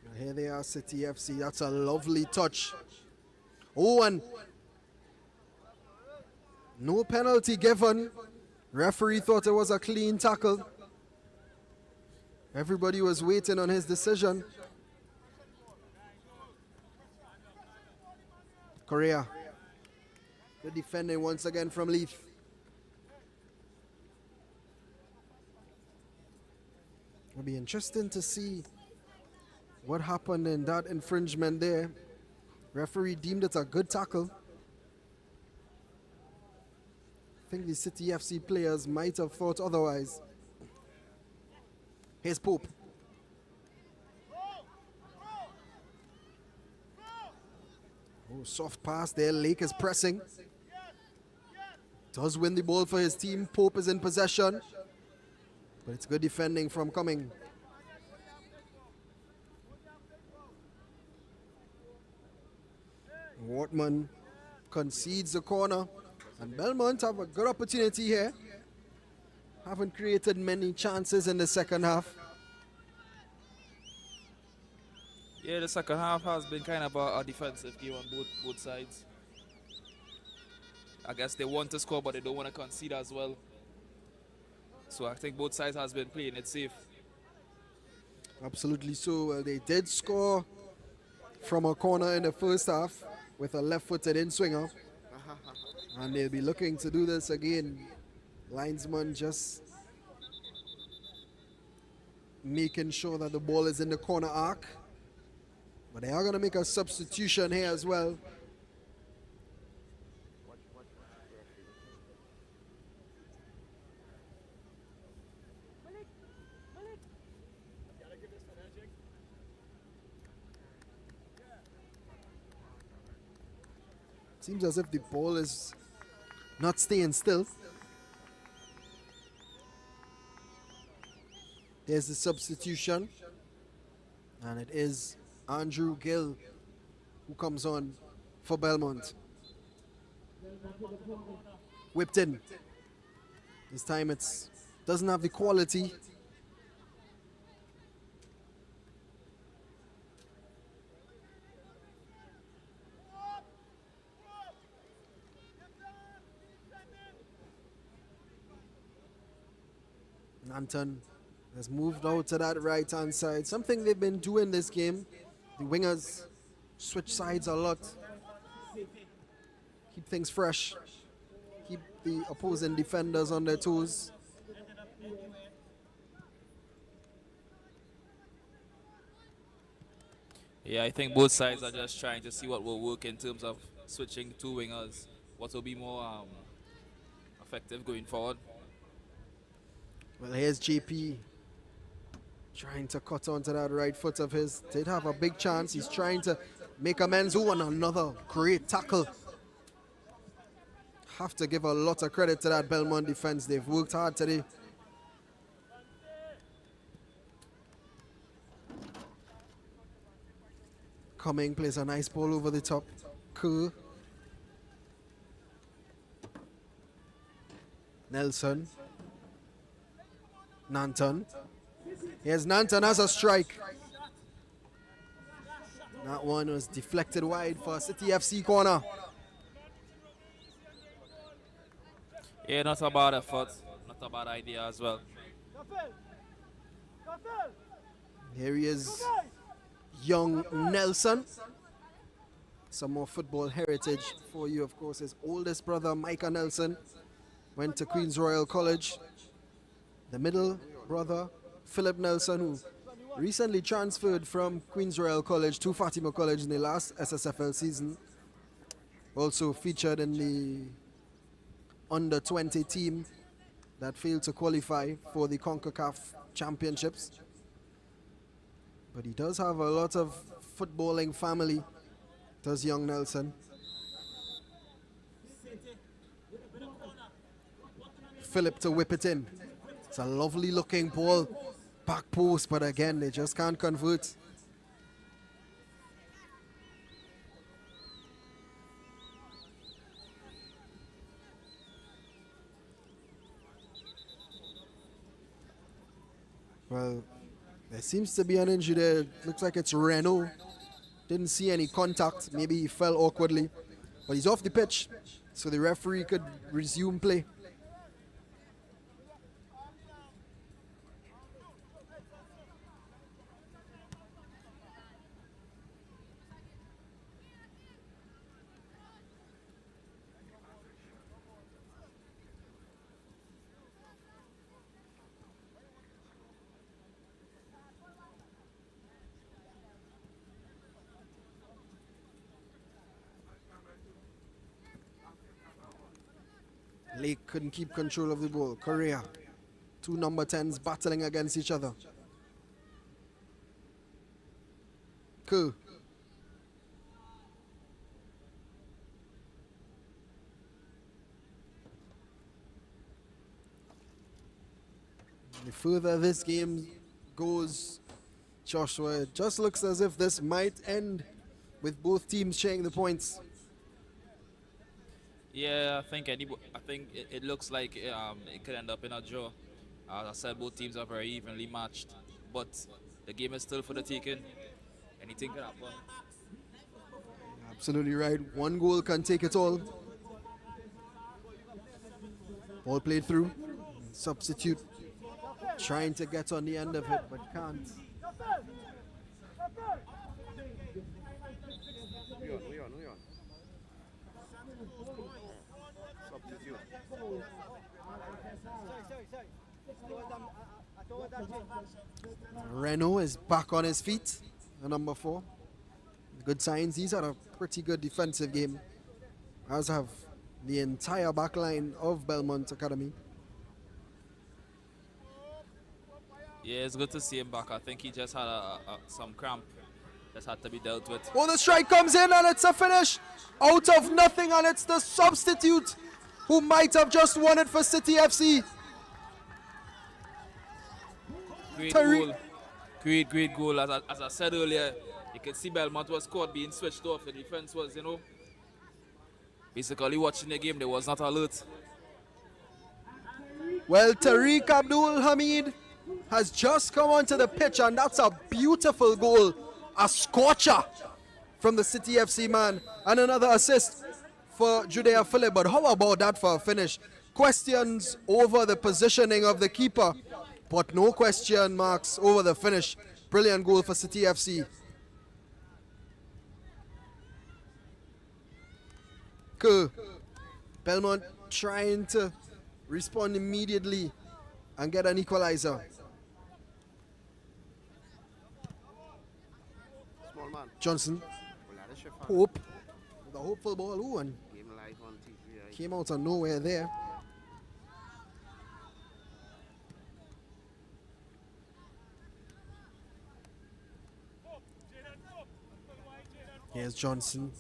And here they are, City FC. That's a lovely touch. Oh, and no penalty given. Referee thought it was a clean tackle. Everybody was waiting on his decision. Correa. The defending once again from Leith. It'll be interesting to see what happened in that infringement there. Referee deemed it a good tackle. I think the City FC players might have thought otherwise. Here's Pope. Oh, soft pass there. Lake is pressing. Does win the ball for his team. Pope is in possession. But it's good defending from Cumming. Wortman concedes the corner. And Belmont have a good opportunity here. Haven't created many chances in the second half.
Yeah, the second half has been kind of a defensive game on both sides. I guess they want to score, but they don't want to concede as well. So I think both sides has been playing it safe.
Absolutely so. Well, they did score from a corner in the first half with a left-footed in-swinger. And they'll be looking to do this again. Linesman just making sure that the ball is in the corner arc. But they are going to make a substitution here as well. Seems as if the ball is not staying still. There's the substitution. And it is Andrew Gill who comes on for Belmont. Whipped in. This time it doesn't have the quality. Nanton has moved out to that right-hand side. Something they've been doing this game. The wingers switch sides a lot. Keep things fresh. Keep the opposing defenders on their toes.
Yeah, I think both sides are just trying to see what will work in terms of switching two wingers. What will be more effective going forward.
Well, here's JP trying to cut onto that right foot of his. Did have a big chance. He's trying to make amends. Oh, and another great tackle. Have to give a lot of credit to that Belmont defense. They've worked hard today. Cumming plays a nice ball over the top. Cool. Nelson. Nanton. Here's Nanton as a strike. That one was deflected wide for City FC corner.
Yeah, not a bad effort. Not a bad idea as well.
Here he is, young Nelson. Some more football heritage for you, of course. His oldest brother, Micah Nelson, went to Queen's Royal College. The middle brother, Philip Nelson, who recently transferred from Queen's Royal College to Fatima College in the last SSFL season. Also featured in the under-20 team that failed to qualify for the CONCACAF Championships. But he does have a lot of footballing family, does young Nelson. Phillip to whip it in. It's a lovely looking ball, back post, but again, they just can't convert. Well, there seems to be an injury there. Looks like it's Renault. Didn't see any contact. Maybe he fell awkwardly. But he's off the pitch, so the referee could resume play. Lake couldn't keep control of the ball. Correa, two number 10s battling against each other. Kerr. The further this game goes, Joshua, it just looks as if this might end with both teams sharing the points.
Yeah, I think it looks like it could end up in a draw. As I said, both teams are very evenly matched, but the game is still for the taking. Anything can happen.
Absolutely right. One goal can take it all. Ball played through. Substitute trying to get on the end of it, but can't. Renault is back on his feet, number 4. Good signs. He's had a pretty good defensive game, as have the entire back line of Belmont Academy.
Yeah, it's good to see him back. I think he just had some cramp that had to be dealt with.
Oh, the strike comes in and it's a finish out of nothing, and it's the substitute who might have just won it for City FC.
Great goal. Great goal. As I said earlier, you can see Belmont was caught being switched off. The defense was, basically watching the game. They was not alert.
Well, Tariq Abdul Hamid has just come onto the pitch, and that's a beautiful goal. A scorcher from the City FC man, and another assist for Judea Phillip. But how about that for a finish? Questions over the positioning of the keeper, but no question marks over the finish. Brilliant goal for City FC. Kerr. Belmont trying to respond immediately and get an equalizer.
Small man.
Johnson.
Well, that is your fan.
Pope. The hopeful ball. Ooh, and
Game live on TV.
came out of nowhere there. Here's Johnson.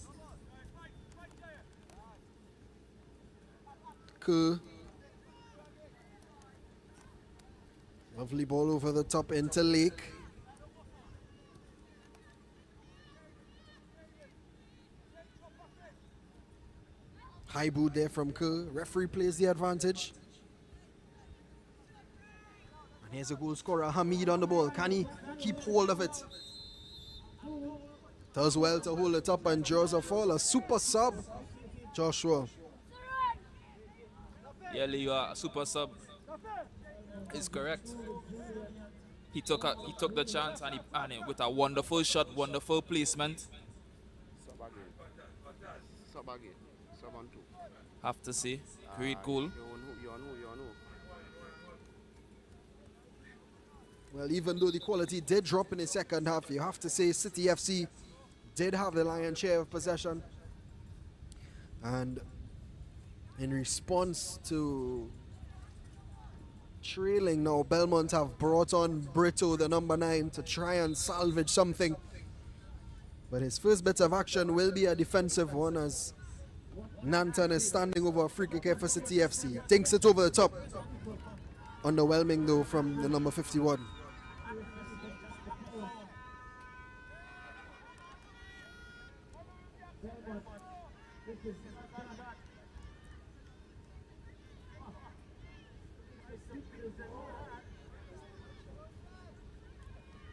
Kerr. Lovely ball over the top into Lake. High boot there from Kerr. Referee plays the advantage. And here's a goal scorer, Hamid, on the ball. Can he keep hold of it? Does well to hold it up and draws a foul. A super sub, Joshua.
Yeah, Leo, a super sub is correct. He took the chance and he with a wonderful shot, wonderful placement.
Sub again. Sub on 2.
Have to say, great goal.
You on who?
Well, even though the quality did drop in the second half, you have to say City FC did have the lion's share of possession. And in response to trailing now, Belmont have brought on Brito, the number 9, to try and salvage something. But his first bit of action will be a defensive one, as Nanton is standing over a free kick here for City FC. Thinks it over the top. Underwhelming though from the number 51.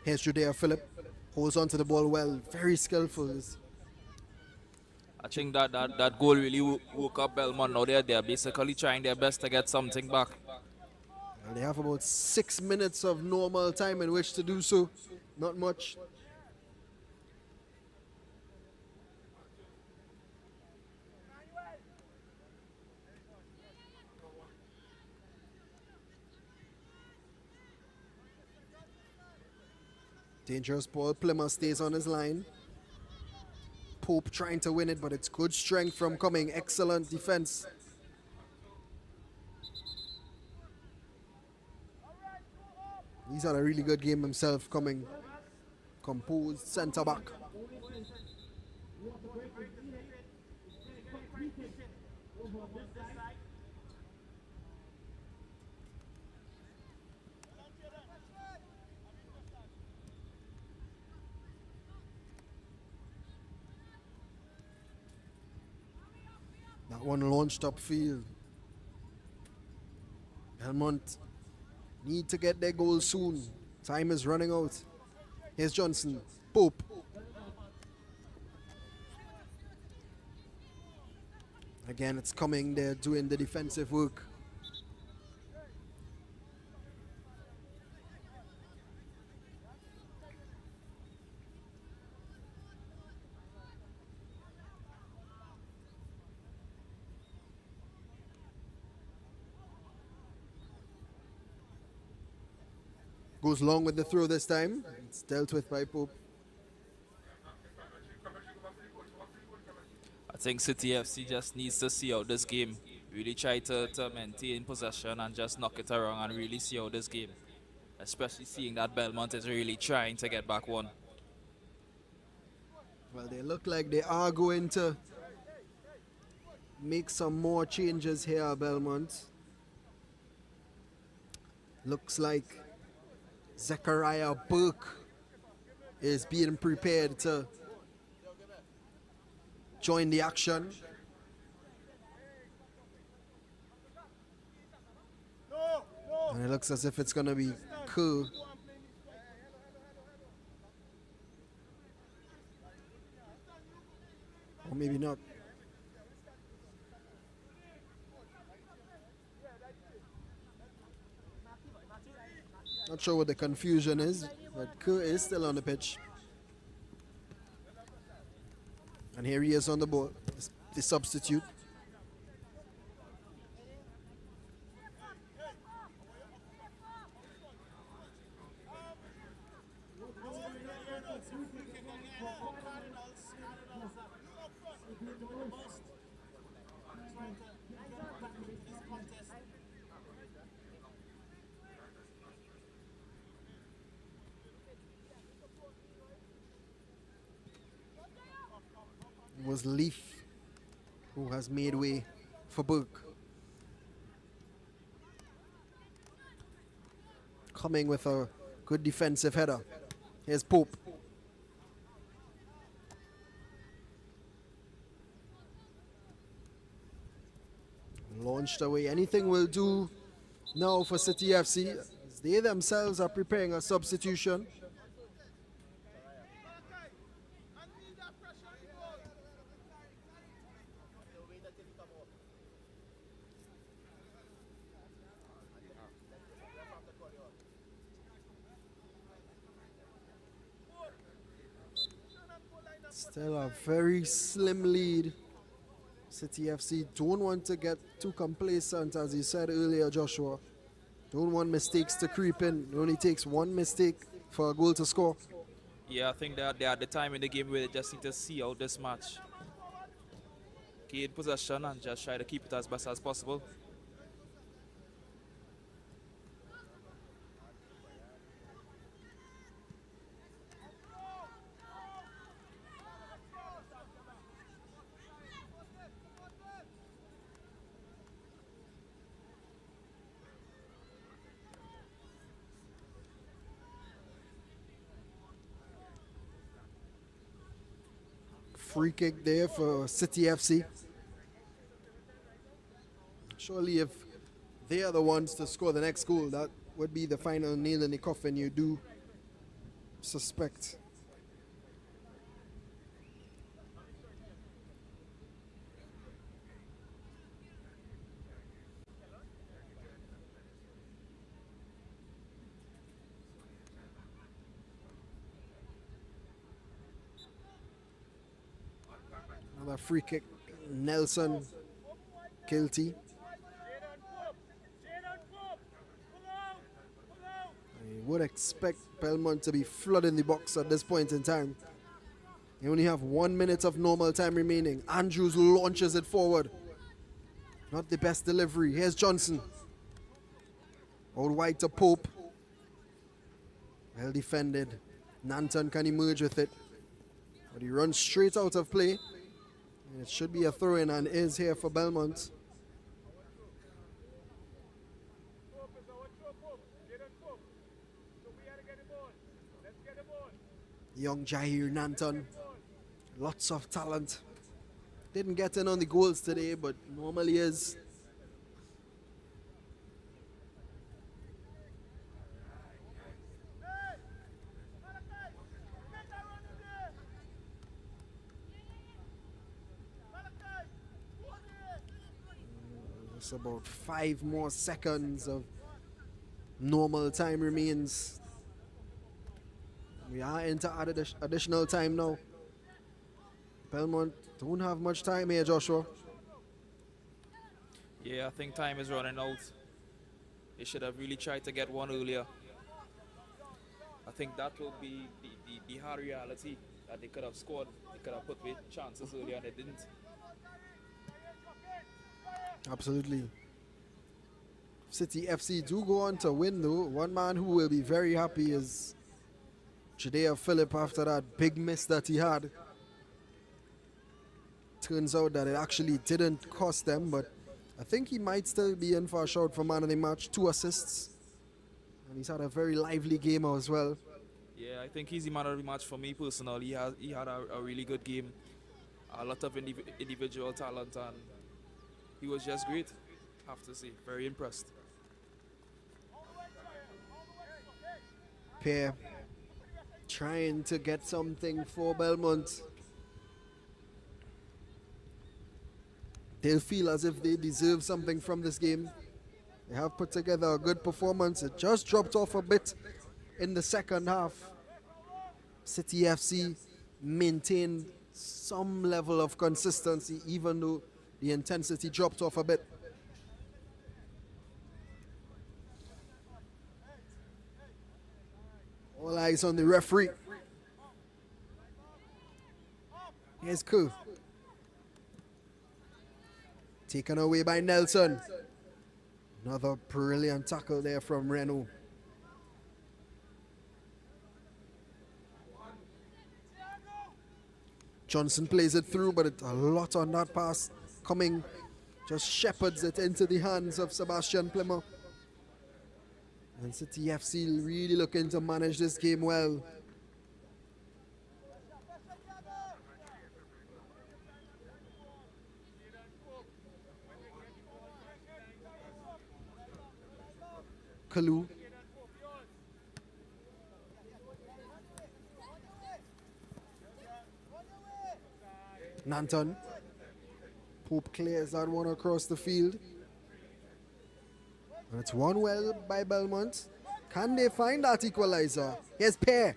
Here's Judea Phillip. Holds on to the ball well. Very skillful.
I think that goal really woke up Belmont. Now they're basically trying their best to get something back.
And they have about 6 minutes of normal time in which to do so. Not much. Dangerous ball. Plymouth stays on his line. Pope trying to win it, but it's good strength from Coming. Excellent defense. He's had a really good game himself, Coming. Composed centre back. That one launched upfield. Belmont need to get their goal soon. Time is running out. Here's Johnson. Pope. Again, it's Coming. They're doing the defensive work. Goes long with the throw this time. It's dealt with by Pope.
I think City FC just needs to see out this game. Really try to maintain possession and just knock it around and really see out this game. Especially seeing that Belmont is really trying to get back one.
Well, they look like they are going to make some more changes here, Belmont. Looks like Zechariah Burke is being prepared to join the action. And it looks as if it's going to be Kerr. Or maybe not. Not sure what the confusion is, but Kerr is still on the pitch. And here he is on the ball, the substitute. It was Leaf who has made way for Burke. Coming with a good defensive header. Here's Pope. Launched away. Anything will do now for City FC. They themselves are preparing a substitution. Still a very slim lead. City FC don't want to get too complacent, as you said earlier, Joshua. Don't want mistakes to creep in. It only takes one mistake for a goal to score.
Yeah, I think that they're at the time in the game where they just need to see out this match. Gain possession and just try to keep it as best as possible.
Free kick there for City FC. Surely if they are the ones to score the next goal, that would be the final nail in the coffin, you do suspect. Another free kick, Nelson Kilty. I would expect Belmont to be flooding the box at this point in time. They only have 1 minute of normal time remaining. Andrews launches it forward. Not the best delivery. Here's Johnson. Out wide to Pope. Well defended. Nanton can emerge with it. But he runs straight out of play. And it should be a throw-in and is here for Belmont. Young Jair Nanton, lots of talent. Didn't get in on the goals today, but normally is. It's about 5 more seconds of normal time remains. We are into additional time now. Belmont don't have much time here, Joshua.
Yeah, I think time is running out. They should have really tried to get one earlier. I think that will be the hard reality, that they could have scored. They could have put away chances earlier and they didn't.
Absolutely. City FC do go on to win though. One man who will be very happy is Judea Phillip after that big miss that he had. Turns out that it actually didn't cost them, but I think he might still be in for a shout for man of the match. 2 assists. And he's had a very lively game as well.
Yeah, I think he's the man of the match for me personally. He had a really good game. A lot of individual talent, and he was just great, I have to say. Very impressed.
Pierre trying to get something for Belmont. They'll feel as if they deserve something from this game. They have put together a good performance. It just dropped off a bit in the second half. City FC maintained some level of consistency even though the intensity dropped off a bit. All eyes on the referee. Here's Cool. Taken away by Nelson. Another brilliant tackle there from Renault. Johnson plays it through, but a lot on that pass coming. Just shepherds it into the hands of Sebastian Plymouth. And City FC really looking to manage this game well. Kalu. Nanton. Pope clears that one across the field. And it's won well by Belmont. Can they find that equalizer? Here's Pear.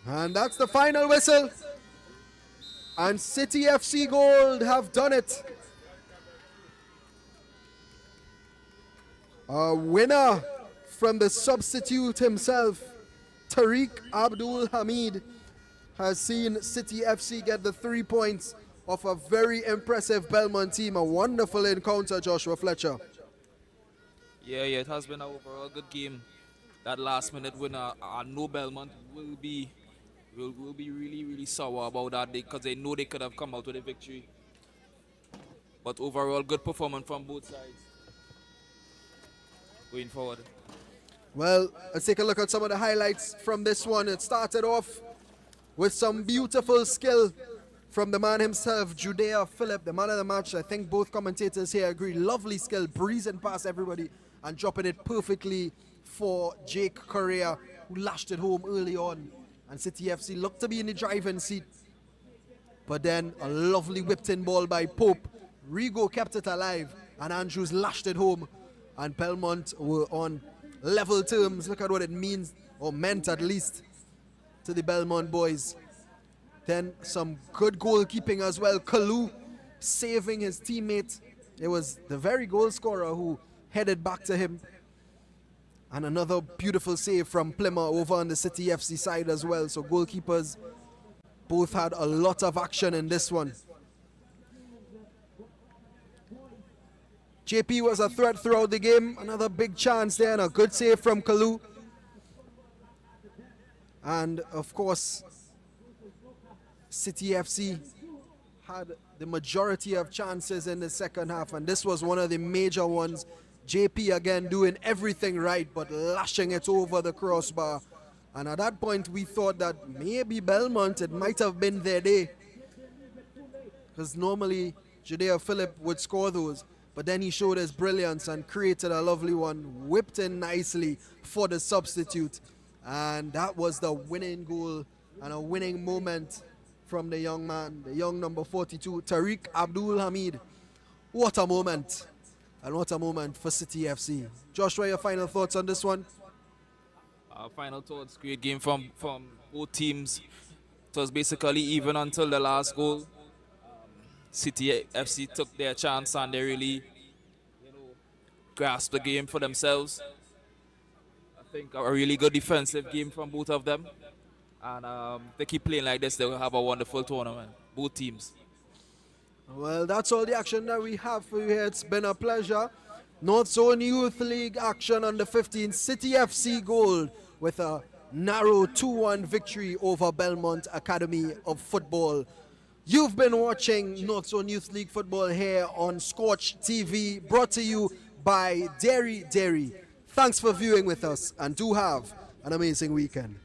And that's the final whistle. And City FC Gold have done it. A winner from the substitute himself, Tariq Abdul Hamid, has seen City FC get the 3 points of a very impressive Belmont team. A wonderful encounter, Joshua Fletcher.
Yeah, it has been an overall good game. That last minute winner, I know Belmont will be really, really sour about that because they know they could have come out with a victory. But overall, good performance from both sides. going forward.
Well, let's take a look at some of the highlights from this one. It started off with some beautiful skill from the man himself, Judea Phillip, the man of the match. I think both commentators here agree. Lovely skill, breezing past everybody and dropping it perfectly for Jake Correa, who lashed it home early on. And City FC looked to be in the driving seat. But then a lovely whipped-in ball by Pope. Rigo kept it alive, and Andrews lashed it home. And Belmont were on level terms. Look at what it means, or meant at least, to the Belmont boys. Then some good goalkeeping as well. Kalu saving his teammate. It was the very goal scorer who headed back to him. And another beautiful save from Plymouth over on the City FC side as well. So goalkeepers both had a lot of action in this one. JP was a threat throughout the game. Another big chance there and a good save from Kalu. And of course, City FC had the majority of chances in the second half, and this was one of the major ones. JP again doing everything right, but lashing it over the crossbar. And at that point, we thought that maybe Belmont, it might have been their day. Because normally, Judea Phillip would score those. But then he showed his brilliance and created a lovely one, whipped in nicely for the substitute. And that was the winning goal and a winning moment from the young man, the young number 42, Tariq Abdul Hamid. What a moment. And what a moment for City FC. Joshua, your final thoughts on this one?
Final thoughts, great game from both teams. It was basically even until the last goal. City FC took their chance and they really grasped the game for themselves. I think a really good defensive game from both of them. And they keep playing like this, they will have a wonderful tournament, both teams.
Well, that's all the action that we have for you here. It's been a pleasure. Northzone Youth League action on the 15th. City FC Gold with a narrow 2-1 victory over Belmont Academy of Football. You've been watching Northzone Youth League football here on Scorch TV, brought to you by Dairy. Thanks for viewing with us, and do have an amazing weekend.